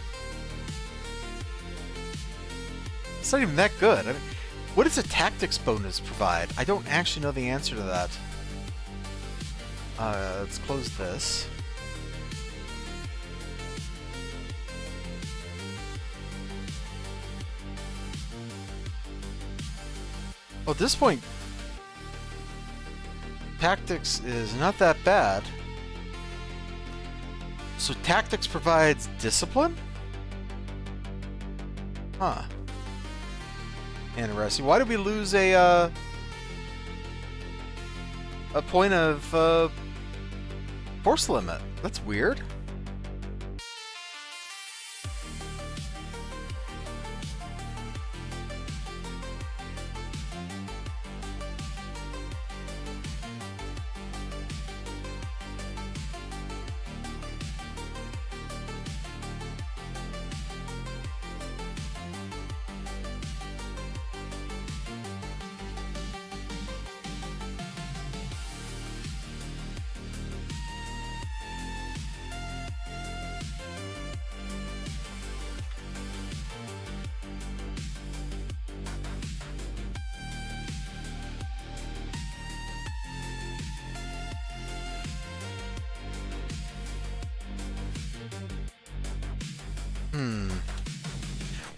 Speaker 1: It's not even that good. I mean, what does a tactics bonus provide? I don't actually know the answer to that. Let's close this. Well, at this point, tactics is not that bad. So tactics provides discipline? Huh. Interesting. Why did we lose a point of force limit? That's weird.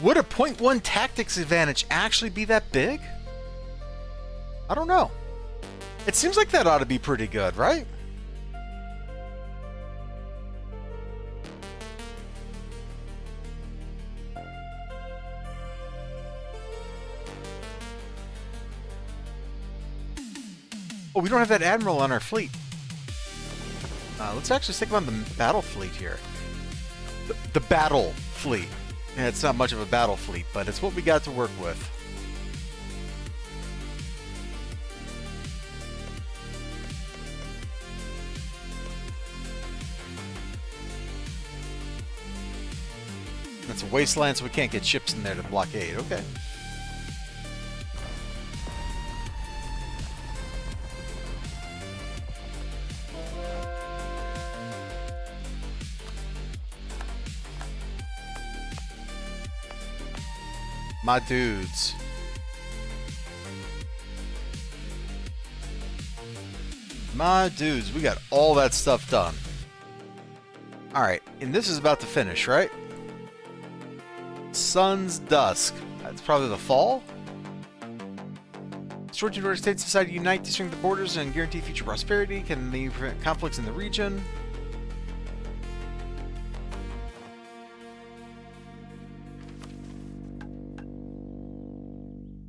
Speaker 1: Would a .1 tactics advantage actually be that big? I don't know. It seems like that ought to be pretty good, right? Oh, we don't have that admiral on our fleet. Let's actually stick on the battle fleet here. The battle fleet. Yeah, it's not much of a battle fleet, but it's what we got to work with. It's a wasteland, so we can't get ships in there to blockade. Okay. My dudes. My dudes, we got all that stuff done. Alright, and this is about to finish, right? Sun's dusk. That's probably the fall? Scrolls Universalis states decide to unite to strengthen the borders and guarantee future prosperity. Can they prevent conflicts in the region?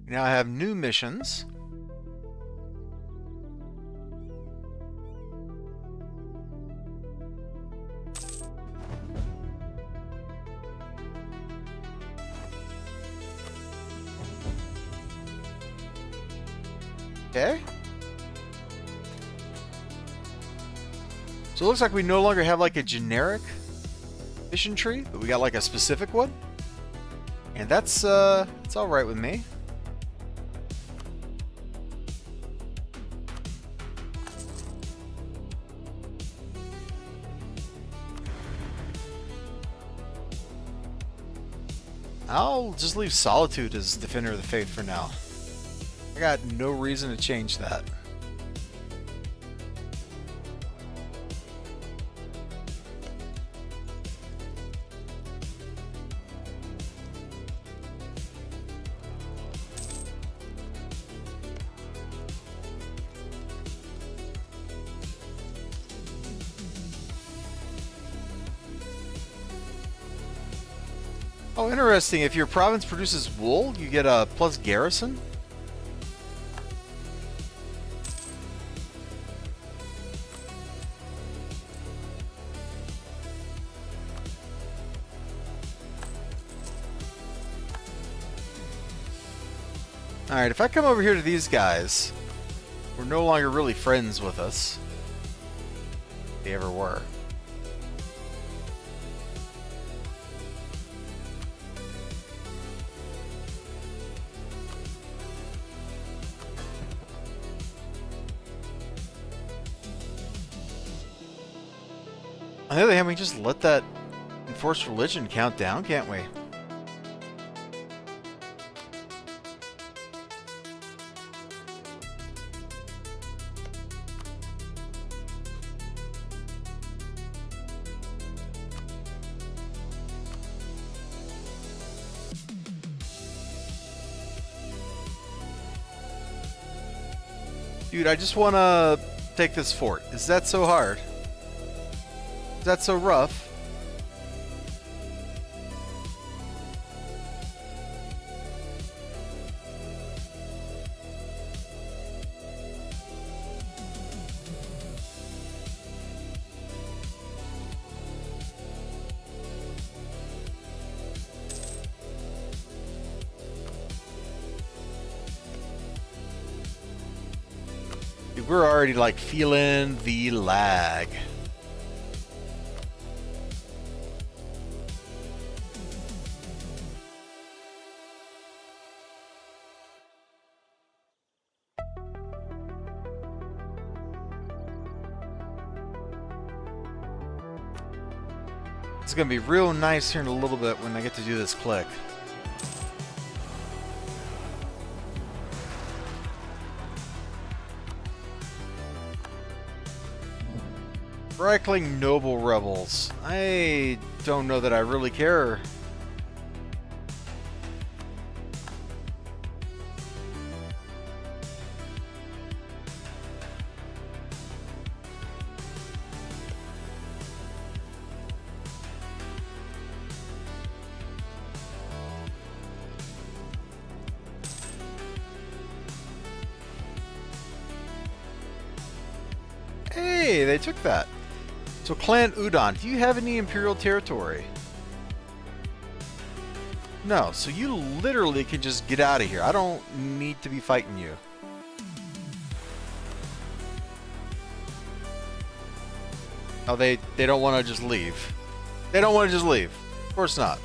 Speaker 1: Now I have new missions. Okay. So it looks like we no longer have like a generic mission tree, but we got like a specific one. And that's it's all right with me. I'll just leave Solitude as Defender of the Faith for now. I got no reason to change that. Oh, interesting. If your province produces wool, you get a plus garrison. Alright, if I come over here to these guys, we're no longer really friends with us. They ever were. On the other hand, we can just let that enforced religion count down, can't we? Dude, I just want to take this fort. Is that so hard? Is that so rough? We're already like feeling the lag. It's gonna be real nice here in a little bit when I get to do this click. Recycling noble rebels. I don't know that I really care. Hey, they took that. So Clan Udon, do you have any Imperial territory? No, so you literally can just get out of here. I don't need to be fighting you. Oh, they don't want to just leave. They don't want to just leave. Of course not.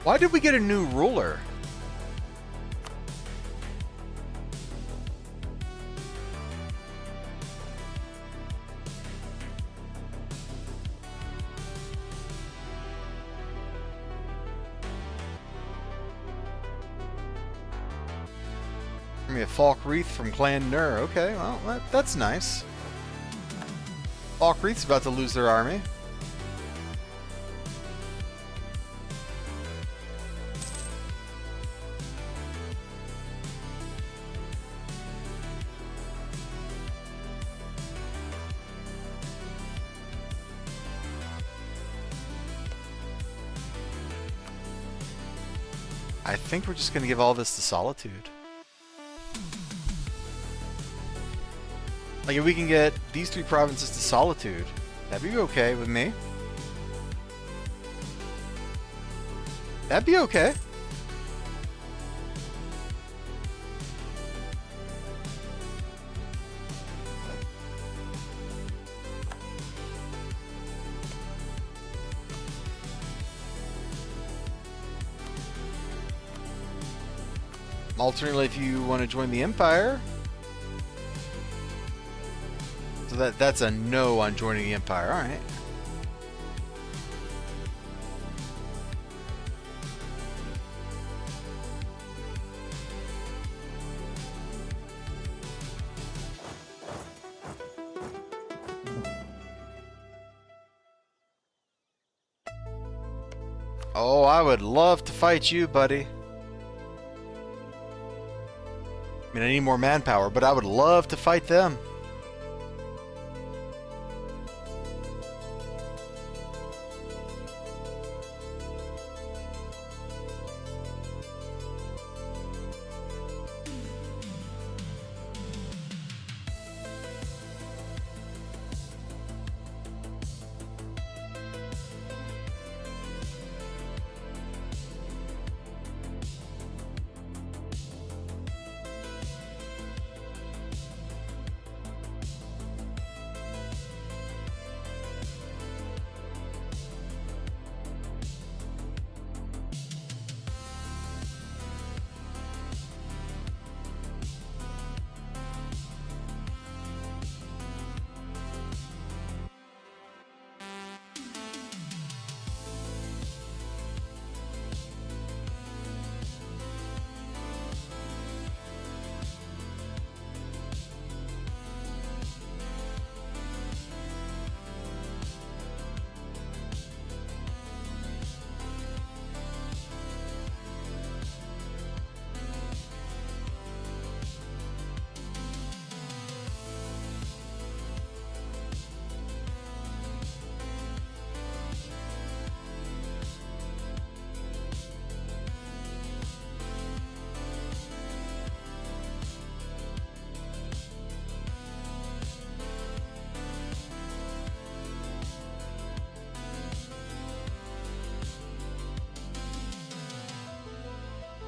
Speaker 1: Why did we get a new ruler? I mean, a Falk Wreath from Clan Nur. Okay, well, that's nice. Falk Wreath's about to lose their army. I think we're just going to give all this to Solitude. Like, if we can get these 3 provinces to Solitude, that'd be okay with me. That'd be okay. Alternately, if you want to join the Empire. So that's a no on joining the Empire. Alright. Oh, I would love to fight you, buddy. I mean, I need more manpower, but I would love to fight them.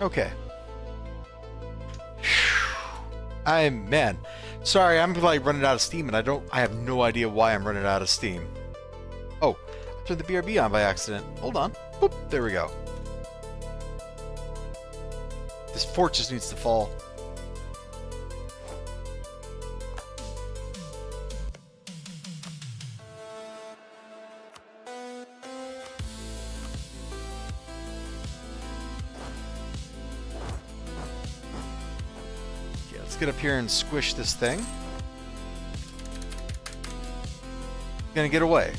Speaker 1: Okay. Man, sorry, I'm like running out of steam, and I have no idea why I'm running out of steam. Oh, I turned the BRB on by accident. Hold on. Boop, there we go. This fort just needs to fall. Let's get up here and squish this thing. Gonna get away.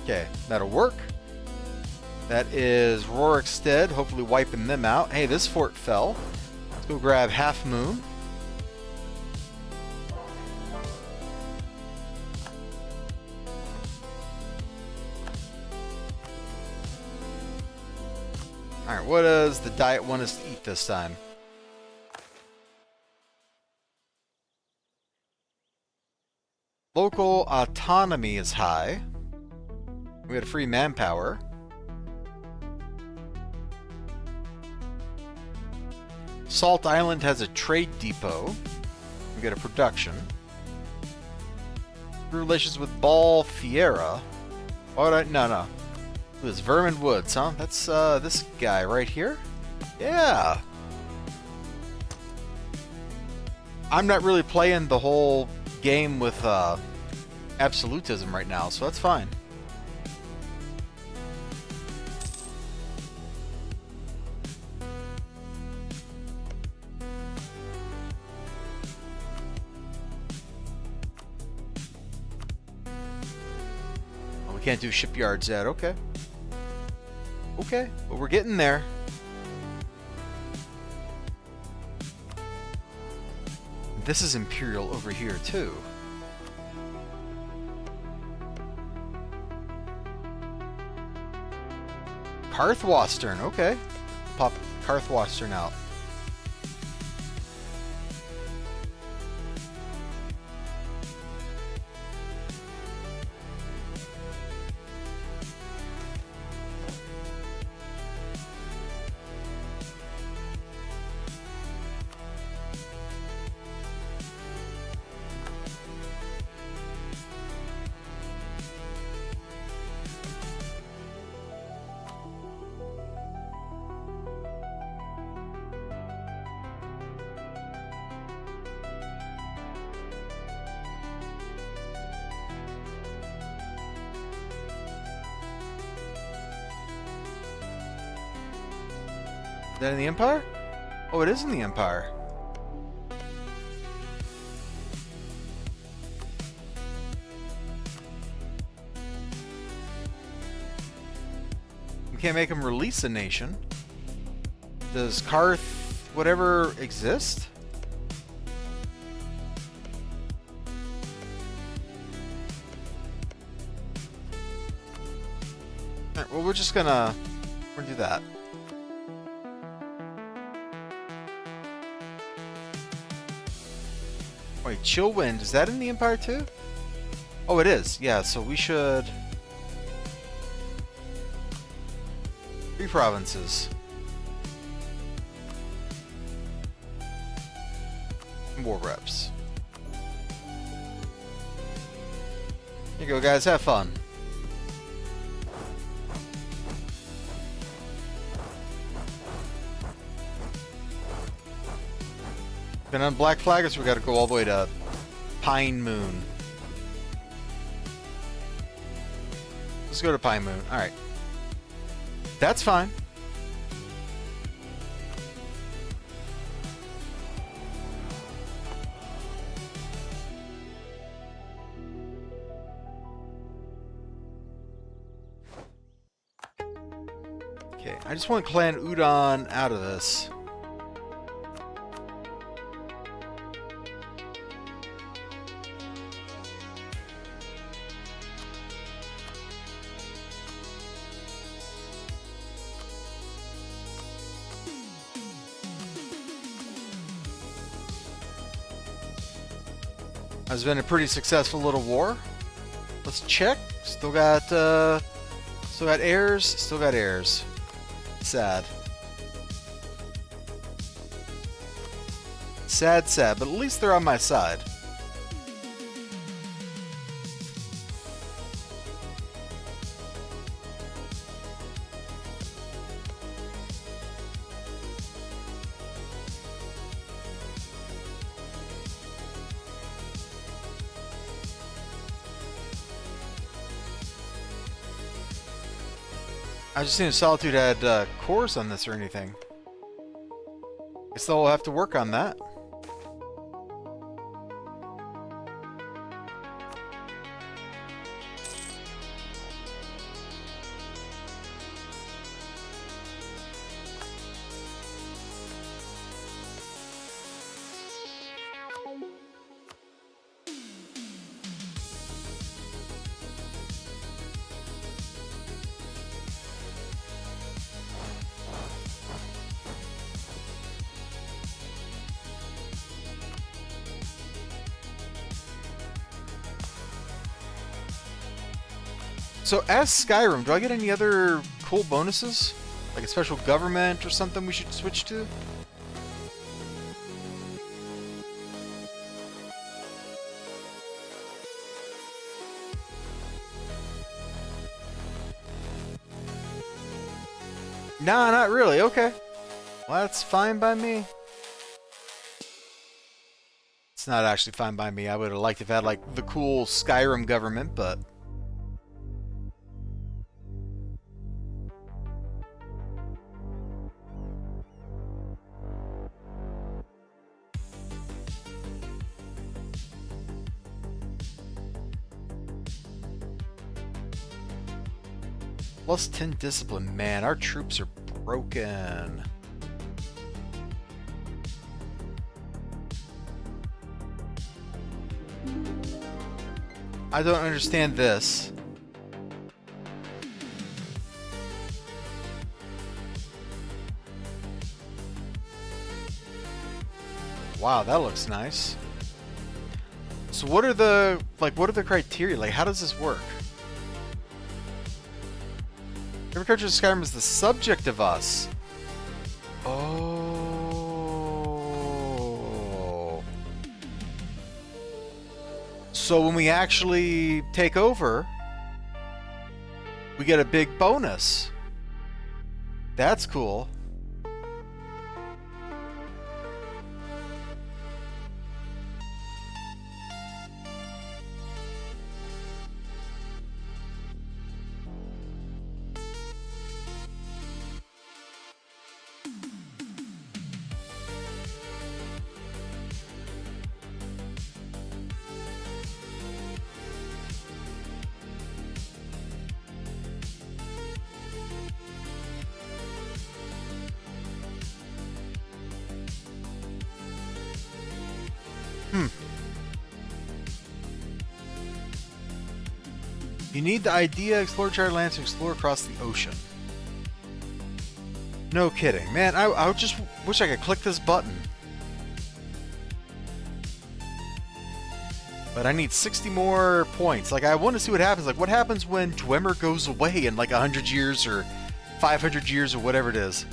Speaker 1: Okay, that'll work. That is Rorikstead, hopefully wiping them out. Hey, this fort fell. Let's go grab Half Moon. Alright, what does the diet want us to eat this time? Local autonomy is high. We had free manpower. Salt Island has a trade depot. We get a production. Relations with Ball Fiera. Oh, no. This Vermin Woods, huh? That's this guy right here? Yeah. I'm not really playing the whole game with absolutism right now, so that's fine. Oh, we can't do shipyards yet, okay. Okay, but we're getting there. This is Imperial over here, too. Karthwastern, okay. Pop Karthwastern out. Is that in the Empire? Oh, it is in the Empire. We can't make him release a nation. Does Karth whatever exist? Alright, well, we're gonna do that. Wait, Chillwind, is that in the Empire too? Oh, it is. Yeah, so we should... 3 provinces. War reps. Here you go, guys. Have fun. Been on Black Flag, so we gotta go all the way to Pine Moon. Let's go to Pine Moon. Alright. That's fine. Okay, I just want Clan Udon out of this. Has been a pretty successful little war. Let's check. Still got heirs. Still got heirs. Sad. Sad, sad, but at least they're on my side. I just seen if Solitude had cores on this or anything. Guess they'll have to work on that. So, as Skyrim, do I get any other cool bonuses? Like a special government or something we should switch to? Nah, not really. Okay. Well, that's fine by me. It's not actually fine by me. I would have liked to have had, like, the cool Skyrim government, but... Plus 10 discipline. Man, our troops are broken. I don't understand this. Wow, that looks nice. So what are the criteria? Like, how does this work? Every creature in Skyrim is the subject of us. Oh. So when we actually take over, we get a big bonus. That's cool. You need the idea, explore charted lands, to explore across the ocean. No kidding. Man, I just wish I could click this button. But I need 60 more points. Like, I want to see what happens. Like, what happens when Dwemer goes away in like 100 years or 500 years or whatever it is?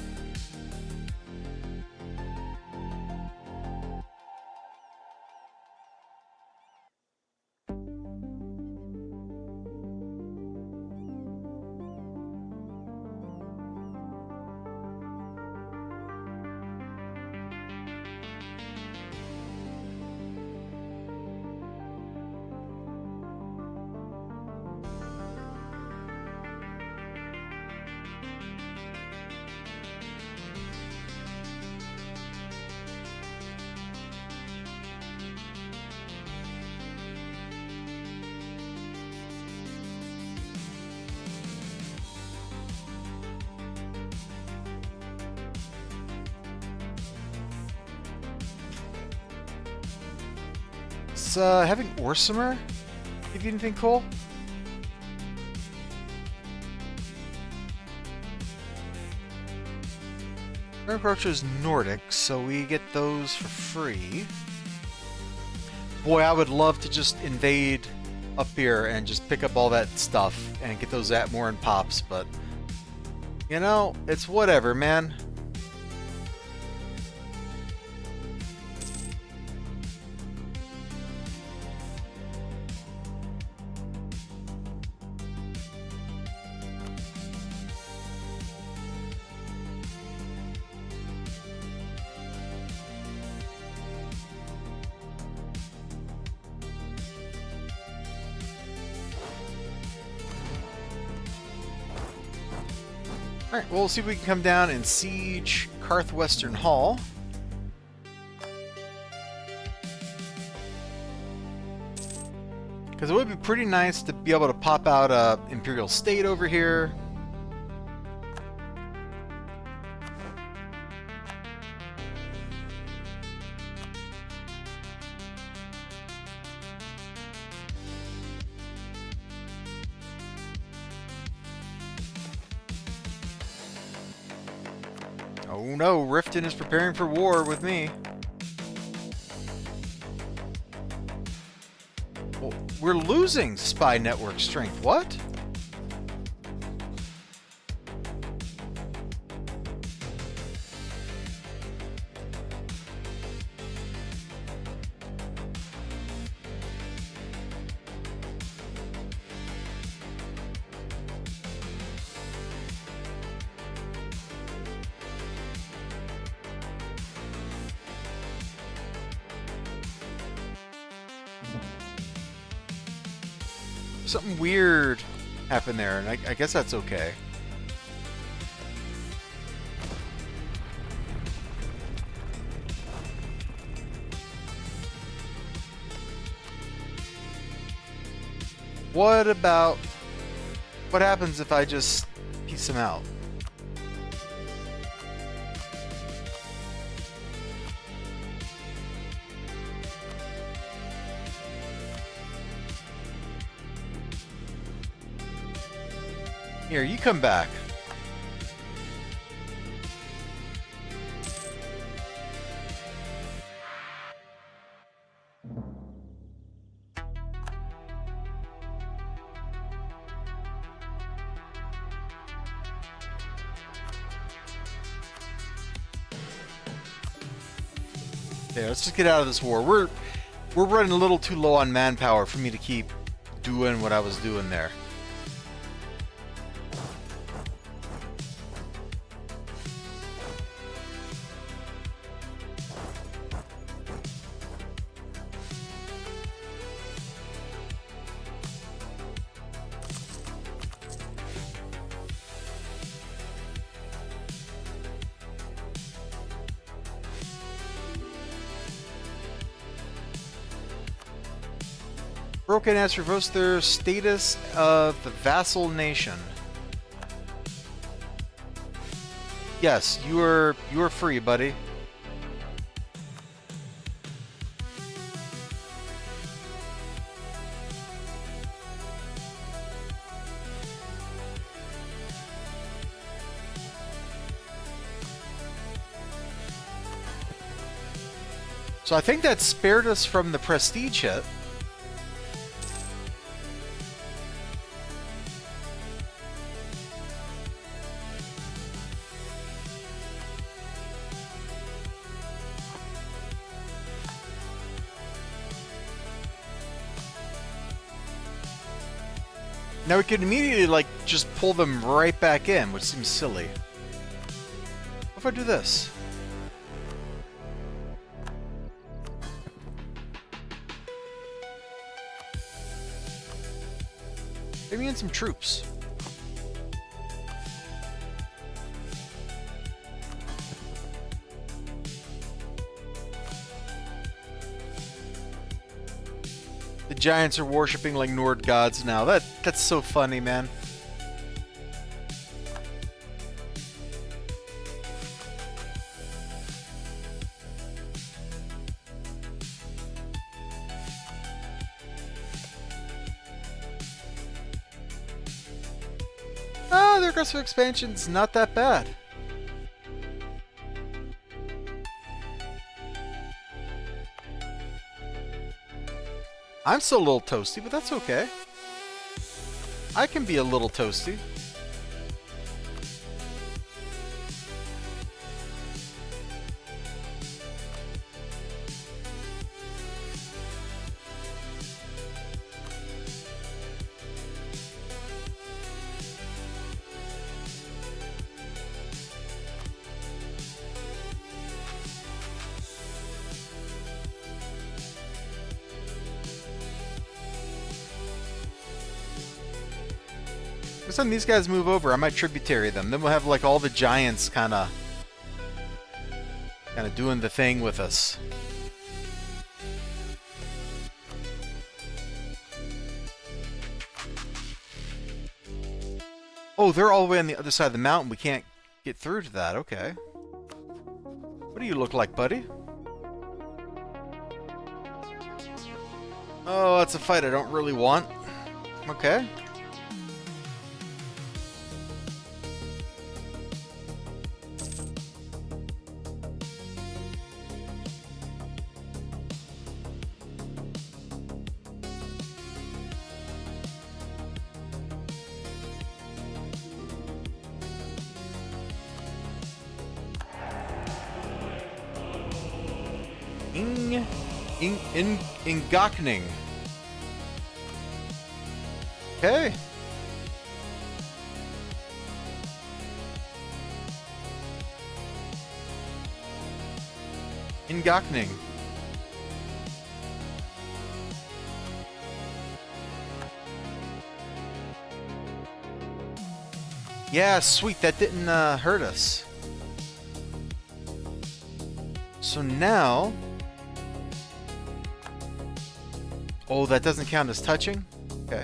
Speaker 1: Having Orsimer give you anything cool? Our approach is Nordic, so we get those for free. Boy, I would love to just invade up here and just pick up all that stuff and get those Atmoran pops, but you know, it's whatever, man. Alright, well, we'll see if we can come down and siege Karth Western Hall. Because it would be pretty nice to be able to pop out a Imperial State over here. Oh no, Riften is preparing for war with me. Well, we're losing spy network strength. What? Something weird happened there, and I guess that's okay. What happens if I just piece them out? Here, you come back. Okay, let's just get out of this war. We're running a little too low on manpower for me to keep doing what I was doing there. Broken has reversed their status of the vassal nation. Yes, you are free, buddy. So I think that spared us from the prestige hit. Now we can immediately, like, just pull them right back in, which seems silly. What if I do this? Maybe in some troops. The giants are worshipping like Nord gods now. That's so funny, man. Oh, their aggressive expansion's not that bad. I'm still a little toasty, but that's okay. I can be a little toasty. Next time these guys move over, I might tributary them. Then we'll have like all the giants kind of doing the thing with us. Oh, they're all the way on the other side of the mountain. We can't get through to that. Okay. What do you look like, buddy? Oh, that's a fight I don't really want. Okay. Ingakning. Okay. Ingakning. Yeah, sweet. That didn't hurt us. So now... Oh, that doesn't count as touching? Okay.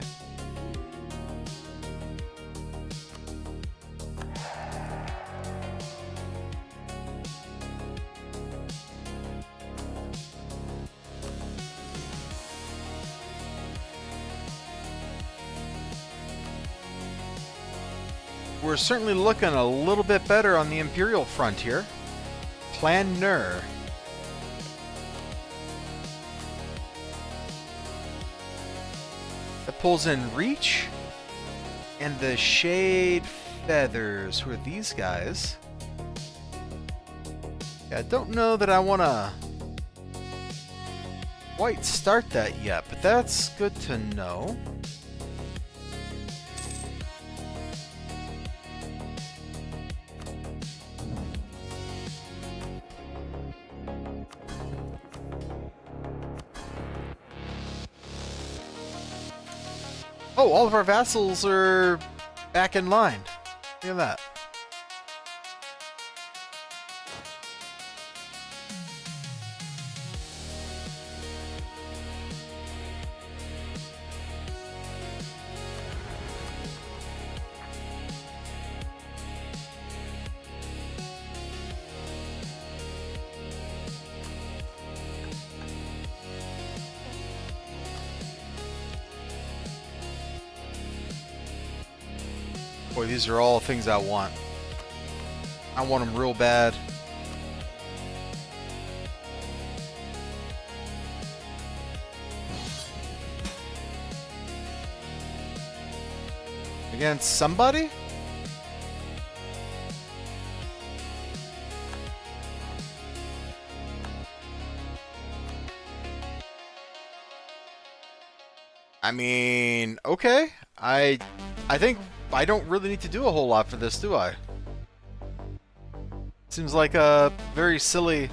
Speaker 1: We're certainly looking a little bit better on the Imperial front here. Planner. That pulls in Reach and the Shade Feathers. Who are these guys? Yeah, I don't know that I want to quite start that yet, but that's good to know. Oh, all of our vassals are back in line. Look at that. Boy, these are all things I want. I want them real bad. Against somebody? I mean, okay. I think I don't really need to do a whole lot for this, do I? Seems like a very silly...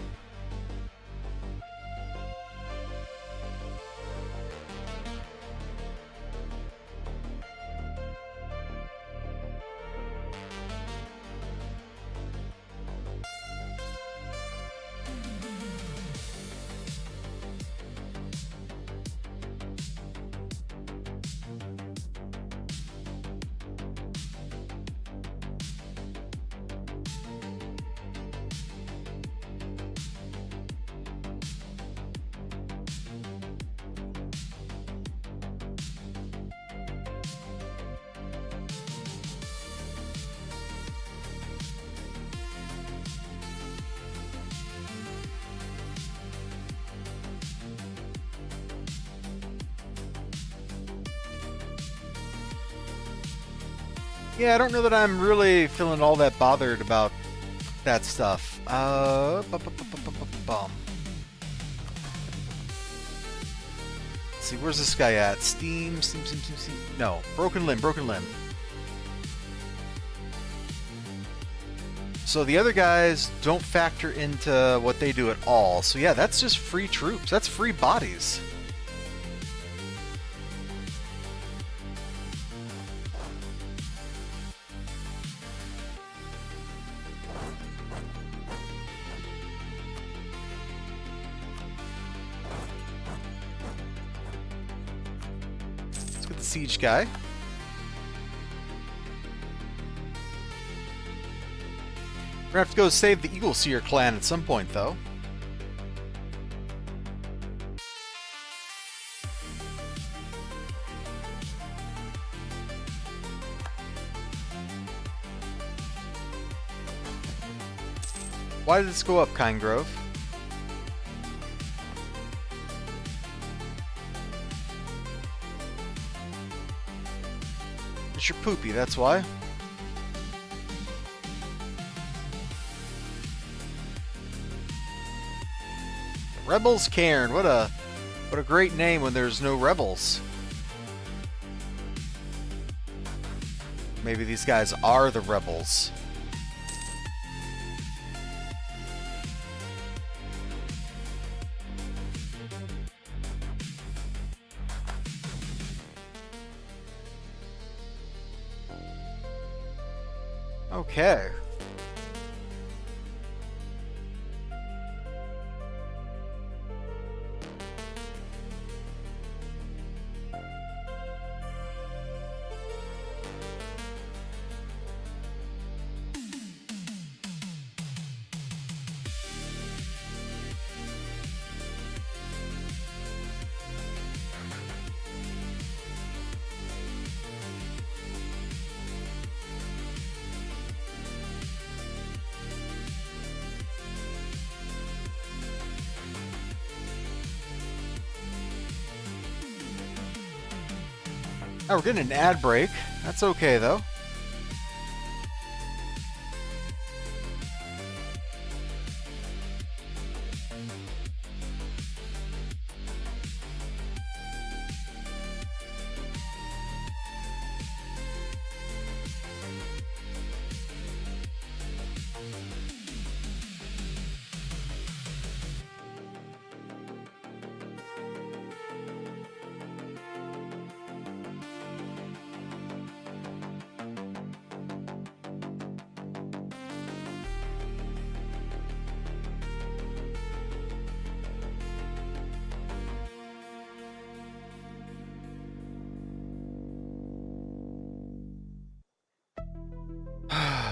Speaker 1: Yeah, I don't know that I'm really feeling all that bothered about that stuff. Bum. Let's see, where's this guy at? Steam. No, broken limb. So the other guys don't factor into what they do at all. So yeah, that's just free troops. That's free bodies. Let's get the siege guy. We're gonna have to go save the Eagle Seer clan at some point, though. Why did this go up, Kind Grove? It's your poopy, that's why. Rebels Cairn, what a great name when there's no rebels. Maybe these guys are the rebels. Okay. Oh, we're getting an ad break. That's okay, though.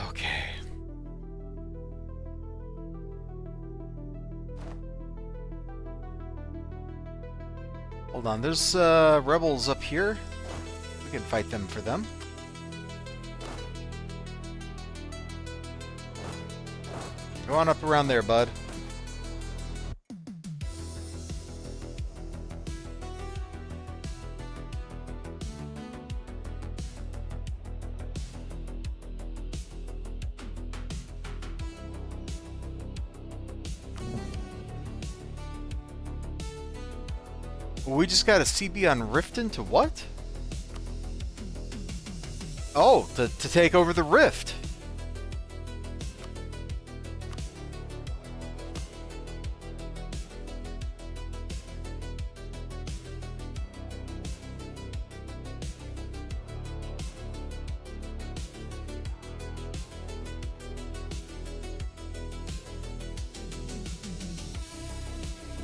Speaker 1: Okay. Hold on, there's rebels up here. We can fight them for them. Go on up around there, bud. We just got a CB on Riften to what? Oh, to take over the Rift.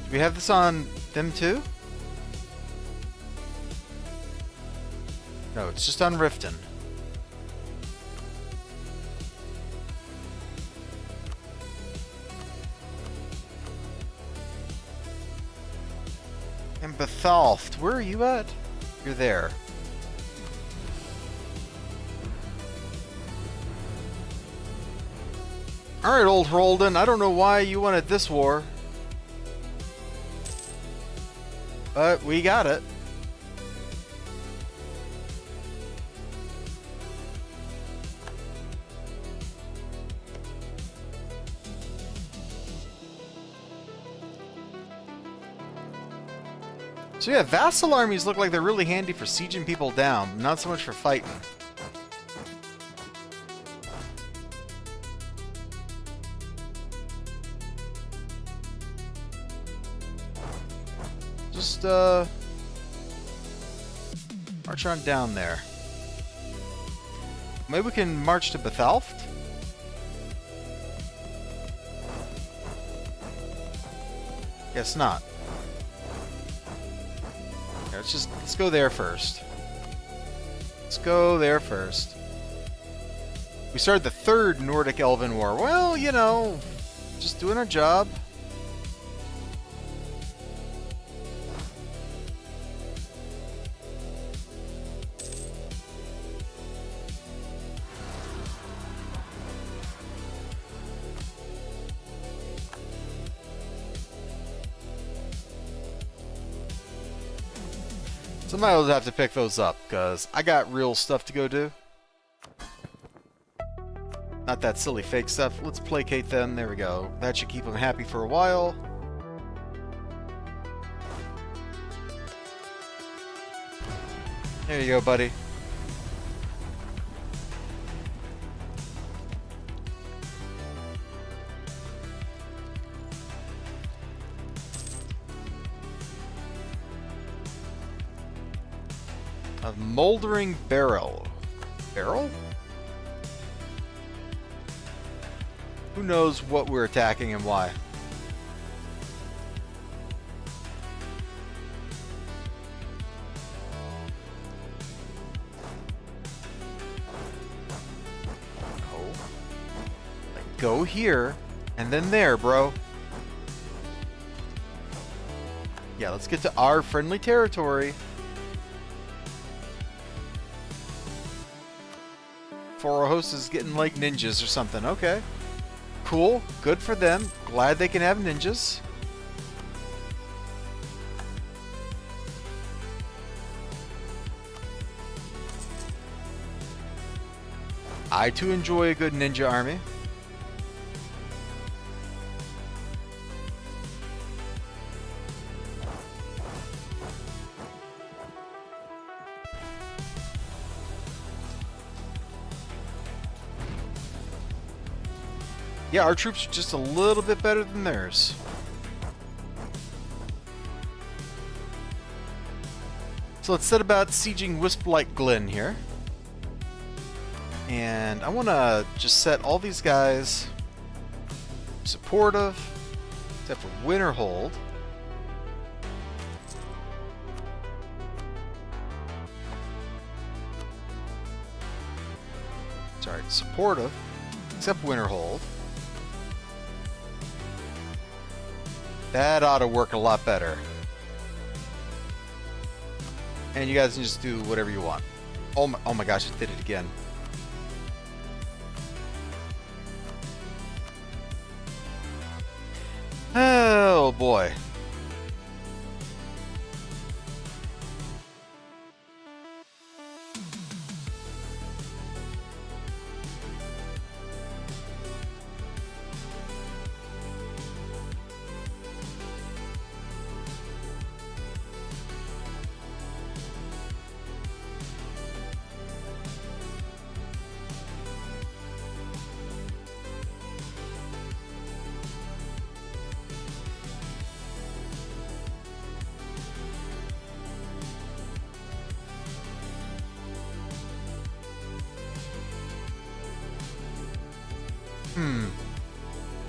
Speaker 1: Do we have this on them too? No, it's just on Riften. And Bethalft, where are you at? You're there. Alright, old Roldan, I don't know why you wanted this war. But we got it. So yeah, vassal armies look like they're really handy for sieging people down, not so much for fighting. Just, march on down there. Maybe we can march to Bethalft? Guess not. Yeah, let's go there first. Let's go there first. We started the third Nordic Elven War. Well, you know, just doing our job. Somebody will have to pick those up, because I got real stuff to go do. Not that silly fake stuff. Let's placate them. There we go. That should keep them happy for a while. There you go, buddy. A moldering barrel. Barrel? Who knows what we're attacking and why? No. Like, go here, and then there, bro. Yeah, let's get to our friendly territory. For our host is getting like ninjas or something. Okay. Cool. Good for them. Glad they can have ninjas. I too enjoy a good ninja army. Yeah, our troops are just a little bit better than theirs. So let's set about sieging Wisp-like Glen here. And I want to just set all these guys supportive, except for Winter Hold. Sorry, supportive, except Winter Hold. That ought to work a lot better. And you guys can just do whatever you want. Oh my gosh, it did it again. Oh boy.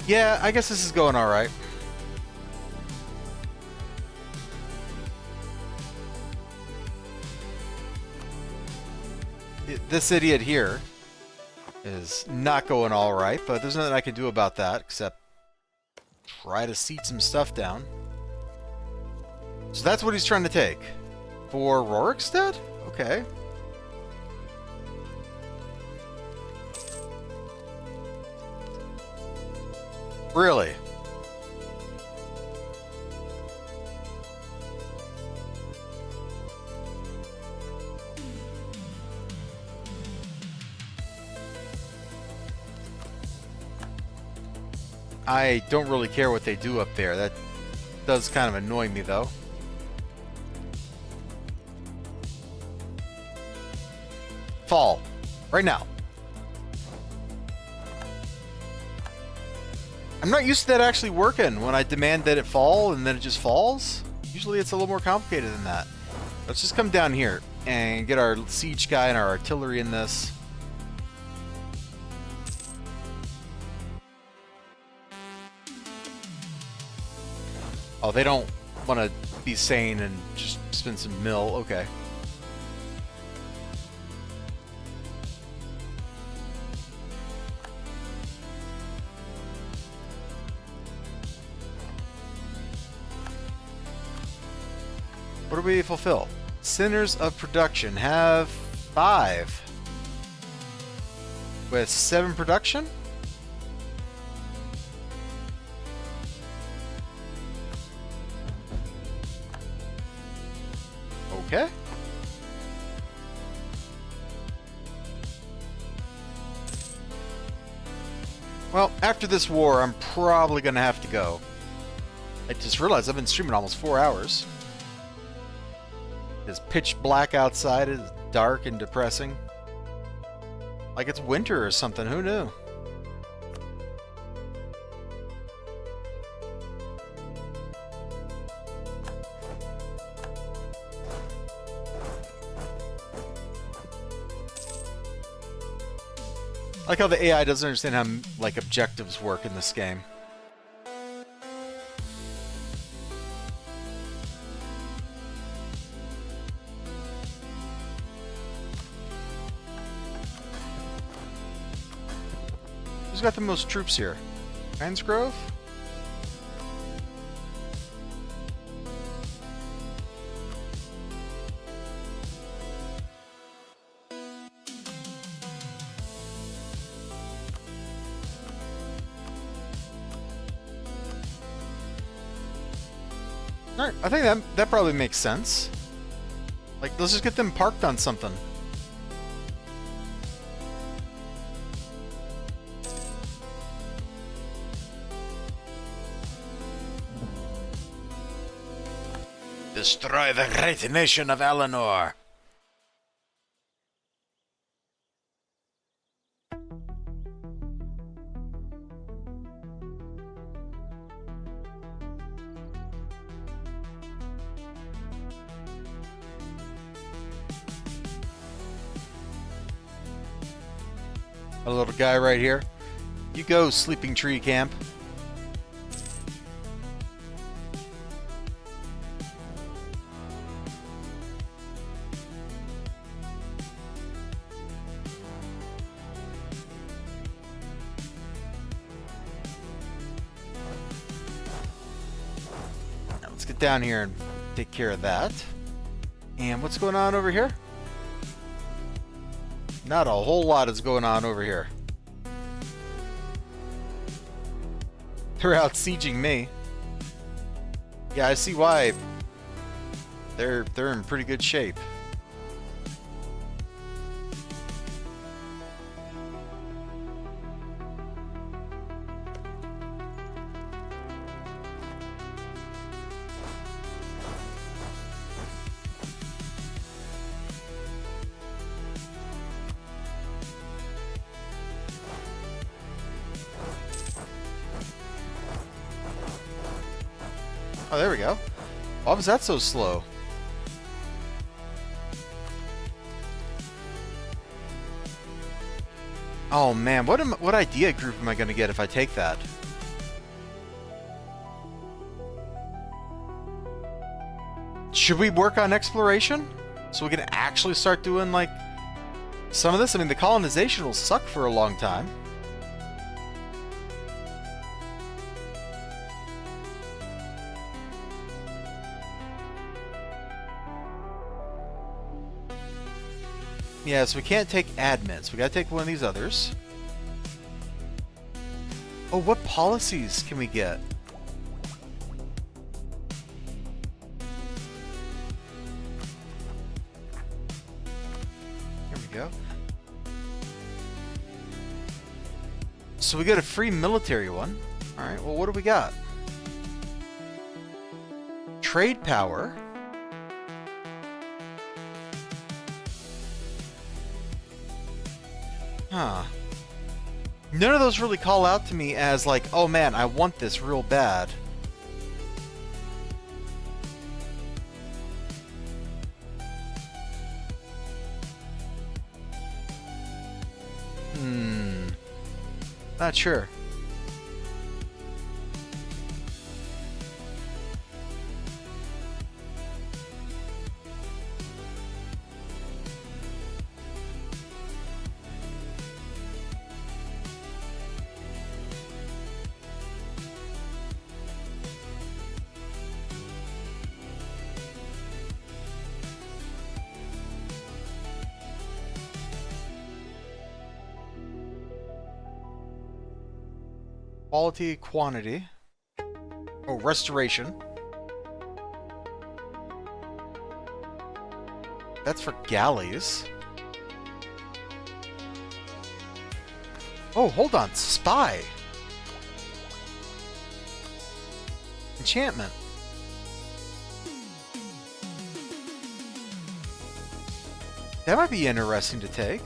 Speaker 1: Yeah, I guess this is going alright. This idiot here is not going alright, but there's nothing I can do about that except try to seat some stuff down. So that's what he's trying to take. For Rorikstead? Okay. Really? I don't really care what they do up there. That does kind of annoy me, though. Fall. Right now. I'm not used to that actually working when I demand that it fall and then it just falls. Usually it's a little more complicated than that. Let's just come down here and get our siege guy and our artillery in this. Oh, they don't want to be sane and just spend some mill. Okay. What do we fulfill? Centers of production have 5. With 7 production? Okay. Well, after this war, I'm probably going to have to go. I just realized I've been streaming almost 4 hours. It's pitch black outside. It's dark and depressing. Like it's winter or something. Who knew? I like how the AI doesn't understand how, like, objectives work in this game. Who's got the most troops here? Grove? Alright, I think that probably makes sense. Like, let's just get them parked on something. Destroy the great nation of Eleanor. A little guy right here. You go, sleeping tree camp. Now let's get down here and take care of that. And what's going on over here? Not a whole lot is going on over here. They're out sieging me. Yeah, I see why. They're in pretty good shape. Oh, there we go. Why was that so slow? Oh man, what idea group am I going to get if I take that? Should we work on exploration? So we can actually start doing, like, some of this? I mean, the colonization will suck for a long time. Yeah, so we can't take admins. We gotta take one of these others. Oh, what policies can we get? Here we go. So we got a free military one. Alright, well, what do we got? Trade power. Huh. None of those really call out to me as like, oh man, I want this real bad. Not sure. Quality, quantity. Oh, restoration. That's for galleys. Oh, hold on. Spy. Enchantment. That might be interesting to take.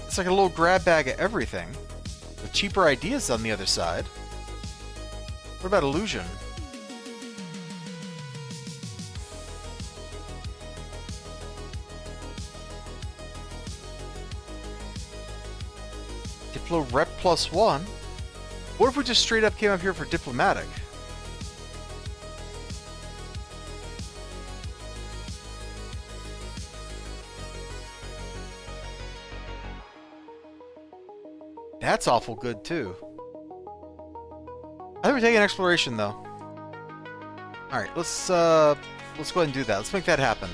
Speaker 1: It's like a little grab bag of everything, with cheaper ideas on the other side. What about illusion? Diplo rep +1? What if we just straight up came up here for diplomatic? That's awful good, too. I think we're taking exploration, though. Alright, let's go ahead and do that. Let's make that happen.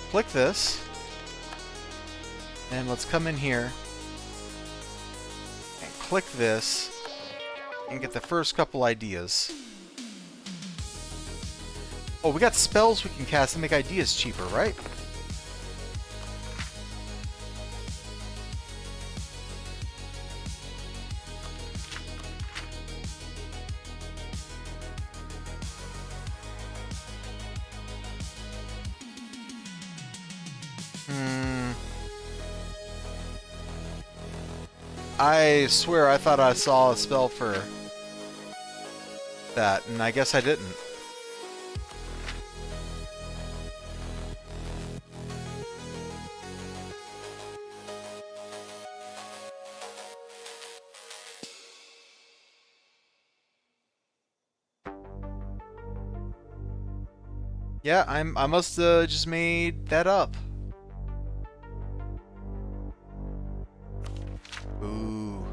Speaker 1: Click this. And let's come in here. And click this. And get the first couple ideas. Oh, we got spells we can cast to make ideas cheaper, right? I swear I thought I saw a spell for that, and I guess I didn't. Yeah, I must have just made that up. Ooh.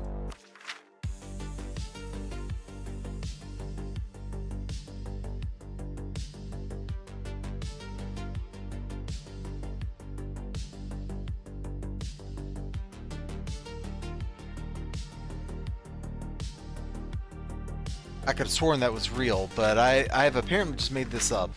Speaker 1: I could have sworn that was real, but I have apparently just made this up.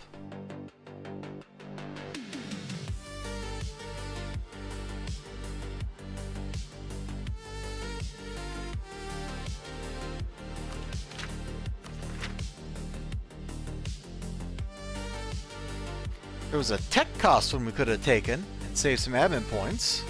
Speaker 1: There was a tech cost one we could have taken and saved some admin points.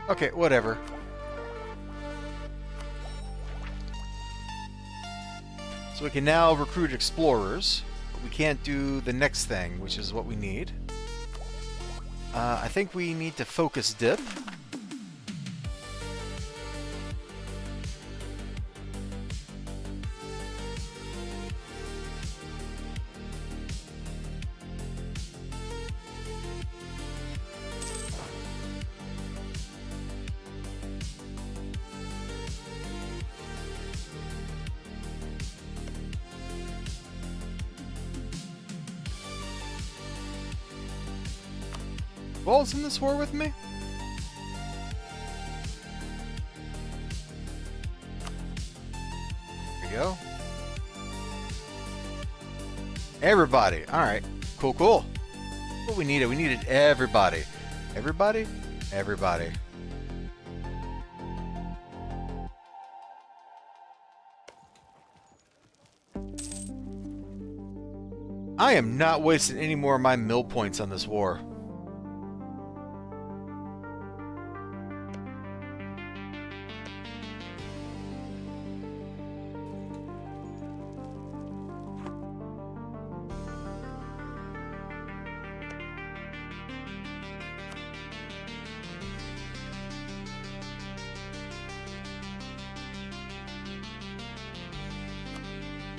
Speaker 1: Okay, whatever. So we can now recruit explorers. We can't do the next thing, which is what we need. I think we need to focus dip. Who's in this war with me? There we go. Everybody. All right. Cool, cool. What we needed? We needed everybody. Everybody? Everybody. I am not wasting any more of my mill points on this war.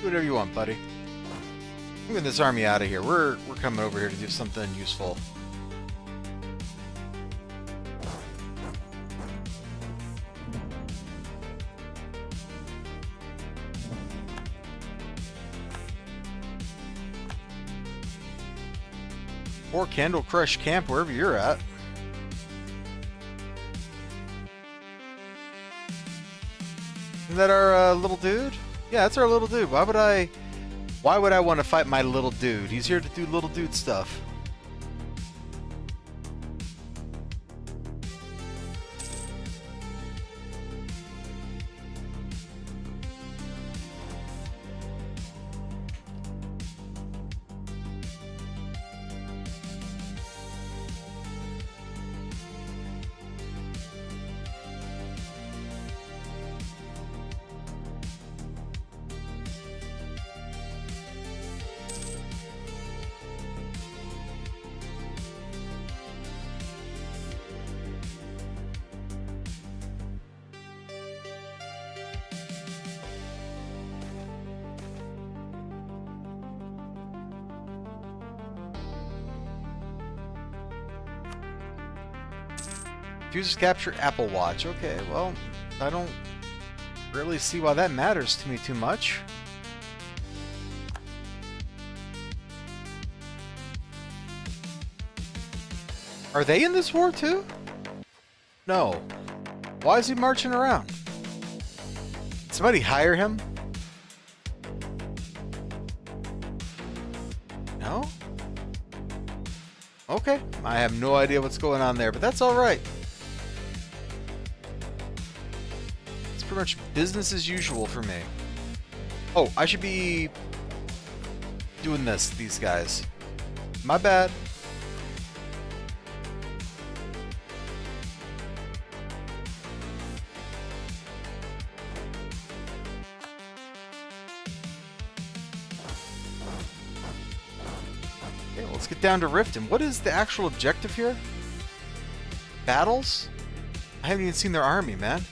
Speaker 1: Do whatever you want, buddy. I'm getting this army out of here. We're coming over here to do something useful. Or Candle Crush Camp, wherever you're at. Isn't that our little dude? Yeah, that's our little dude. Why would I want to fight my little dude? He's here to do little dude stuff. Users capture Apple Watch. Okay, well, I don't really see why that matters to me too much. Are they in this war too? No. Why is he marching around? Did somebody hire him? No? Okay, I have no idea what's going on there, but that's alright. Pretty much business as usual for me. Oh, I should be doing these guys. My bad. Okay, let's get down to Riften. What is the actual objective here? Battles? I haven't even seen their army, man.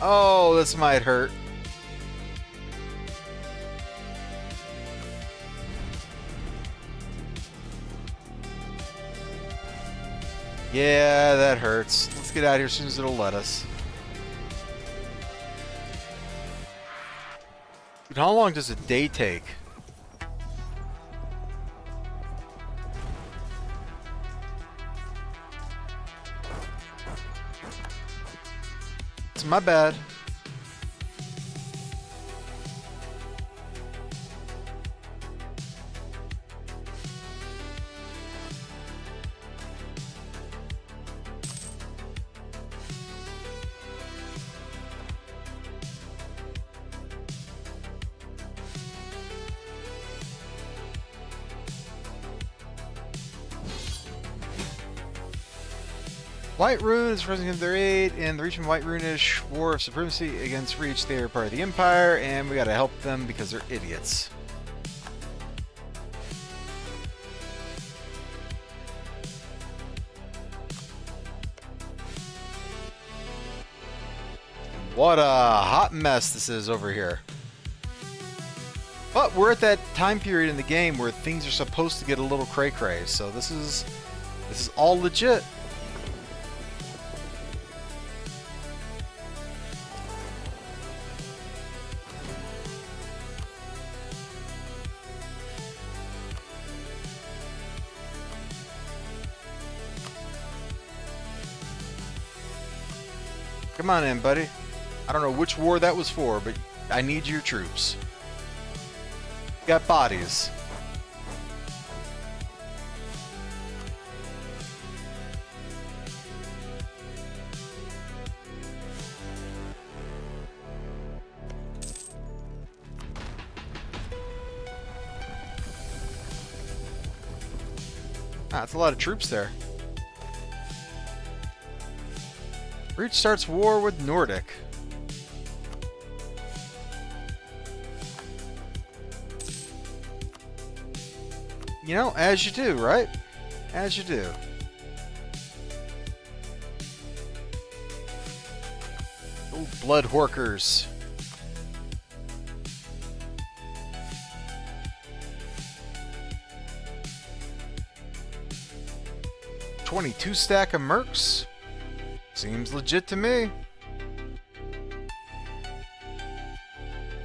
Speaker 1: Oh, this might hurt. Yeah, that hurts. Let's get out of here as soon as it'll let us. Dude, how long does a day take? It's my bad. White Rune is rising in their aid, and the Reach from White Runish War of Supremacy against Reach. They are part of the Empire, and we gotta help them because they're idiots. What a hot mess this is over here. But we're at that time period in the game where things are supposed to get a little cray-cray, so this is all legit. Come on in, buddy. I don't know which war that was for, but I need your troops. Got bodies. That's a lot of troops there. Reach starts war with Nordic. You know, as you do, right? As you do. Oh, blood horkers. $22 stack of mercs. Seems legit to me.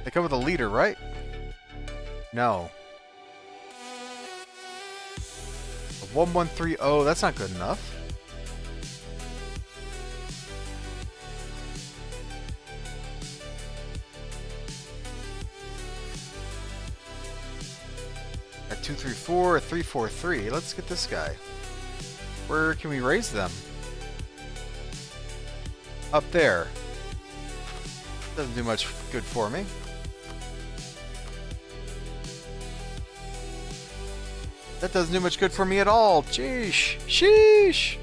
Speaker 1: They come with a leader, right? No. 1130, that's not good enough. At 234, 343. Let's get this guy. Where can we raise them? Up there. Doesn't do much good for me. That doesn't do much good for me at all. Jeesh. Sheesh.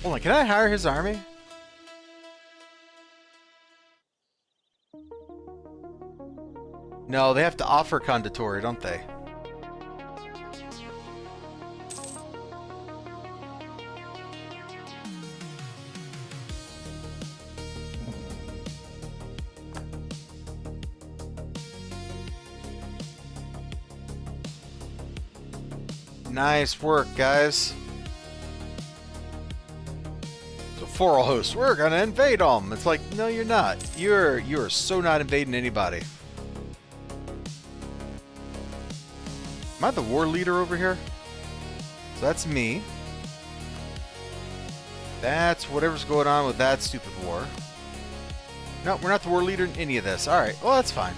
Speaker 1: Hold on, can I hire his army? No, they have to offer conditori, don't they? Nice work, guys. So foral hosts, we're gonna invade them. It's like, no, you're not. You're so not invading anybody. Am I the war leader over here? So that's me. That's whatever's going on with that stupid war. No, we're not the war leader in any of this. Alright, well, that's fine.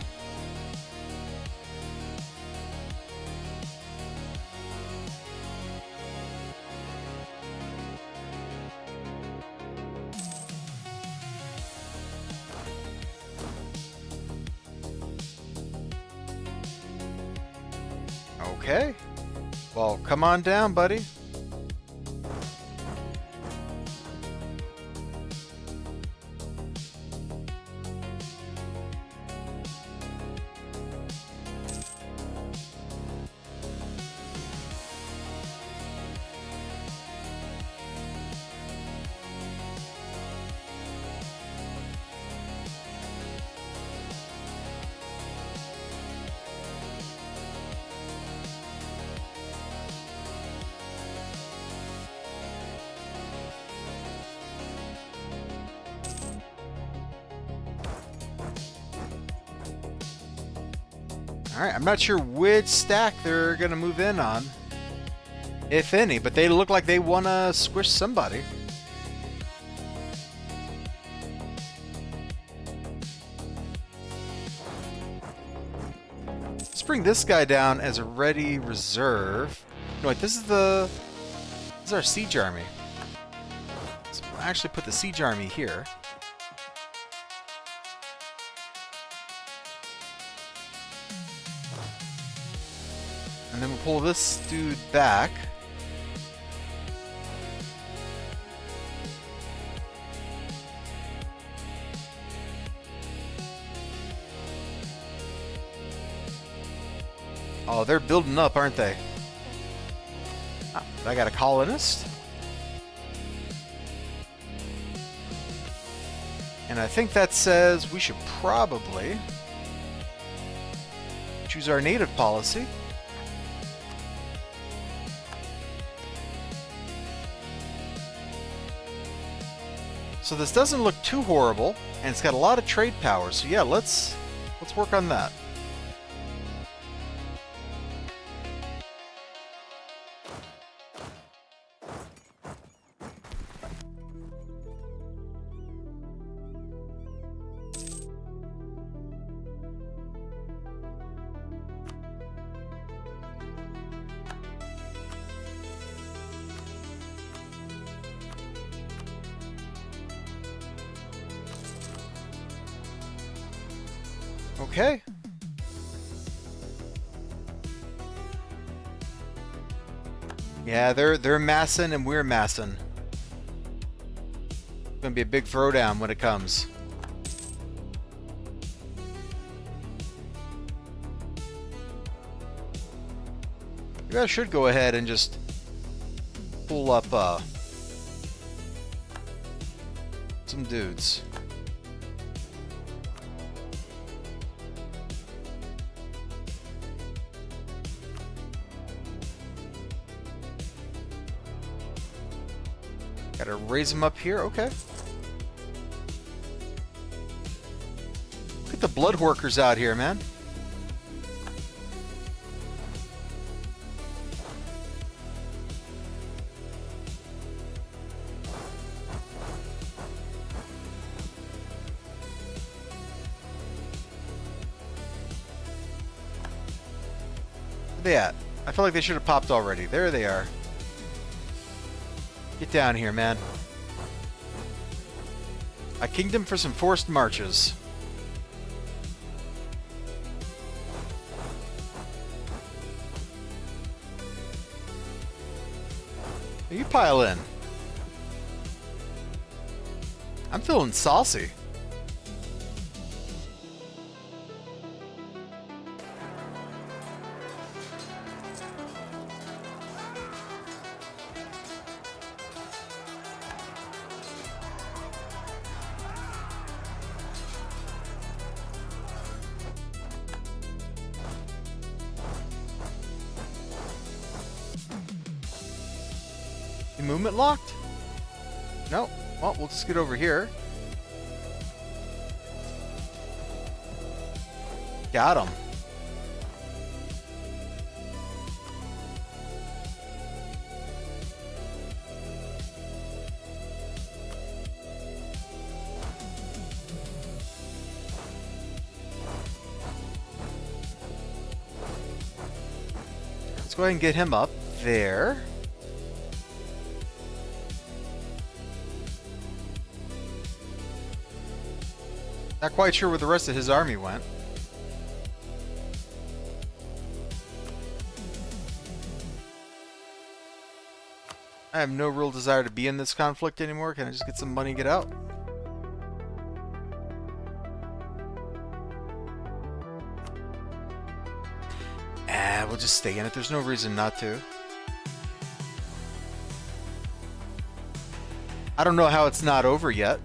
Speaker 1: Okay. Well, come on down, buddy. Alright, I'm not sure which stack they're going to move in on, if any, but they look like they want to squish somebody. Let's bring this guy down as a ready reserve. No, wait, this is our siege army. So we'll actually put the siege army here. And then we'll pull this dude back. Oh, they're building up, aren't they? Ah, I got a colonist. And I think that says we should probably choose our native policy. So this doesn't look too horrible, and it's got a lot of trade power. So yeah, let's Let's work on that. Okay. Yeah, they're massing and we're massing. It's gonna be a big throwdown when it comes. Maybe I should go ahead and just pull up some dudes. Gotta raise them up here, okay. Look at the blood workers out here, man. Where they at? I feel like they should have popped already. There they are. Get down here, man. A kingdom for some forced marches. You pile in. I'm feeling saucy. Movement locked? No. Well, we'll just get over here. Got him. Let's go ahead and get him up there. Not quite sure where the rest of his army went. I have no real desire to be in this conflict anymore. Can I just get some money and get out? We'll just stay in it. There's no reason not to. I don't know how it's not over yet.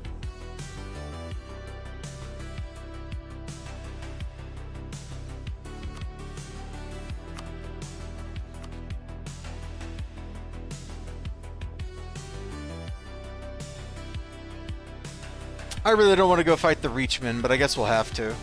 Speaker 1: I really don't want to go fight the Reachman, but I guess we'll have to.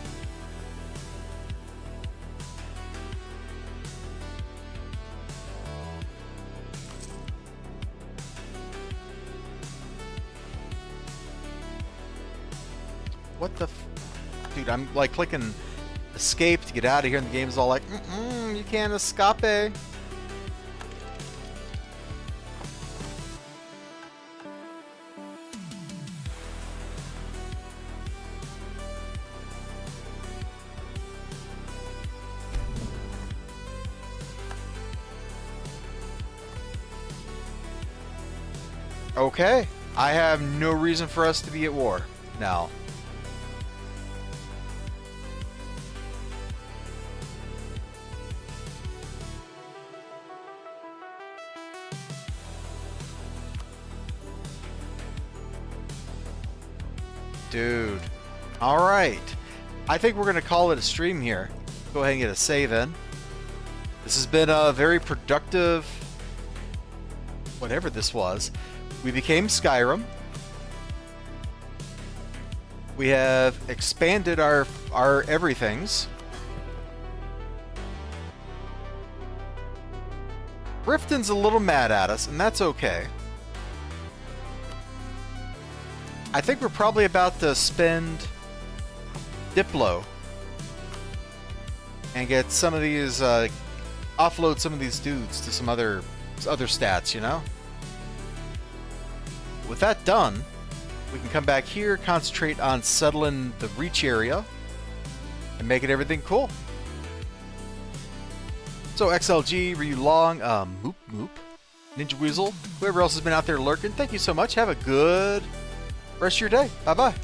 Speaker 1: What the dude, I'm like clicking escape to get out of here and the game's all like, you can't escape. Okay, I have no reason for us to be at war now. Dude. Alright. I think we're going to call it a stream here. Go ahead and get a save in. This has been a very productive... whatever this was. We became Skyrim. We have expanded our everythings. Riften's a little mad at us, and that's okay. I think we're probably about to spend Diplo and get some of these, offload some of these dudes to some other stats, you know? With that done, we can come back here, concentrate on settling the reach area, and making everything cool. So XLG, Ryu Long, Moop Moop, Ninja Weasel, whoever else has been out there lurking, thank you so much. Have a good rest of your day. Bye-bye.